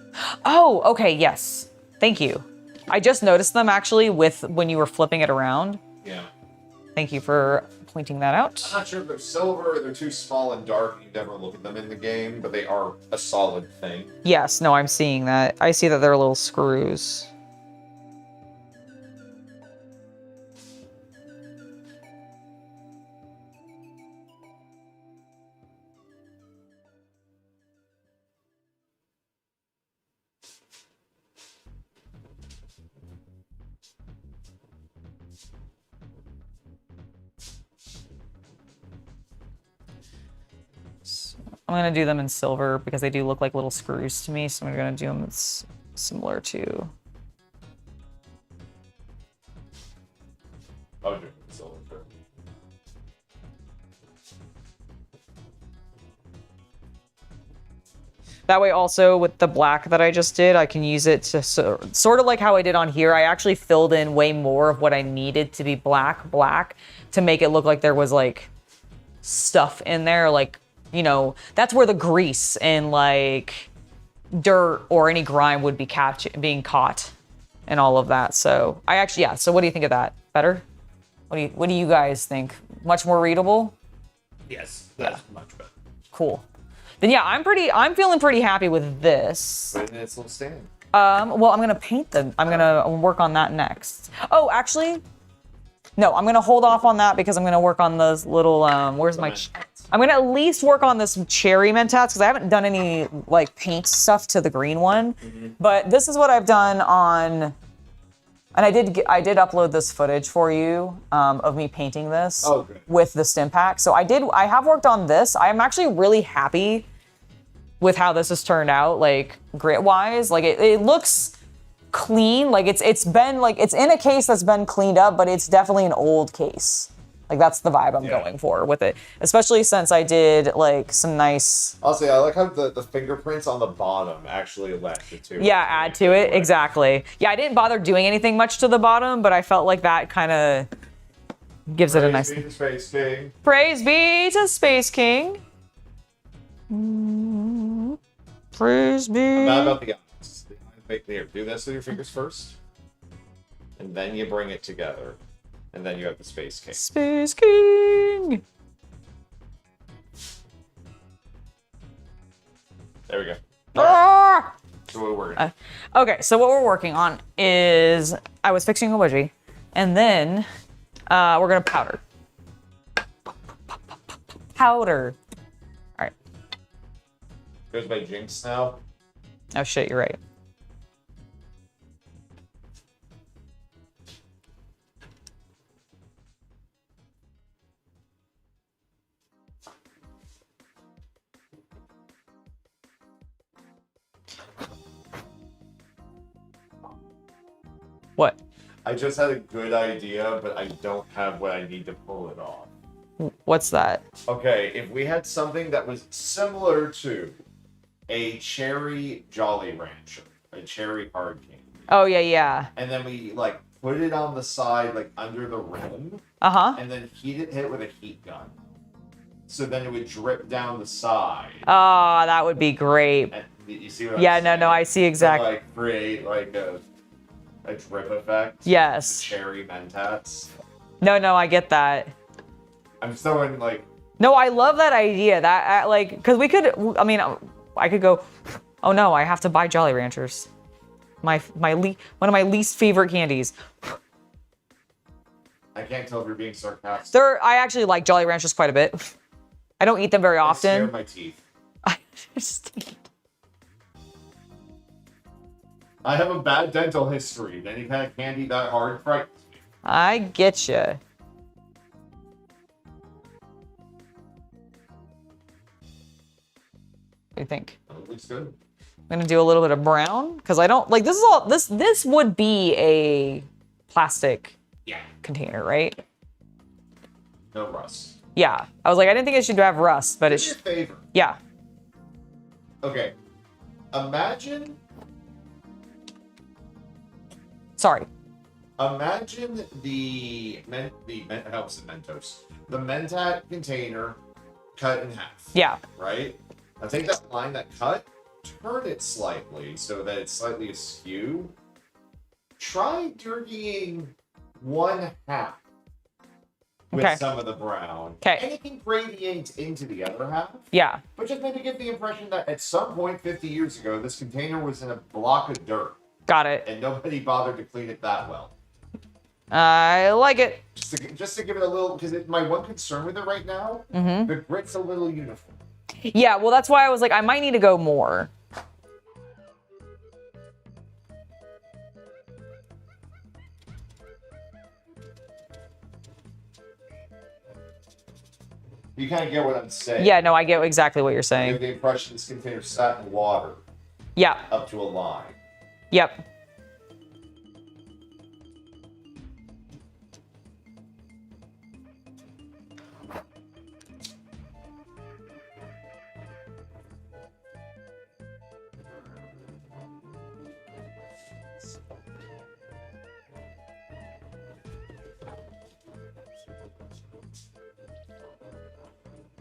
Oh, okay. Yes. Thank you. I just noticed them actually when you were flipping it around. Yeah. Thank you for pointing that out. I'm not sure if they're silver or they're too small and dark. You never look at them in the game, but they are a solid thing. Yes. No, I'm seeing that. I see that they're little screws. I'm gonna do them in silver because they do look like little screws to me, so I'm gonna do them similar to. I'll do silver. That way also with the black that I just did, I can use it to sort of like how I did on here. I actually filled in way more of what I needed to be black to make it look like there was like stuff in there, like, you know, that's where the grease and like dirt or any grime would be being caught and all of that. So I actually, yeah. So what do you think of that? Better? What do you guys think? Much more readable? Yes, that's much better. Cool. Then yeah, I'm feeling pretty happy with this. Put it in its little stand. Well, I'm gonna paint them. I'm gonna work on that next. Oh, actually, no, I'm gonna hold off on that because I'm gonna work on those little, where's my, I'm gonna at least work on this cherry mentats because I haven't done any like paint stuff to the green one. But this is what I've done on, and I did upload this footage for you of me painting this with the stim pack. So I have worked on this. I'm actually really happy with how this has turned out, like grit wise. Like it looks clean. Like it's been like, it's in a case that's been cleaned up, but it's definitely an old case. Like that's the vibe I'm going for with it. Especially since I did like some nice. Honestly, I like how the fingerprints on the bottom actually led to it. Yeah, add to it, exactly. Yeah, I didn't bother doing anything much to the bottom, but I felt like that kind of gives it a nice. Praise be to Space King. Praise be to Space King. Praise be. I'm not about the eyes. Here, do this with your fingers first, and then you bring it together, and then you have the Space King. Space King. There we go. Ah! So what we're working. Okay, so what we're working on is I was fixing a wedgie, and then we're gonna powder. Powder. All right. Goes by Jinx now. Oh shit, you're right. What? I just had a good idea, but I don't have what I need to pull it off. What's that? Okay, if we had something that was similar to a cherry Jolly Rancher, a cherry hard candy. Oh yeah, yeah. And then we like put it on the side, like under the rim. And then hit it with a heat gun. So then it would drip down the side. Oh, that would be great. And you see what I'm saying? No, I see exactly. Like create like a drip effect. Yes. Cherry mentats. No, I get that. I'm still in like. No, I love that idea. That like, because we could. I mean, I could go. Oh no, I have to buy Jolly Ranchers. One of my least favorite candies. I can't tell if you're being sarcastic. I actually like Jolly Ranchers quite a bit. I don't eat them very often. I scare my teeth. I have a bad dental history. Any kind of candy that hard frightens me. I get you. What do you think? It looks good. I'm gonna do a little bit of brown because I don't like this. Is all this? This would be a plastic container, right? No rust. Yeah, I was like, I didn't think it should have rust, but Do it's me a favor. Yeah. Okay. Imagine the Mentos. The Mentat container cut in half. Yeah. Right? Now take that line that cut, turn it slightly so that it's slightly askew. Try dirtying one half with some of the brown. Okay. And it can gradient into the other half. Yeah. But just maybe give the impression that at some point 50 years ago, this container was in a block of dirt. Got it. And nobody bothered to clean it that well. I like it. Just to give it a little, because my one concern with it right now, the grit's a little uniform. Yeah, well, that's why I was like, I might need to go more. You kind of get what I'm saying. Yeah, no, I get exactly what you're I saying. have the impression this container sat in water. Yeah. Up to a line. Yep.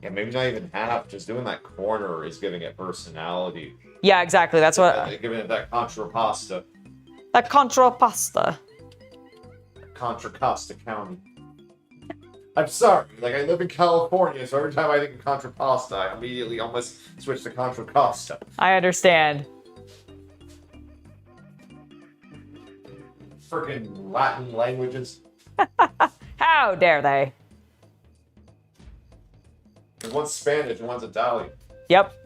Yeah, maybe not even half. Just doing that corner is giving it personality. Yeah, exactly. That's what. Giving it that Contra Pasta. That Contra Pasta. Contra Costa County. I'm sorry, like I live in California, so every time I think of Contra Pasta, I immediately almost switch to Contra Costa. I understand. Freaking Latin languages. How dare they? And one's Spanish and one's Italian. Yep.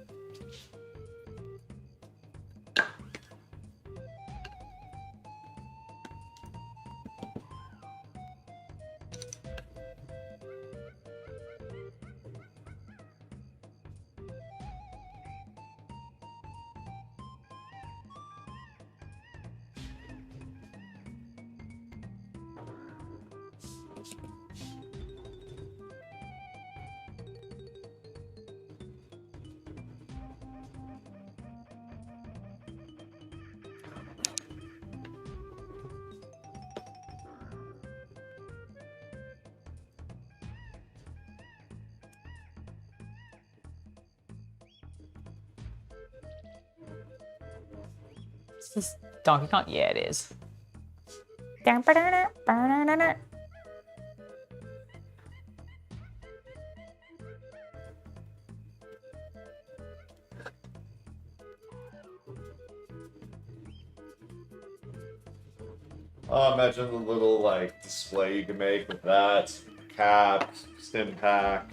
Is this Donkey Kong? Yeah, it is. Imagine the little like display you can make with that cap, stim pack.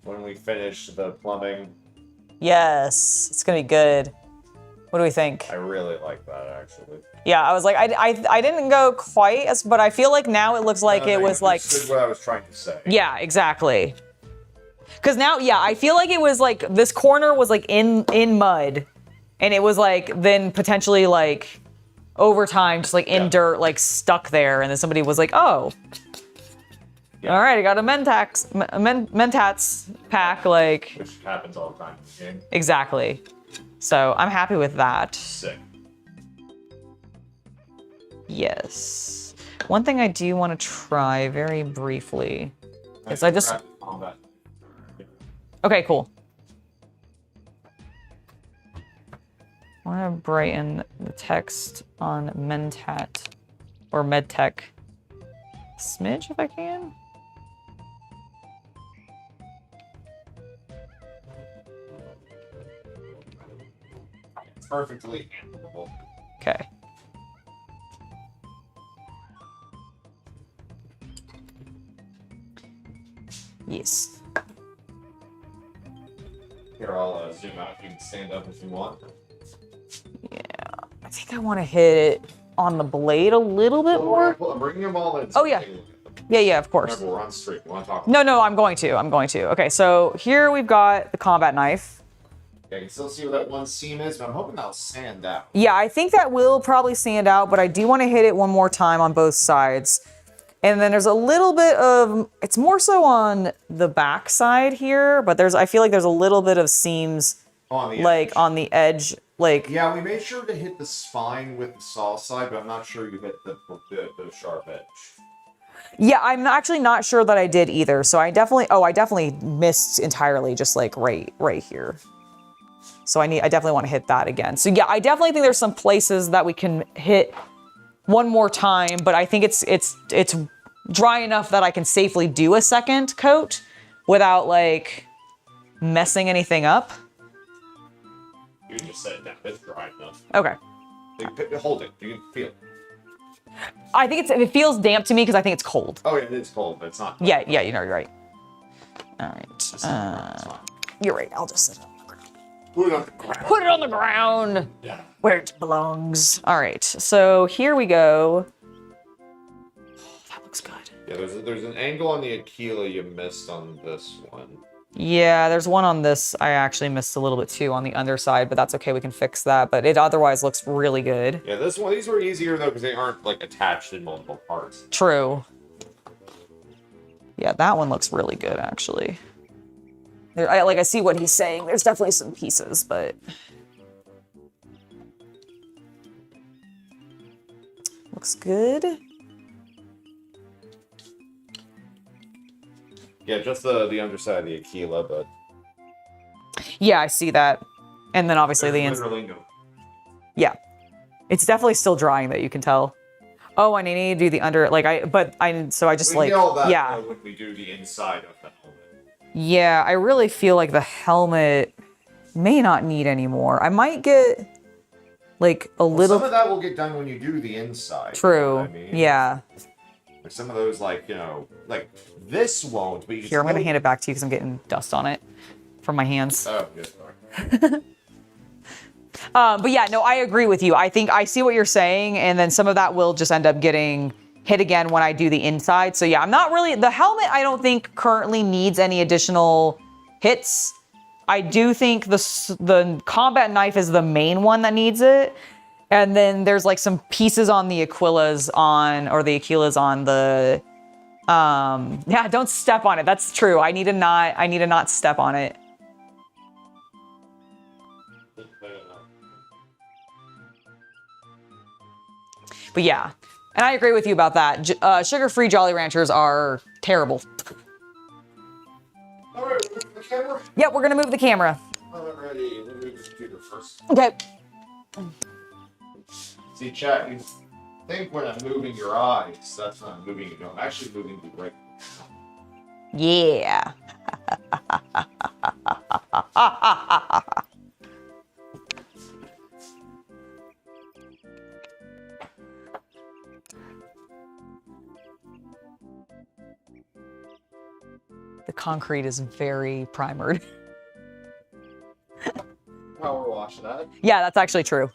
When we finish the plumbing, Yes, it's gonna be good. What do we think? I really like that actually. Yeah, I was like, I didn't go quite as, but I feel like now it looks like it was like. Understood what I was trying to say. Yeah, exactly. Because now, yeah, I feel like it was like this corner was like in mud, and it was like then potentially like over time just like in dirt, like stuck there, and then somebody was like, oh. Yeah. All right, I got a Mentats pack, like. Which happens all the time in the game. Exactly. So I'm happy with that. Sick. Yes. One thing I do want to try very briefly is I just. Combat. Okay, cool. I want to brighten the text on Mentat or Medtech smidge if I can. Perfectly handleable. Okay. Yes. Here, I'll zoom out. You can stand up if you want. Yeah. I think I want to hit it on the blade a little bit more. I'm bringing them all in. Oh, yeah. Yeah, of course. Remember, we're on stream. We want to talk. No, I'm going to. Okay, so here we've got the combat knife. Yeah, you can still see where that one seam is, but I'm hoping that'll sand out. Yeah, I think that will probably sand out, but I do want to hit it one more time on both sides. And then there's a little bit of, it's more so on the back side here, but I feel like there's a little bit of seams On the like edge. on the edge, like. Yeah, we made sure to hit the spine with the saw side, but I'm not sure you hit the sharp edge. Yeah, I'm actually not sure that I did either. So I definitely missed entirely, just like right here. So I definitely want to hit that again. So yeah, I definitely think there's some places that we can hit one more time, but I think it's dry enough that I can safely do a second coat without like messing anything up. You can just set it down. It's dry enough. Okay. Hold it. You can feel it. I think it feels damp to me because I think it's cold. Oh, yeah, it is cold, but it's not. Yeah, you're right. All right. You're right. I'll just sit on the ground. Put it on the ground. Put it on the ground. Yeah. Where it belongs. All right, so here we go. That looks good. Yeah, there's an angle on the Aquila you missed on this one. Yeah, there's one on this I actually missed a little bit too on the underside, but that's okay, we can fix that. But it otherwise looks really good. Yeah, these were easier though because they aren't like attached in multiple parts. True. Yeah, that one looks really good actually. I see what he's saying. There's definitely some pieces, but looks good. Yeah, just the underside of the Aquila, but Yeah, I see that. And then obviously the there's inside. literally no. Yeah. It's definitely still drying that you can tell. Oh, and I need to do the under, like so I just We like, get all that yeah. when we do the inside of the helmet. Yeah, I really feel like the helmet may not need any more. I might get like a Well, little. some of that will get done when you do the inside. True. You know what I mean? Yeah. Like some of those, like, you know, like this won't, but you Here, I'm going to hand it back to you because I'm getting dust on it from my hands. Oh, good. Sorry. But yeah, no, I agree with you. I think I see what you're saying, and then some of that will just end up getting hit again when I do the inside. So yeah, I'm not really, the helmet I don't think currently needs any additional hits. I do think the combat knife is the main one that needs it. And then there's like some pieces on the Aquilas on the, yeah, don't step on it. That's true. I need to not step on it. But yeah, and I agree with you about that. Sugar-free Jolly Ranchers are terrible. All right, we're moving the camera. Yeah, we're gonna move the camera. Alrighty, we'll move the computer first. Okay. See, chat, you think when I'm moving your eyes, that's when I'm moving you. I'm actually moving you right. Yeah. The concrete is very primered. Power wash that. Yeah, that's actually true.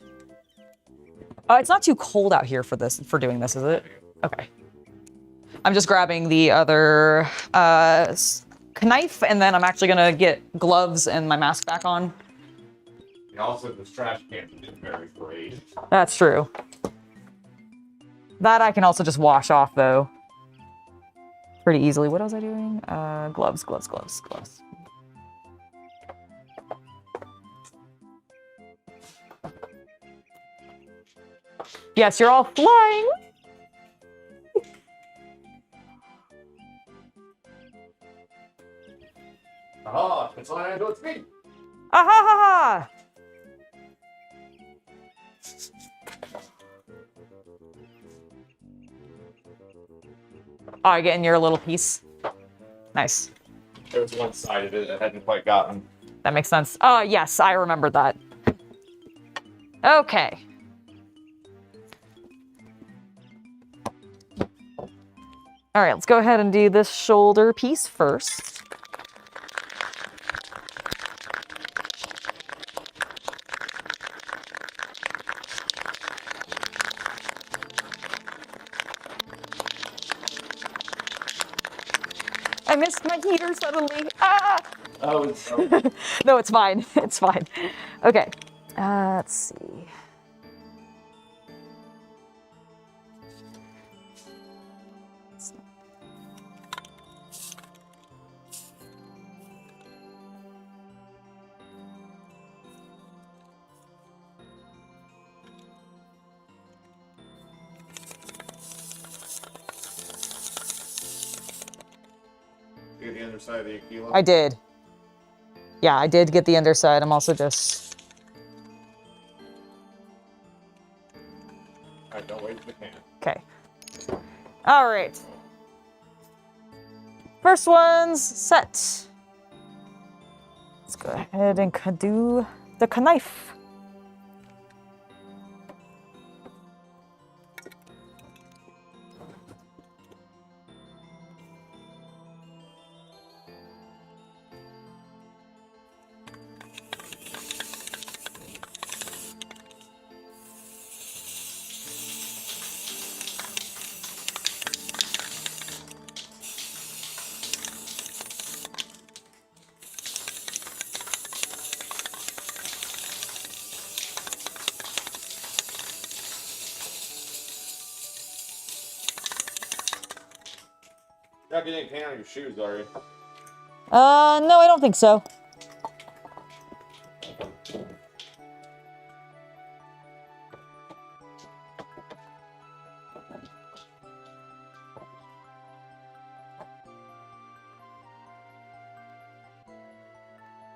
It's not too cold out here for doing this, is it? Okay. I'm just grabbing the other knife, and then I'm actually gonna get gloves and my mask back on. And also, this trash can is very great. That's true. That I can also just wash off, though. Pretty easily. What was I doing? Gloves. Yes, you're all flying. Ah, it's on and it's me. Ah ha ha ha! Oh, you're getting your little piece. Nice. There was one side of it that hadn't quite gotten. That makes sense. Oh, yes, I remember that. Okay. All right, let's go ahead and do this shoulder piece first. I missed my heater suddenly. Ah! Oh, it's No, it's fine. It's fine. Okay. Let's see. get the underside of the Aquila. I did. Yeah, I did get the underside. I'm also just... Alright, don't waste the can. Okay. All right. First one's set. Let's go ahead and do the knife. You're not getting paint on your shoes, are you? No, I don't think so.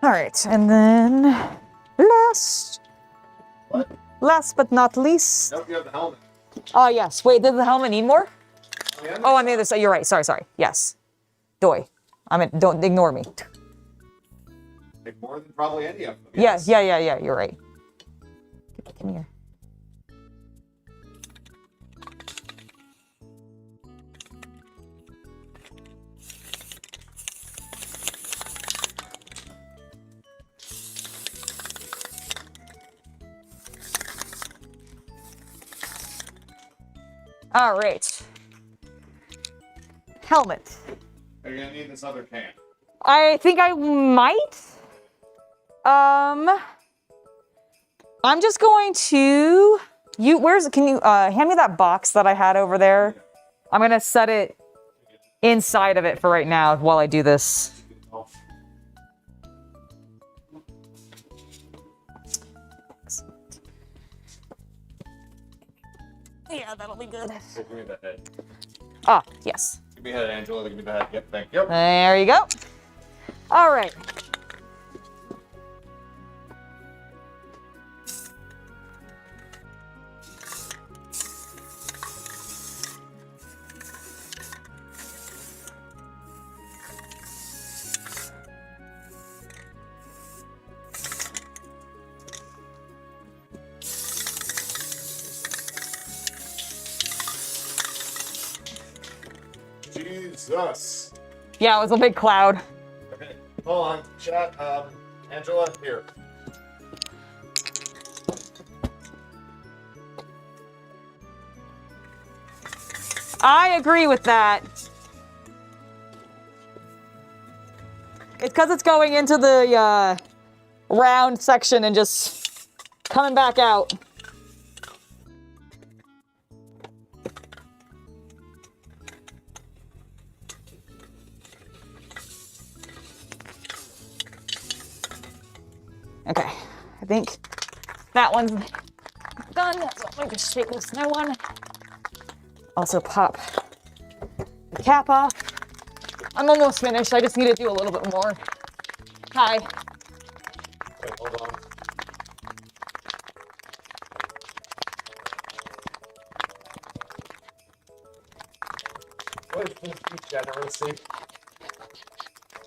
All right, and then last but not least. Nope, you have the helmet. Oh, yes. Wait, did the helmet need more? Yeah, Oh, on the other side. You're right. Sorry. Yes. Doi. Don't ignore me. more than probably any of them. Yes. Yeah. You're right. Come here. All right. Helmet. Are you gonna need this other can? I think I might. I'm just going to. Can you hand me that box that I had over there? I'm gonna set it inside of it for right now while I do this. Yeah, that'll be good. Give me the head. Ah, yes. Give me the head, Angela. Give me the head. Yep, thank you. There you go. All right. Jesus. Yeah, it was a big cloud. Okay, hold on, chat. Angela, here. I agree with that. It's because it's going into the round section and just coming back out. Okay, I think that one's done. So let me just take this new one. Also pop the cap off. I'm almost finished. I just need to do a little bit more. Hi. Wait, hold on. What is this degeneracy?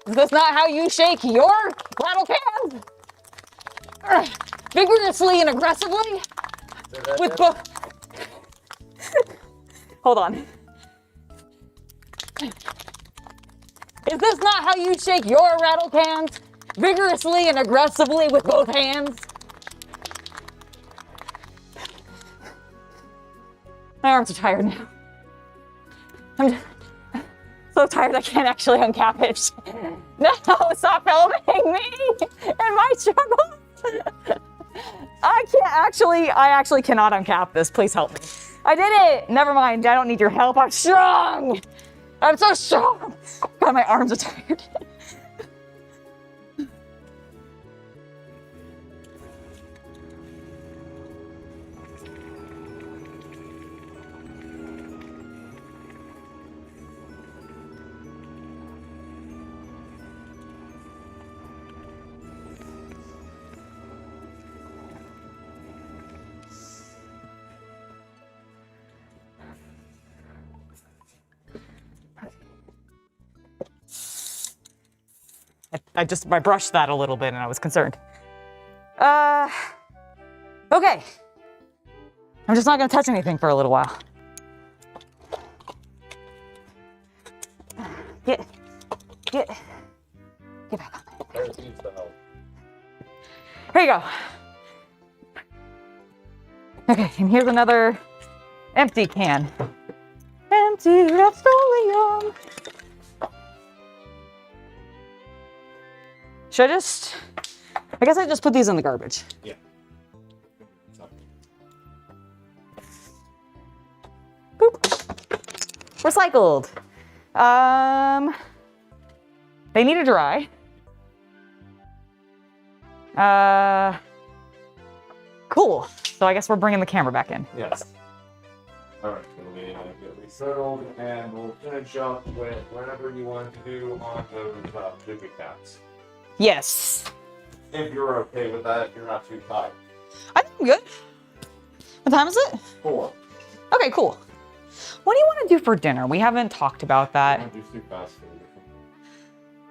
Is this not how you shake your rattle cans? Vigorously and aggressively? With both. Hold on. Is this not how you shake your rattle cans? Vigorously and aggressively with both hands? My arms are tired now. I'm just so tired I can't actually uncap it. No, stop filming me and my struggles. I actually cannot uncap this. Please help me. I did it. Never mind. I don't need your help. I'm strong. I'm so strong. God, my arms are tired. I brushed that a little bit and I was concerned. Okay. I'm just not gonna touch anything for a little while. Get back on there. Here you go. Okay, and here's another empty can. Empty Rust-Oleum. Should I guess I just put these in the garbage. Yeah. Boop. Recycled. They need to dry. Cool. So I guess we're bringing the camera back in. Yes. All right, so we get resettled, and we'll finish up with whatever you want to do on those duplicate caps. Yes. If you're okay with that, if you're not too tired. I think I'm good. What time is it? 4. Okay, cool. What do you want to do for dinner? We haven't talked about that. I want to do fast food.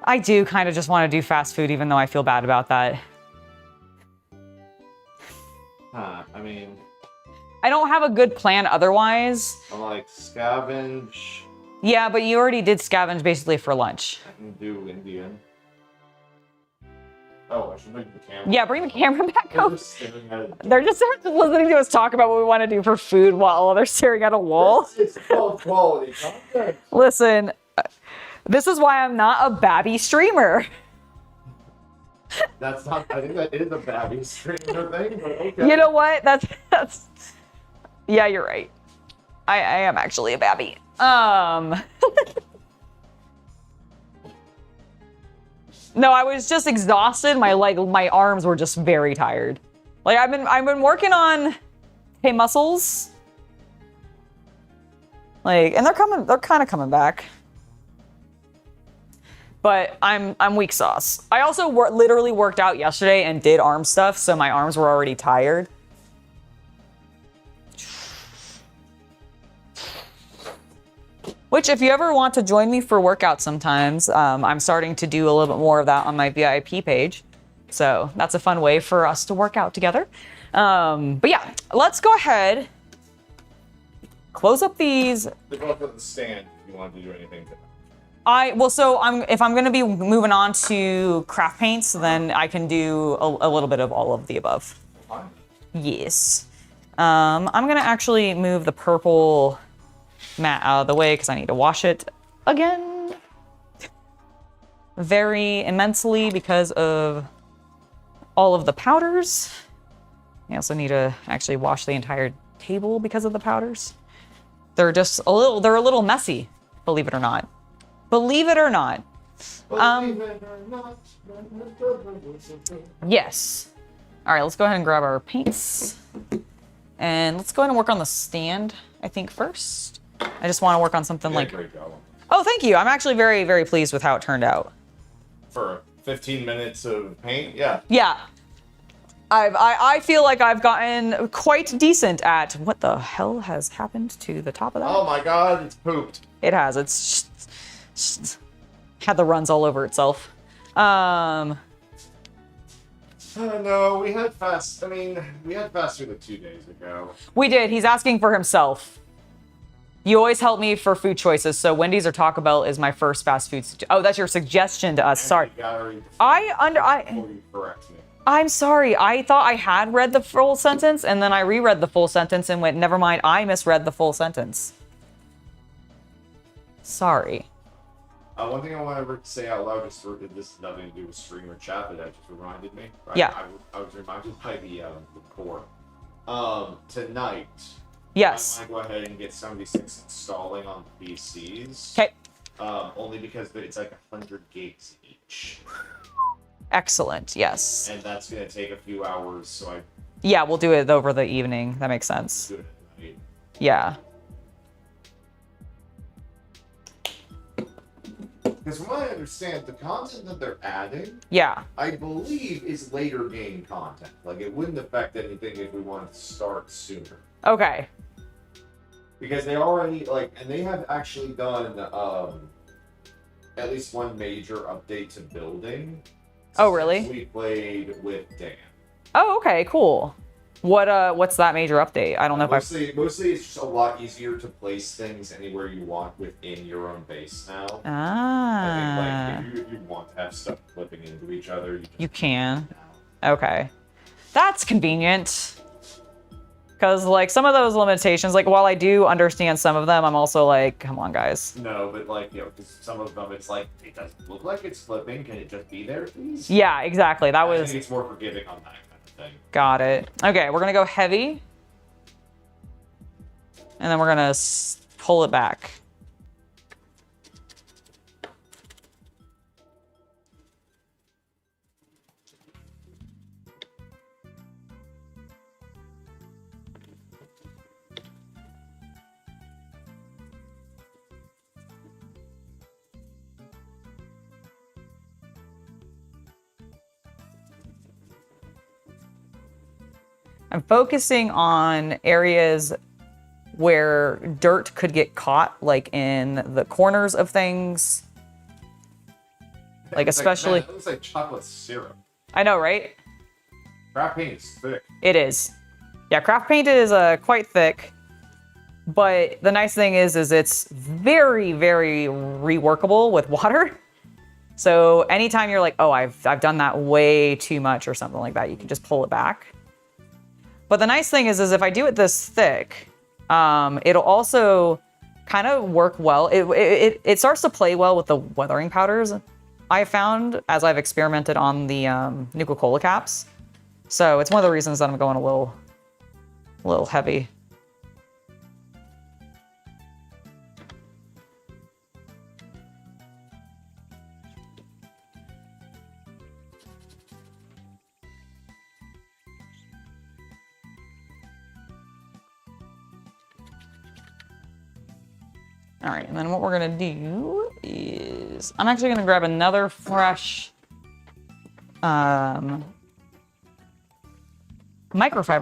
I do kind of just want to do fast food, even though I feel bad about that. I mean, I don't have a good plan otherwise. I'm like scavenge. Yeah, but you already did scavenge basically for lunch. I can do Indian. Oh, I should bring the camera. Yeah, bring the camera back They're up. just staring at it. They're just listening to us talk about what we want to do for food while they're staring at a wall. It's called quality content. Listen, this is why I'm not a babby streamer. That's not. I think that is a babby streamer thing, but okay. You know what? That's. Yeah, you're right. I am actually a babby. No, I was just exhausted. My arms were just very tired. Like I've been working on muscles. Like, and they're kind of coming back. But I'm weak sauce. I also literally worked out yesterday and did arm stuff, so my arms were already tired. Which, if you ever want to join me for workouts sometimes, I'm starting to do a little bit more of that on my VIP page. So that's a fun way for us to work out together. But yeah, let's go ahead, close up these. They go up to the stand if you want to do anything. If I'm gonna be moving on to craft paints, then I can do a little bit of all of the above. Fine. Yes. I'm gonna actually move the purple mat out of the way because I need to wash it again very immensely because of all of the powders. I also need to actually wash the entire table because of the powders. They're a little messy, believe it or not. Believe it or not. Yes. All right, let's go ahead and grab our paints. And let's go ahead and work on the stand, I think, first. I just want to work on something like... Great job. Oh, thank you. I'm actually very, very pleased with how it turned out. For 15 minutes of paint, yeah. Yeah. I feel like I've gotten quite decent at... What the hell has happened to the top of that? Oh my god, it's pooped. It has. It's just had the runs all over itself. No, we had fast food like 2 days ago. We did. He's asking for himself. You always help me for food choices, so Wendy's or Taco Bell is my first fast food. Oh, that's your suggestion to us. Sorry. I'm sorry. I thought I had read the full sentence, and then I reread the full sentence and went, never mind, I misread the full sentence. Sorry. One thing I want to say out loud, just for this has nothing to do with stream or chat, but that just reminded me. Right? Yeah. I was reminded by the core. Tonight. Yes. I want to go ahead and get some of these things installing on the PCs. Okay. Only because it's like 100 gigs each. Excellent. Yes. And that's going to take a few hours, so Yeah, we'll do it over the evening. That makes sense. do it at night. Yeah. Because from what I understand, the content that they're adding, Yeah. I believe, is later game content. Like, it wouldn't affect anything if we wanted to start sooner. Okay. Because they already, and they have actually done, at least one major update to building. Oh, really? Since we played with Dan. Oh, okay, cool. What's that major update? I don't know if Mostly it's just a lot easier to place things anywhere you want within your own base now. Ah. I think, if you want to have stuff flipping into each other, You can. Okay. That's convenient. Because, some of those limitations, while I do understand some of them, I'm also like, come on, guys. No, but, because some of them, it's like, it doesn't look like it's flipping. Can it just be there, please? Yeah, exactly. I think it's more forgiving on that kind of thing. Got it. Okay, we're going to go heavy. And then we're going to pull it back. I'm focusing on areas where dirt could get caught, like in the corners of things. Like especially... It looks like chocolate syrup. I know, right? Craft paint is thick. It is. Yeah, craft paint is quite thick. But the nice thing is it's very, very reworkable with water. So anytime you're like, oh, I've done that way too much or something like that, you can just pull it back. But the nice thing is if I do it this thick, it'll also kind of work well. It starts to play well with the weathering powders I found as I've experimented on the Nuka-Cola caps. So it's one of the reasons that I'm going a little heavy. All right, and then what we're gonna do is, I'm actually gonna grab another fresh microfiber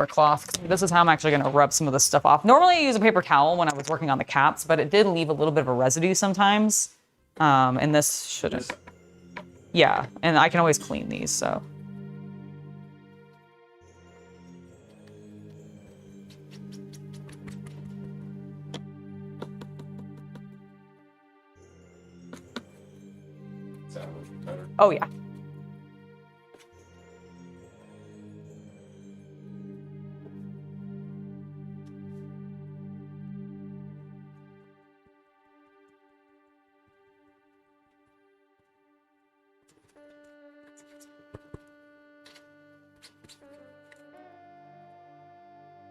cloth. This is how I'm actually gonna rub some of this stuff off. Normally I use a paper towel when I was working on the caps, but it did leave a little bit of a residue sometimes. And this shouldn't. Yeah, and I can always clean these, so. Oh, yeah.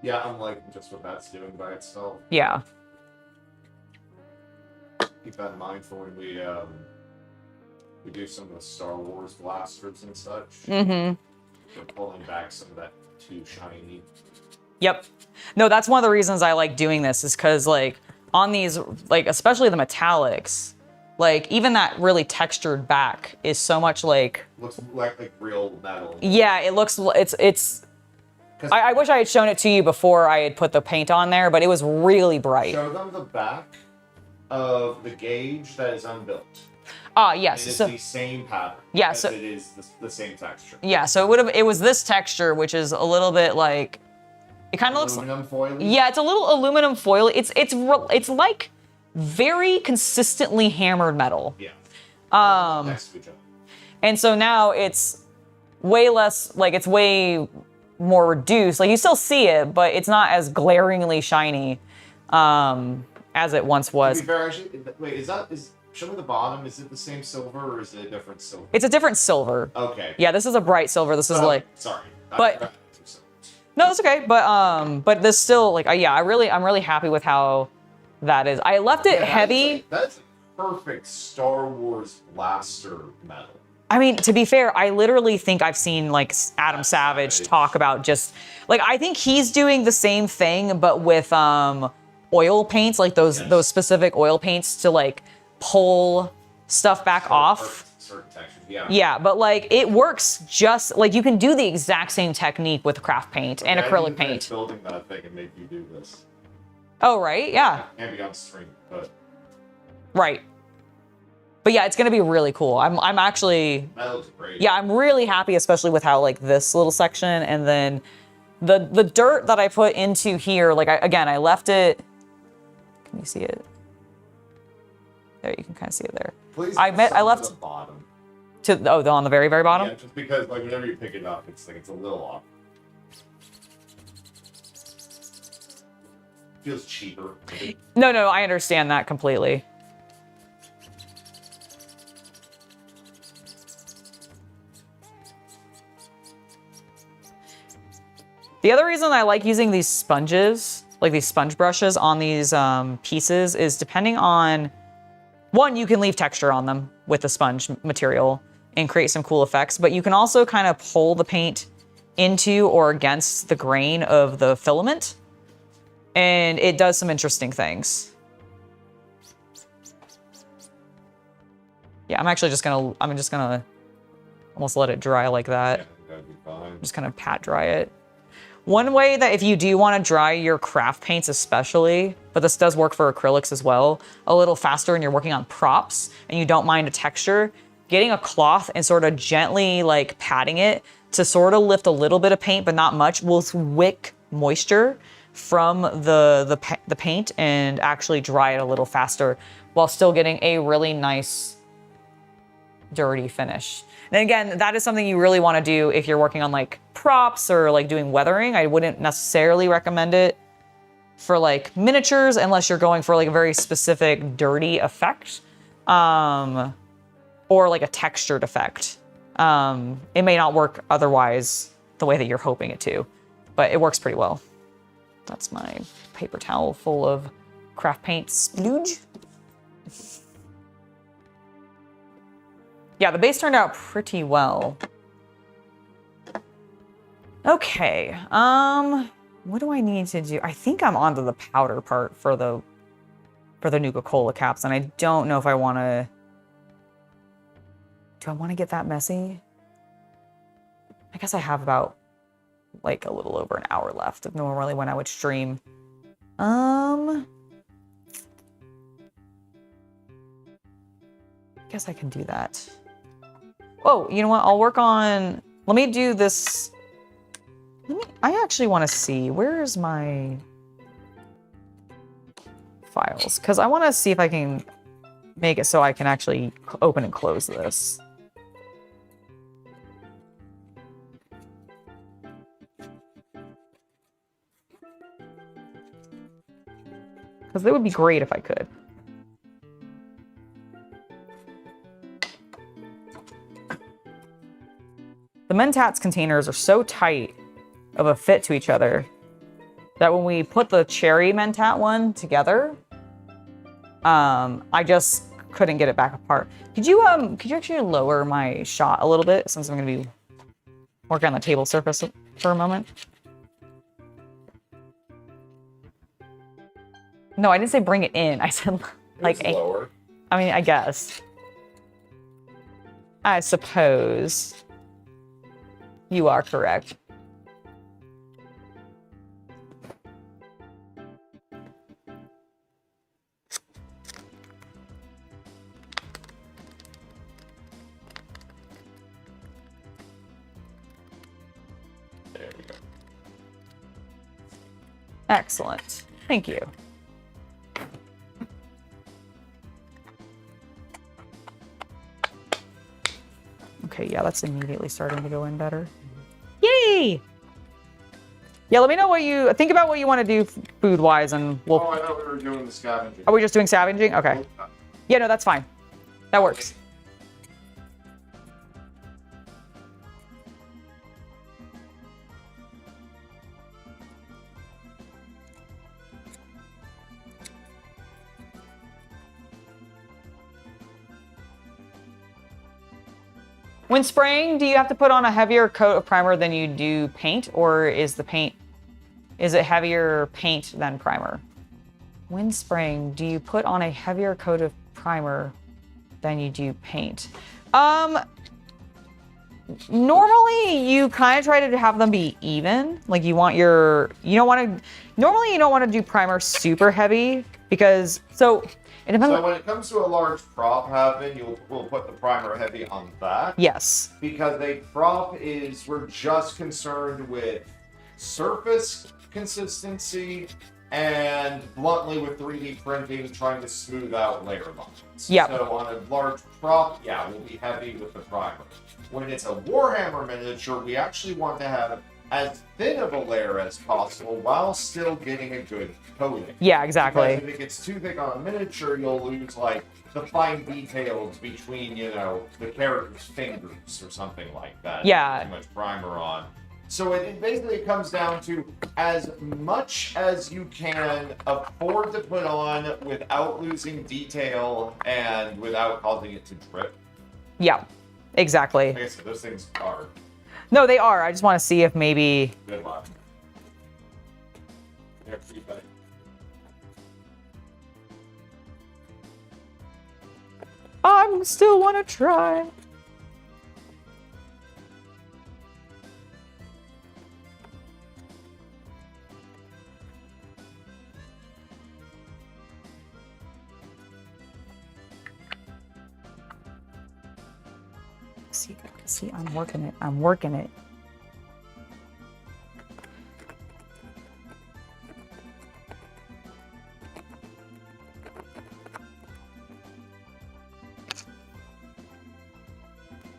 Yeah, I'm liking just what that's doing by itself. Yeah. Keep that in mind for when we do some of the Star Wars blasters and such. Mm-hmm. We're pulling back some of that too shiny. Yep. No, that's one of the reasons I like doing this is because like on these, like especially the metallics, like even that really textured back is so much like... Looks like real metal. Yeah, it looks, it's I wish I had shown it to you before I had put the paint on there, but it was really bright. Show them the back of the gauge that is unbuilt. Ah, yes. It is so, the same pattern. Yeah, as so it is the same texture. Yeah, so it was this texture, which is a little bit like, it kind of looks like aluminum foil. Yeah, it's a little aluminum foil. It's like very consistently hammered metal. Yeah. Next to each other. And so now it's way less, like it's way more reduced. Like you still see it, but it's not as glaringly shiny as it once was. To be fair, actually, wait, show me the bottom. Is it the same silver or is it a different silver? It's a different silver. Okay. Yeah, this is a bright silver. This is like. Sorry. But no, it's okay. But this still like yeah, I'm really happy with how that is. I left it heavy. That's a perfect Star Wars blaster metal. I mean, to be fair, I literally think I've seen like Adam Savage talk about just like I think he's doing the same thing, but with oil paints, like those specific oil paints to like pull stuff back off. Certain textures, yeah. Yeah, but like it works just like you can do the exact same technique with craft paint and acrylic paint. Building that thing and make you do this. Oh right, yeah. And be on stream, but. Right. But yeah, it's gonna be really cool. I'm actually. That looks great. Yeah, I'm really happy, especially with how like this little section and then the dirt that I put into here. Like I left it. Can you see it? There, you can kind of see it there. Please. I left the bottom. On the very very bottom. Yeah, just because like whenever you pick it up, it's a little off. Feels cheaper. No, I understand that completely. The other reason I like using these sponges, like these sponge brushes on these pieces is depending on, one, you can leave texture on them with the sponge material and create some cool effects, but you can also kind of pull the paint into or against the grain of the filament, and it does some interesting things. Yeah, I'm just gonna almost let it dry like that. Yeah, that'd be fine. Just kind of pat dry it. One way that if you do want to dry your craft paints especially, but this does work for acrylics as well, a little faster and you're working on props and you don't mind a texture, getting a cloth and sort of gently like patting it to sort of lift a little bit of paint, but not much, will wick moisture from the paint and actually dry it a little faster while still getting a really nice dirty finish. And again, that is something you really want to do if you're working on like props or like doing weathering. I wouldn't necessarily recommend it for like miniatures unless you're going for like a very specific dirty effect, or like a textured effect. It may not work otherwise the way that you're hoping it to, but it works pretty well. That's my paper towel full of craft paint splooge. Yeah, the base turned out pretty well. Okay, what do I need to do? I think I'm onto the powder part for the Nuka-Cola caps, and I don't know if I want to... Do I want to get that messy? I guess I have about like a little over an hour left of normally when I would stream. I guess I can do that. Oh, you know what? I'll work on... Let me do this... I actually want to see... Where's my files? Because I want to see if I can make it so I can actually open and close this. Because it would be great if I could. The Mentats containers are so tight of a fit to each other that when we put the cherry Mentat one together, I just couldn't get it back apart. Could you actually lower my shot a little bit since I'm going to be working on the table surface for a moment? No, I didn't say bring it in. I said like lower. I mean, I guess. I suppose you are correct. There we go. Excellent. Thank you. Okay, yeah, that's immediately starting to go in better. Yay! Yeah, let me know what you think about what you want to do food-wise, and we'll... Oh, I thought we were doing the scavenging. Are we just doing scavenging? Okay. Yeah, no, that's fine. That works. When spraying, do you have to put on a heavier coat of primer than you do paint, or is it heavier paint than primer? When spraying, do you put on a heavier coat of primer than you do paint? Normally you kind of try to have them be even. Like normally you don't want to do primer super heavy because, it depends. So when it comes to a large prop having, we'll put the primer heavy on that. Yes. Because a prop we're just concerned with surface consistency and bluntly with 3D printing, trying to smooth out layer lines. Yep. So on a large prop, yeah, we'll be heavy with the primer. When it's a Warhammer miniature, we actually want to have as thin of a layer as possible while still getting a good coating. Yeah, exactly. Because if it gets too thick on a miniature, you'll lose like the fine details between, the character's fingers or something like that. Yeah. Too much primer on. So it basically comes down to as much as you can afford to put on without losing detail and without causing it to drip. Yeah, exactly. Like I said, those things are. No, they are. I just want to see if maybe... Good luck. They're pretty bad. I still want to try. See, I'm working it. I'm working it.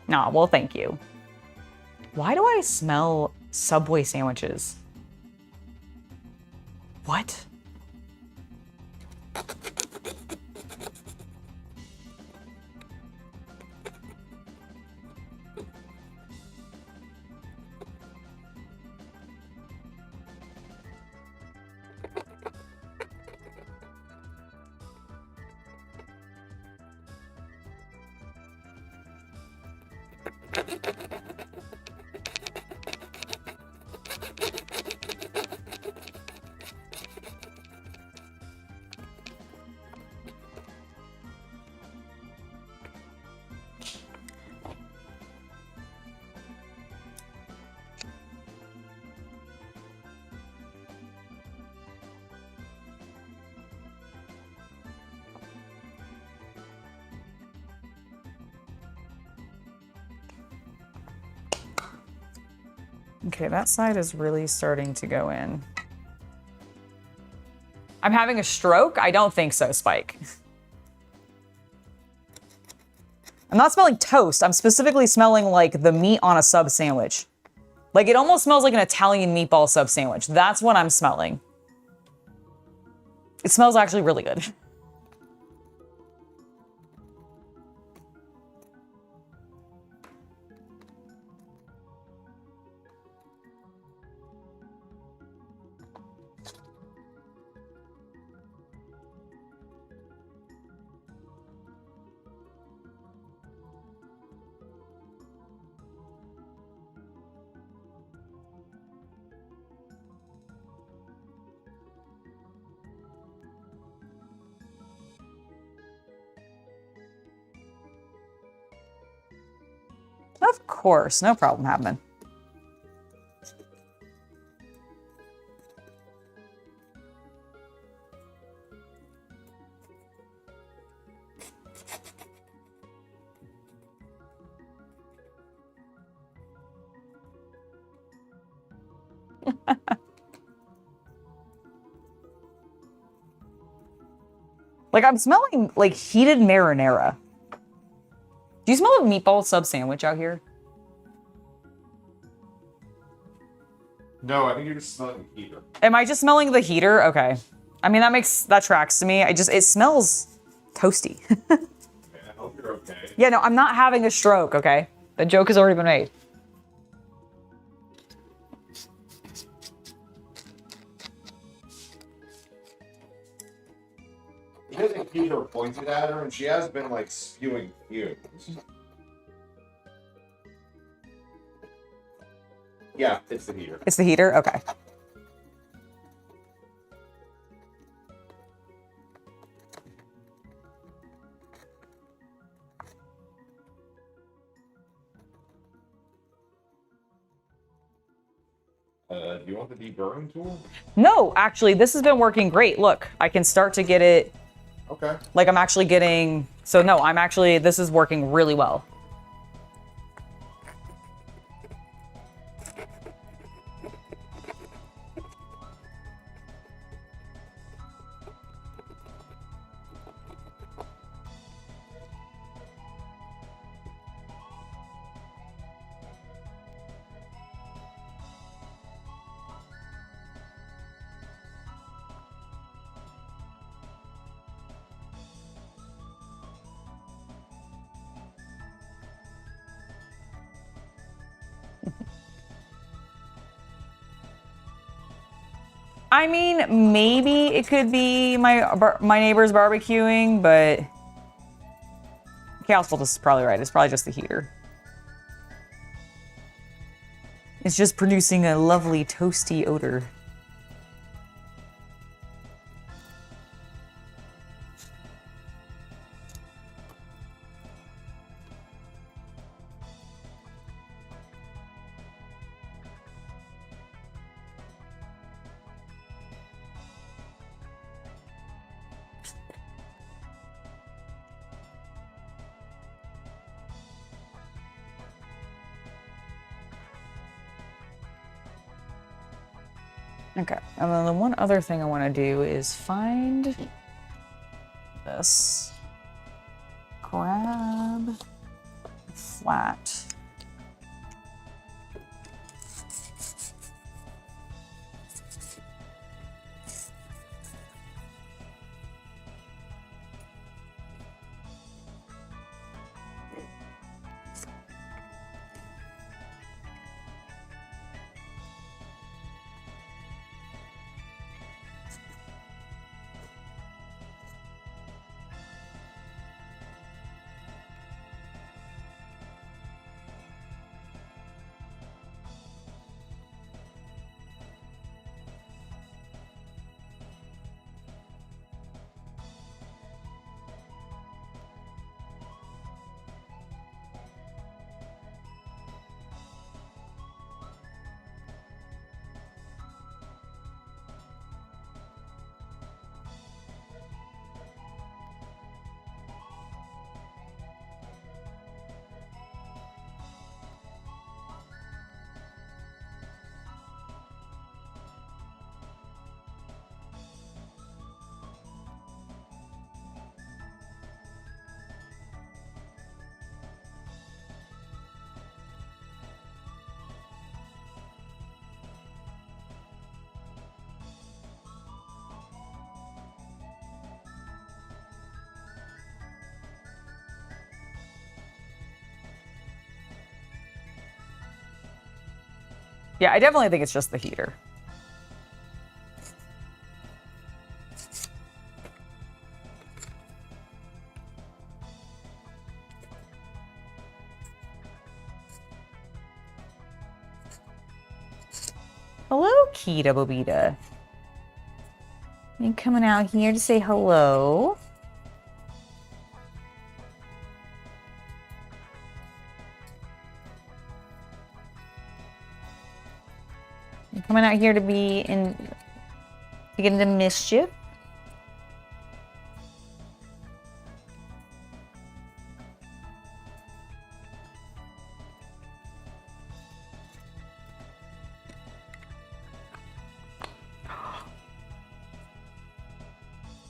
Nah, well, thank you. Why do I smell Subway sandwiches? What? Okay, that side is really starting to go in. I'm having a stroke? I don't think so, Spike. I'm not smelling toast. I'm specifically smelling like the meat on a sub sandwich. Like it almost smells like an Italian meatball sub sandwich. That's what I'm smelling. It smells actually really good. Of course, no problem happening. Like I'm smelling like heated marinara. Do you smell a meatball sub sandwich out here? No, I think you're just smelling the heater. Am I just smelling the heater? Okay. I mean, that tracks to me. It smells toasty. Okay, I hope you're okay. Yeah, no, I'm not having a stroke, okay? The joke has already been made. Because a heater pointed at her, and she has been like spewing fumes. Yeah, it's the heater. It's the heater? Okay. Do you want the deburring tool? No, actually, this has been working great. Look, I can start to get it. Okay. Like I'm actually getting, so no, this is working really well. I mean, maybe it could be my neighbor's barbecuing, but Chaos Cultist is probably right. It's probably just the heater. It's just producing a lovely toasty odor. Okay, and then the one other thing I want to do is find this. Grab flat. Yeah, I definitely think it's just the heater. Hello, Kita Bobita. You coming out here to say hello? You coming out here to get into mischief?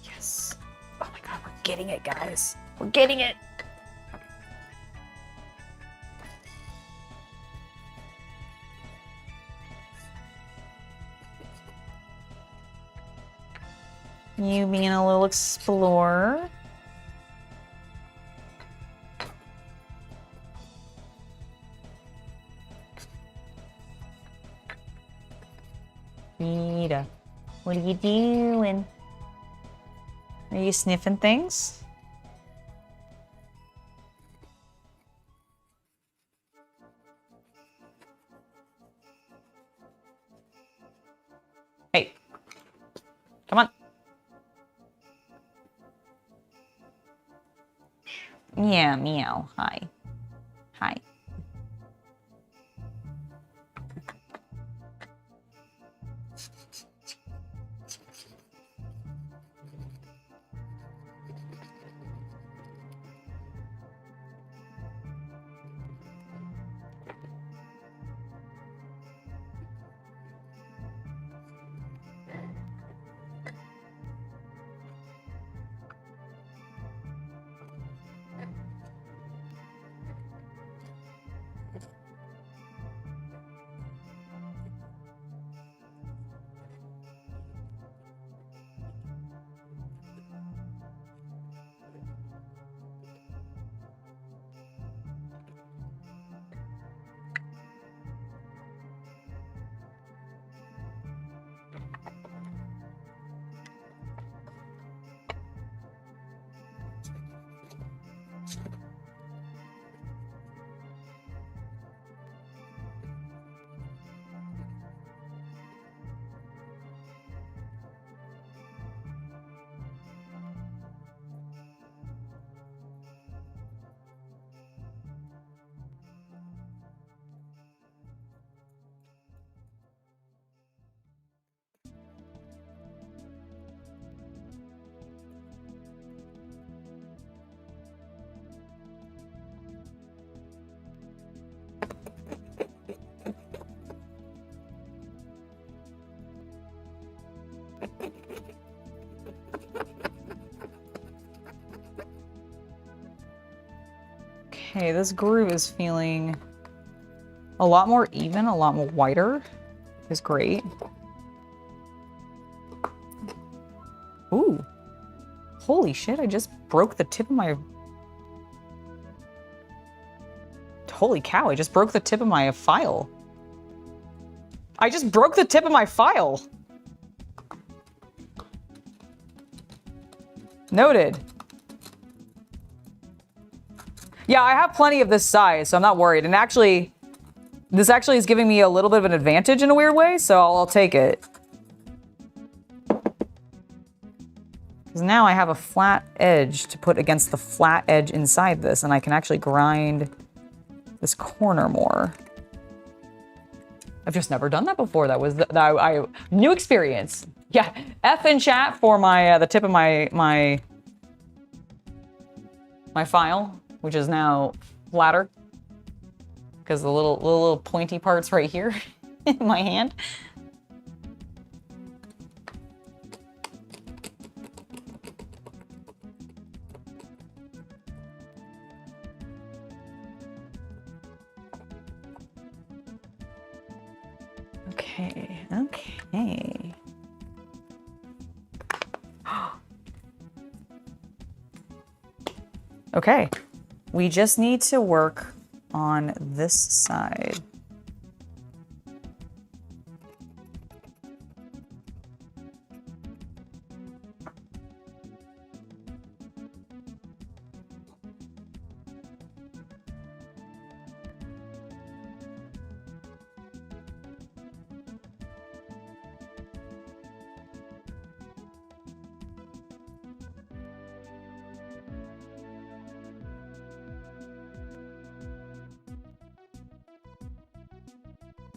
Yes. Oh my god, we're getting it, guys. We're getting it. You being a little explorer. Rita, what are you doing? Are you sniffing things? Hey, come on. Yeah, meow. Hi. Hi. Okay, this groove is feeling a lot more even, a lot more wider. Is great. Ooh. Holy shit, I just broke the tip of my... Holy cow, I just broke the tip of my file. I just broke the tip of my file. Noted. Yeah, I have plenty of this size, so I'm not worried. And actually, this actually is giving me a little bit of an advantage in a weird way, so I'll take it. Because now I have a flat edge to put against the flat edge inside this, and I can actually grind this corner more. I've just never done that before. That was new experience. Yeah, F in chat for my the tip of my file, which is now flatter because the little pointy parts right here in my hand. Okay, okay. Okay, we just need to work on this side.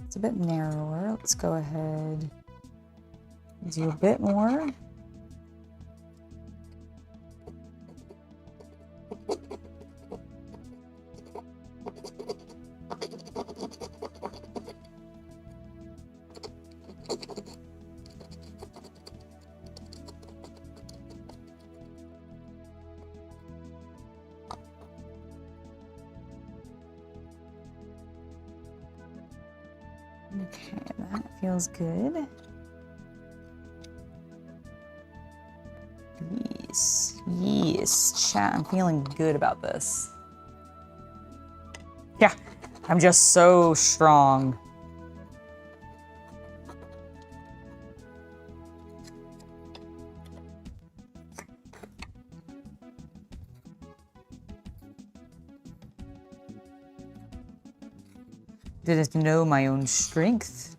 It's a bit narrower. Let's go ahead and do a bit more. Okay, that feels good. Yes, yes, chat, I'm feeling good about this. Yeah, I'm just so strong. Didn't know my own strength.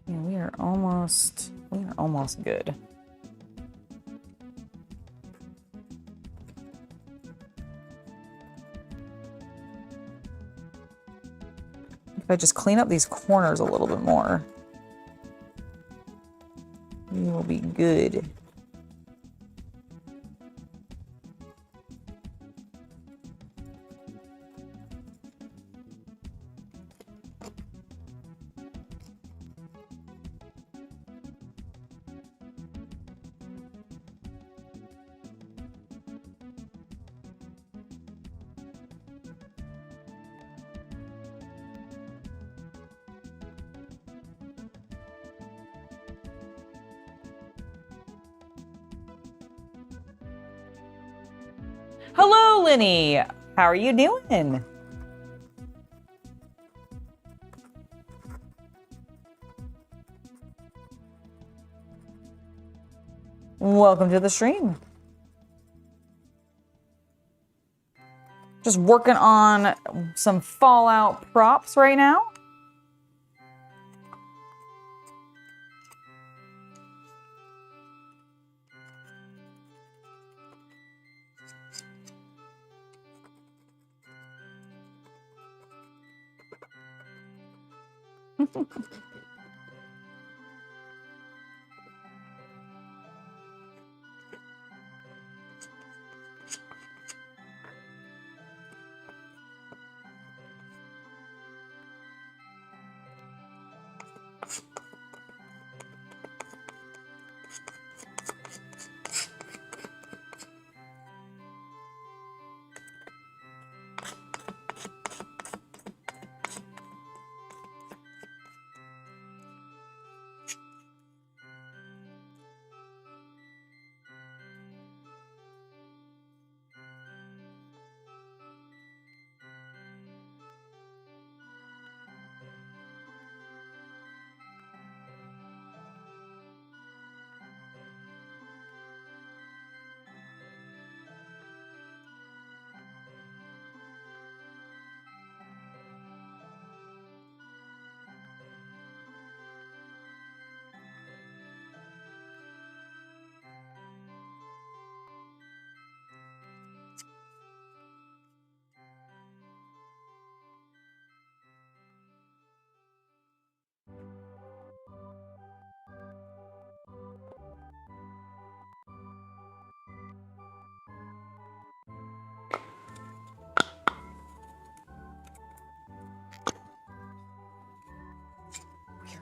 Yeah, we are almost good. If I just clean up these corners a little bit more, we will be good. Hello, Linny. How are you doing? Welcome to the stream. Just working on some Fallout props right now.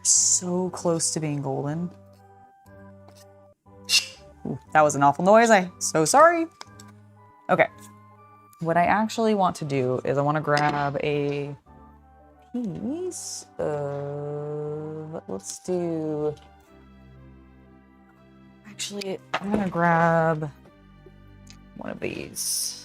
So close to being golden. Ooh, that was an awful noise. I'm so sorry. Okay. What I actually want to do is I want to grab a piece of, let's do, actually, I'm going to grab one of these.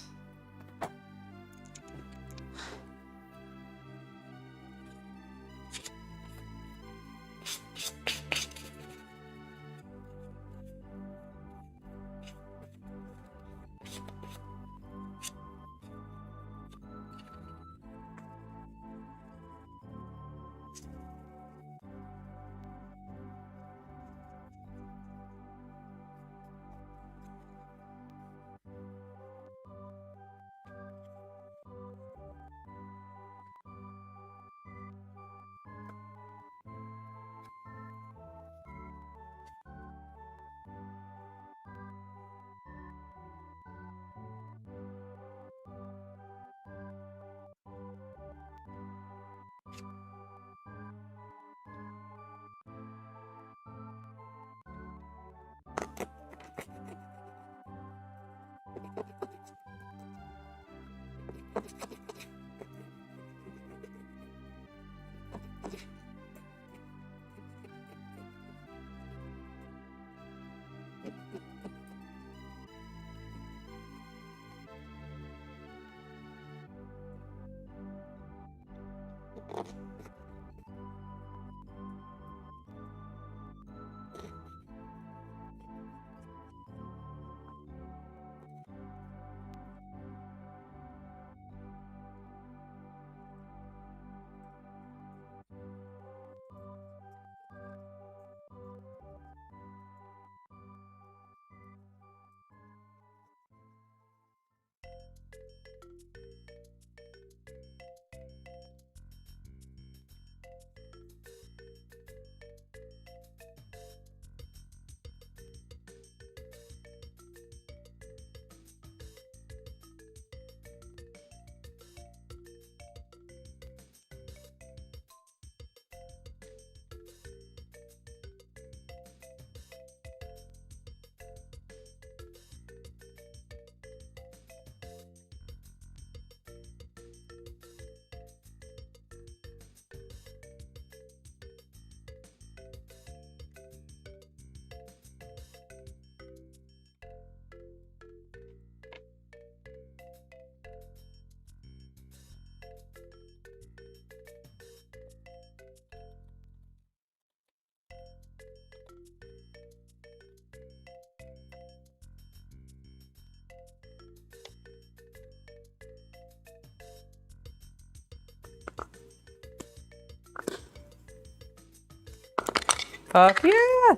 Fuck yeah!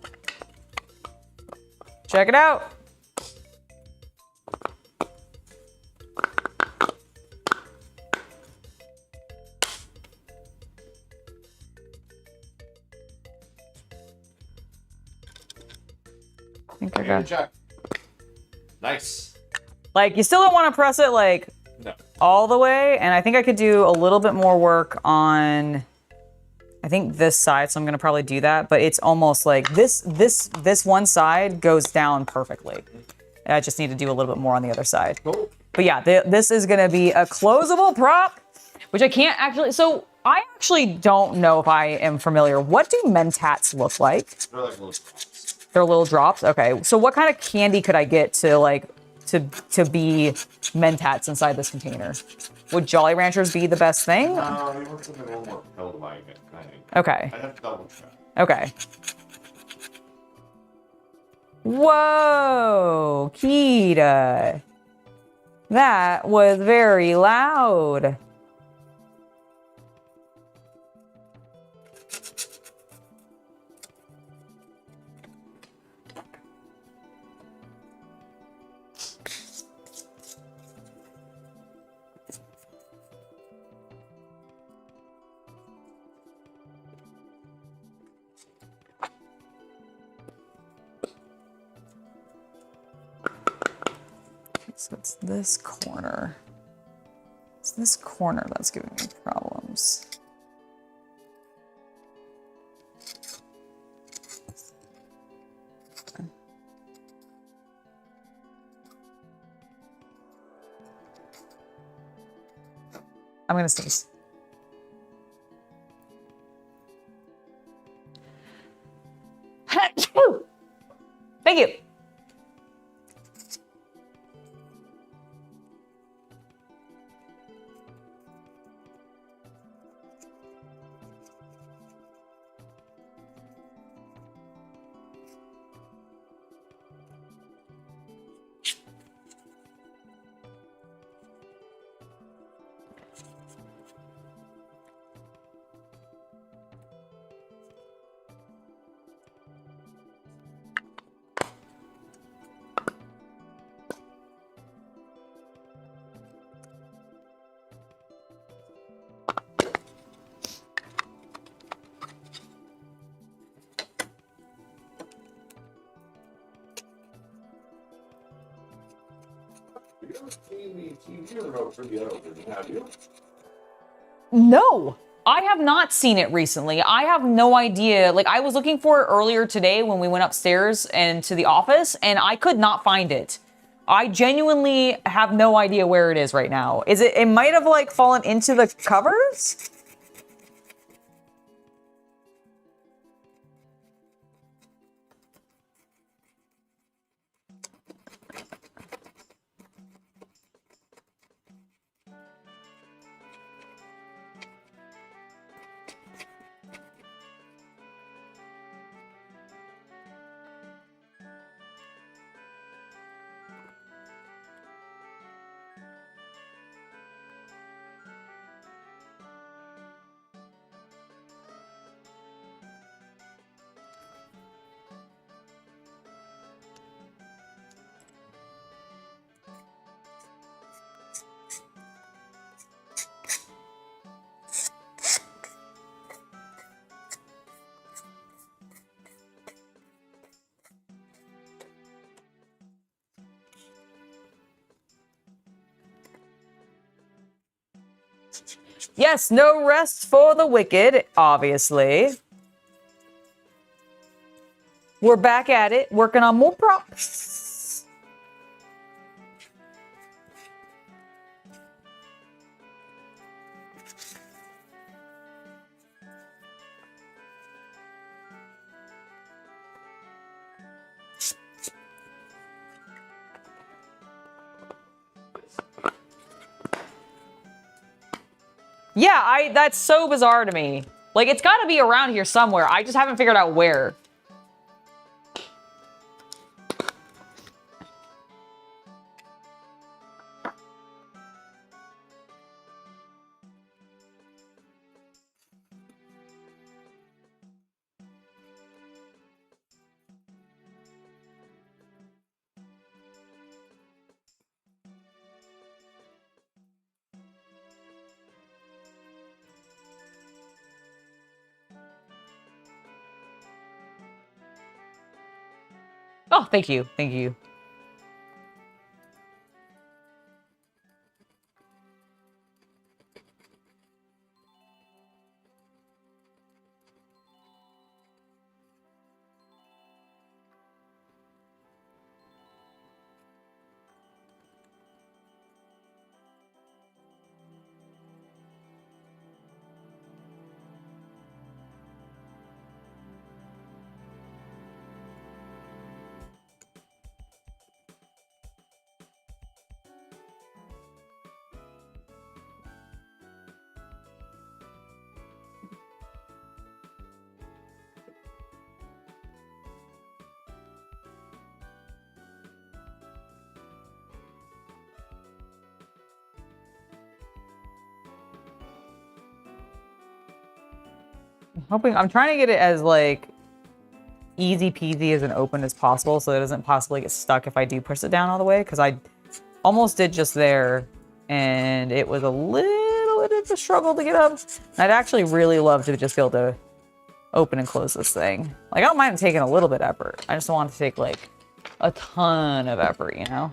Check it out. think I I got... need to check. Nice. Like, you still don't want to press it, like, No. all the way. And I think I could do a little bit more work on, I think, this side. So I'm going to probably do that. But it's almost like this one side goes down perfectly. I just need to do a little bit more on the other side. Cool. But yeah, this is going to be a closable prop, which I can't actually... So I actually don't know if I am familiar. What do mentats look like? They're like little drops. They're little drops? Okay. So what kind of candy could I get to, like, to be mentats inside this container? Would Jolly Ranchers be the best thing? No, you want something a little more pill-like, I think. Okay. I'd have to double check. Okay. Whoa, Kita. That was very loud. So it's this corner. It's this corner that's giving me problems. I'm gonna sneeze. Thank you. Have you ever seen the TV remote for the oven? Have you? No, I have not seen it recently. I have no idea. Like, I was looking for it earlier today when we went upstairs and to the office, and I could not find it. I genuinely have no idea where it is right now. It might have, like, fallen into the covers? Yes, no rest for the wicked, obviously. We're back at it, working on more props. Yeah, that's so bizarre to me. Like, it's gotta be around here somewhere. I just haven't figured out where. Oh, thank you. Thank you. I'm trying to get it as like easy peasy as and open as possible so it doesn't possibly get stuck if I do push it down all the way, because I almost did just there and it was a little bit of a struggle to get up. I'd actually really love to just be able to open and close this thing. Like, I don't mind taking a little bit of effort. I just don't want to take like a ton of effort, you know?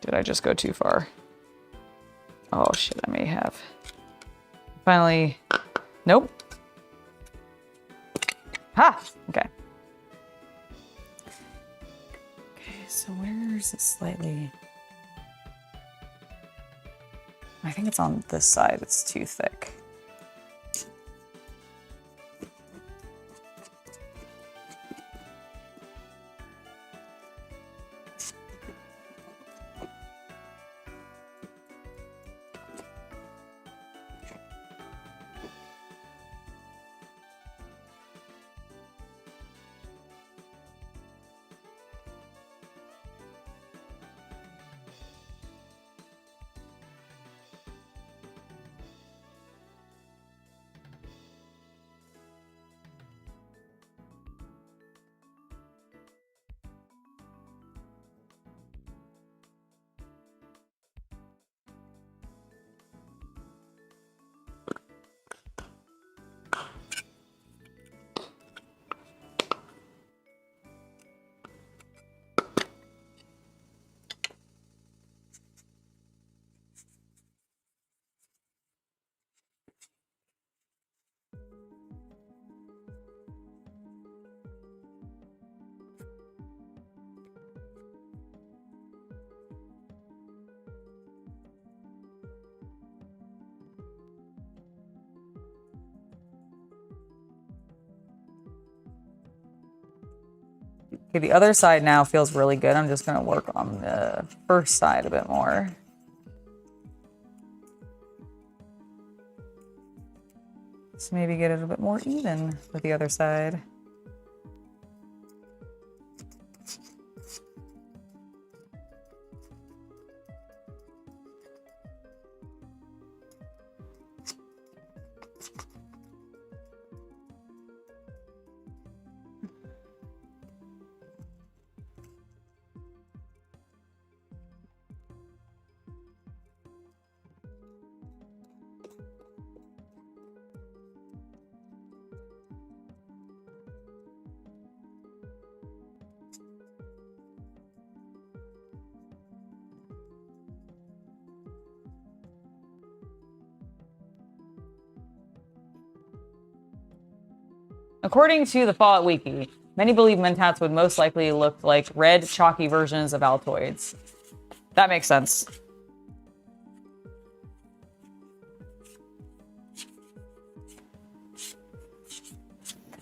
Did I just go too far? Oh shit, I may have. Finally, nope. Ha, okay. Okay, so where is it slightly? I think it's on this side, it's too thick. Okay, the other side now feels really good. I'm just gonna work on the first side a bit more. Let's maybe get it a bit more even with the other side. According to the Fallout Wiki, many believe mentats would most likely look like red, chalky versions of Altoids. That makes sense.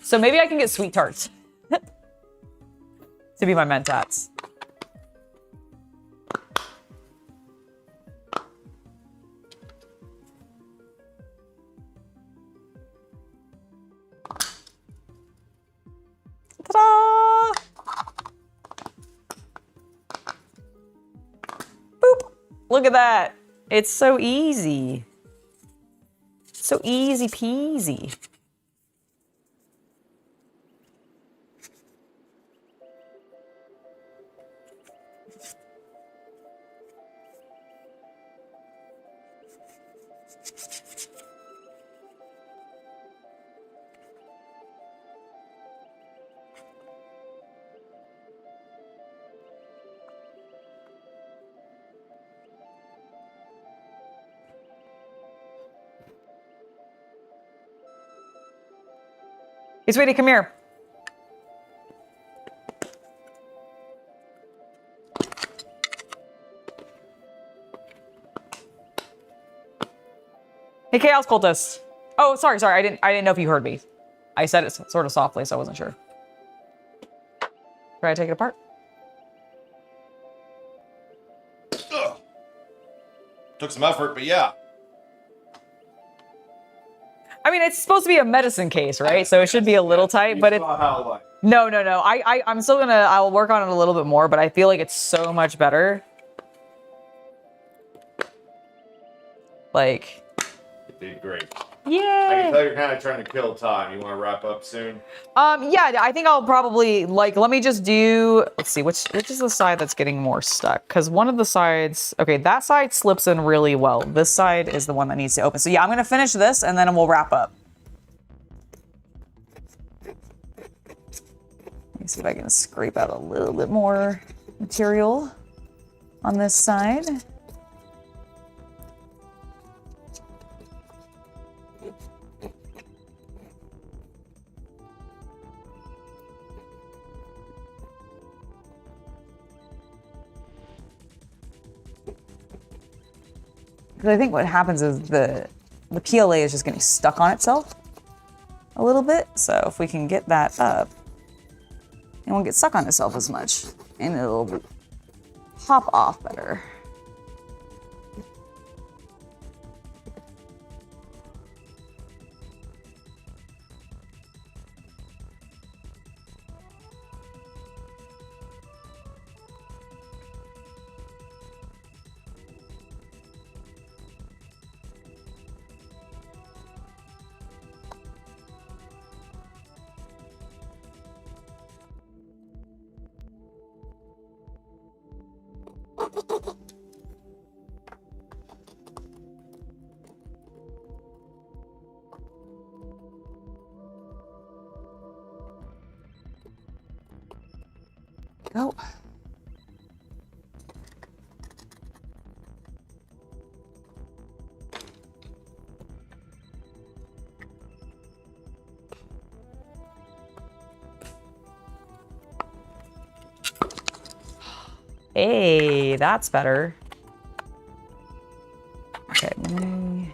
So maybe I can get sweet tarts to be my mentats. Ta-da! Boop! Look at that. It's so easy. So easy peasy. Hey, sweetie, come here. Hey, Chaos Cultist. Oh, sorry. I didn't know if you heard me. I said it sort of softly, so I wasn't sure. Try to take it apart. Ugh. Took some effort, but yeah. I mean, it's supposed to be a medicine case, right? So it should be a little tight, but no. I'm still gonna, I'll work on it a little bit more, but I feel like it's so much better. Like, You did great. yeah. I can tell you're kind of trying to kill time. You want to wrap up soon? Yeah, I think I'll probably, like, let me just do, let's see, which is the side that's getting more stuck? Because one of the sides, okay, that side slips in really well. This side is the one that needs to open. So yeah, I'm gonna finish this and then we'll wrap up. Let me see if I can scrape out a little bit more material on this side. Because I think what happens is the PLA is just getting stuck on itself a little bit. So if we can get that up, it won't get stuck on itself as much, and it'll pop off better. Go. Hey, that's better. Okay, let me...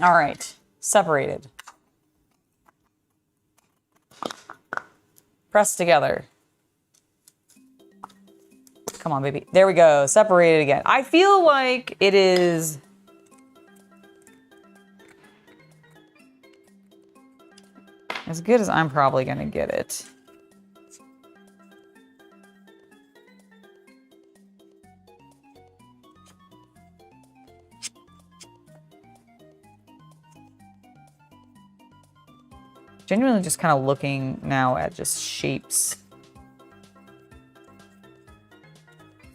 All right, separated. Press together. Come on, baby. There we go, separated again. I feel like it is... as good as I'm probably gonna get it. Genuinely just kind of looking now at just shapes. See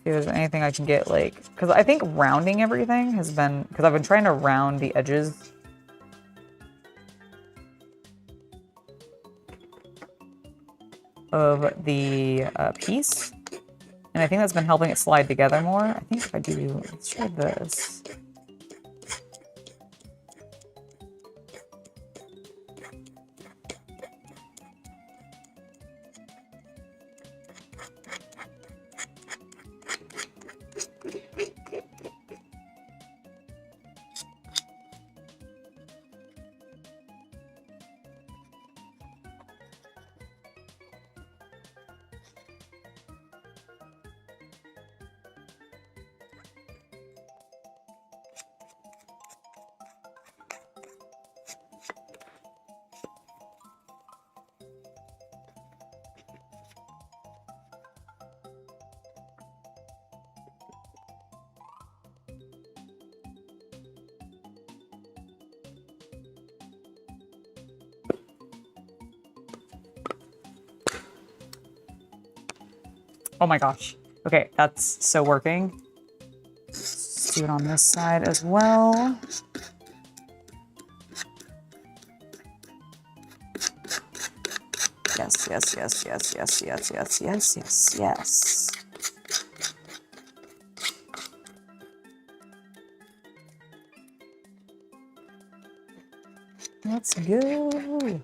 if there's anything I can get, like, because I think rounding everything has been, because I've been trying to round the edges. Of the piece. And I think that's been helping it slide together more. I think if I do, let's try this. Oh my gosh. Okay, that's so working. Let's do it on this side as well. Yes, yes, yes, yes, yes, yes, yes, yes, yes, yes. Let's go.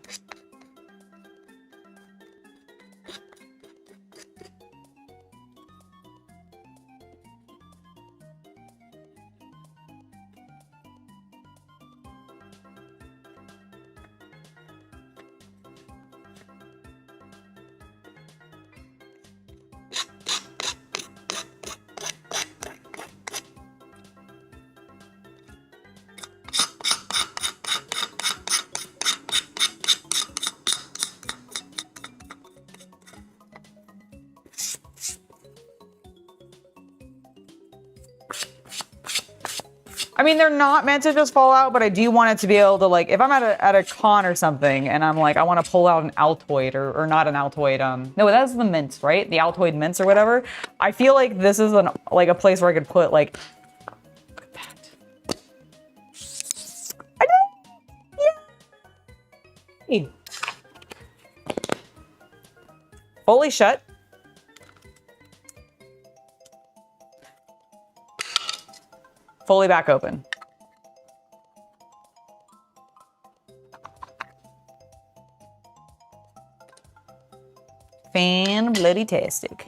I mean, they're not meant to just fall out, but I do want it to be able to, like, if I'm at a con or something and I'm like, I want to pull out an Altoid or not an Altoid, no, that's the mints, right? The Altoid mints or whatever. I feel like this is like a place where I could put, like, look at that. I know. Yay. Fully shut. Fully back open. Fan-bloody-tastic.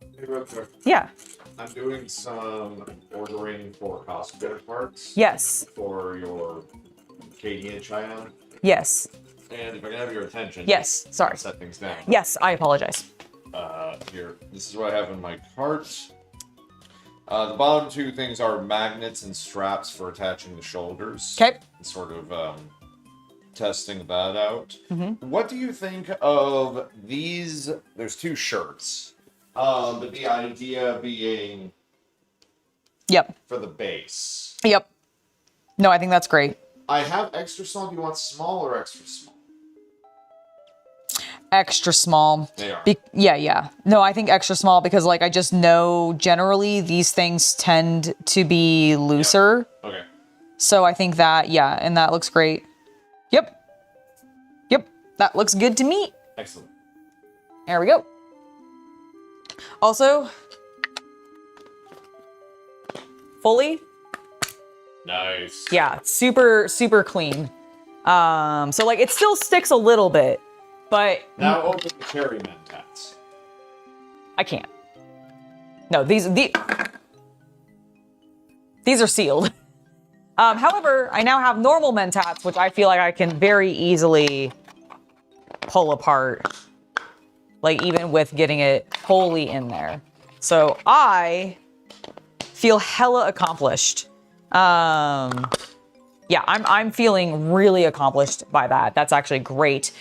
Hey, real quick. Yeah. I'm doing some ordering for cosplay parts. Yes. For your Cadian Cheyenne. Yes. And if I can have your attention. Yes. Sorry. Set things down. Yes, I apologize. Here. This is what I have in my cart. The bottom two things are magnets and straps for attaching the shoulders. Okay. Sort of testing that out. Mm-hmm. What do you think of these? There's two shirts. But the idea being Yep. for the base. Yep. No, I think that's great. I have extra small. Do you want small or extra small? Extra small. They are. Yeah. No, I think extra small because, like, I just know generally these things tend to be looser. Yep. Okay. So I think that, yeah, and that looks great. Yep. That looks good to me. Excellent. There we go. Also, fully. Nice. Yeah, super clean. So like it still sticks a little bit, but now open the cherry mentats. I can't. No, these are sealed. However, I now have normal mentats, which I feel like I can very easily pull apart, like even with getting it wholly in there. So I feel hella accomplished. Yeah, I'm feeling really accomplished by that. That's actually great.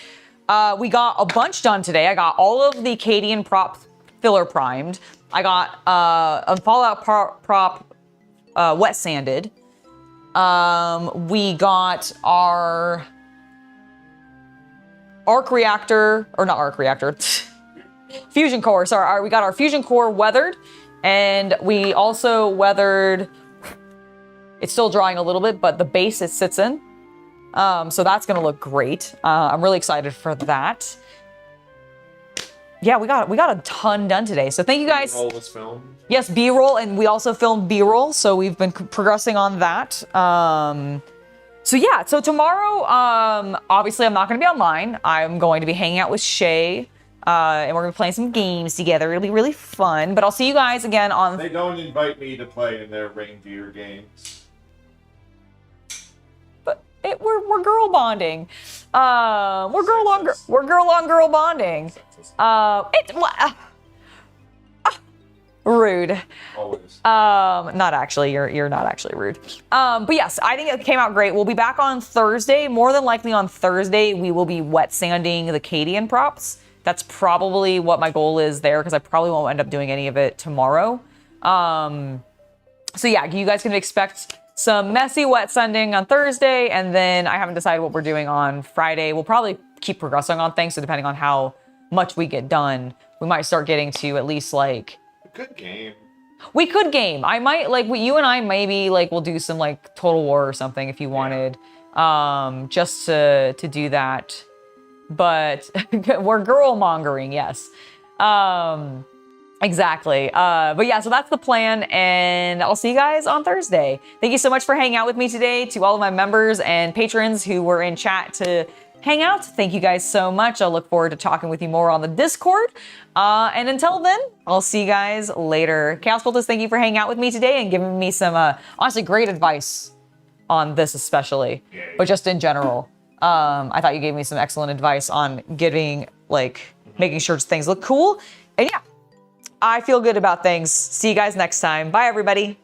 We got a bunch done today. I got all of the Cadian prop filler primed. I got a Fallout prop wet sanded. We got our arc reactor, or not arc reactor, fusion core. Sorry, we got our fusion core weathered, and we also weathered. It's still drying a little bit, but the base it sits in. So that's gonna look great. I'm really excited for that. Yeah, we got a ton done today. So thank you guys. B-roll was filmed. Yes, B-roll, and we also filmed B-roll, so we've been progressing on that. So yeah, so tomorrow, obviously I'm not gonna be online. I'm going to be hanging out with Shay, and we're gonna be playing some games together. It'll be really fun, but I'll see you guys again on... They don't invite me to play in their reindeer games. But we're girl bonding. We're girl on girl bonding. Rude. Always. Not actually. You're not actually rude. But yes, I think it came out great. We'll be back on Thursday. More than likely on Thursday, we will be wet sanding the Cadian props. That's probably what my goal is there, because I probably won't end up doing any of it tomorrow. So yeah, you guys can expect some messy wet sanding on Thursday, and then I haven't decided what we're doing on Friday. We'll probably keep progressing on things, so depending on how much we get done, we might start getting to at least like, Good game. we could game. I might like, you and I maybe like we'll do some like Total War or something if you wanted, just to do that. But we're girl mongering, yes. Exactly. But yeah, so that's the plan, and I'll see you guys on Thursday. Thank you so much for hanging out with me today. To all of my members and patrons who were in chat to hang out, thank you guys so much. I'll look forward to talking with you more on the Discord. And until then, I'll see you guys later. Chaos Cultist, thank you for hanging out with me today and giving me some honestly great advice on this especially, but just in general. I thought you gave me some excellent advice on making sure things look cool. And yeah, I feel good about things. See you guys next time. Bye, everybody.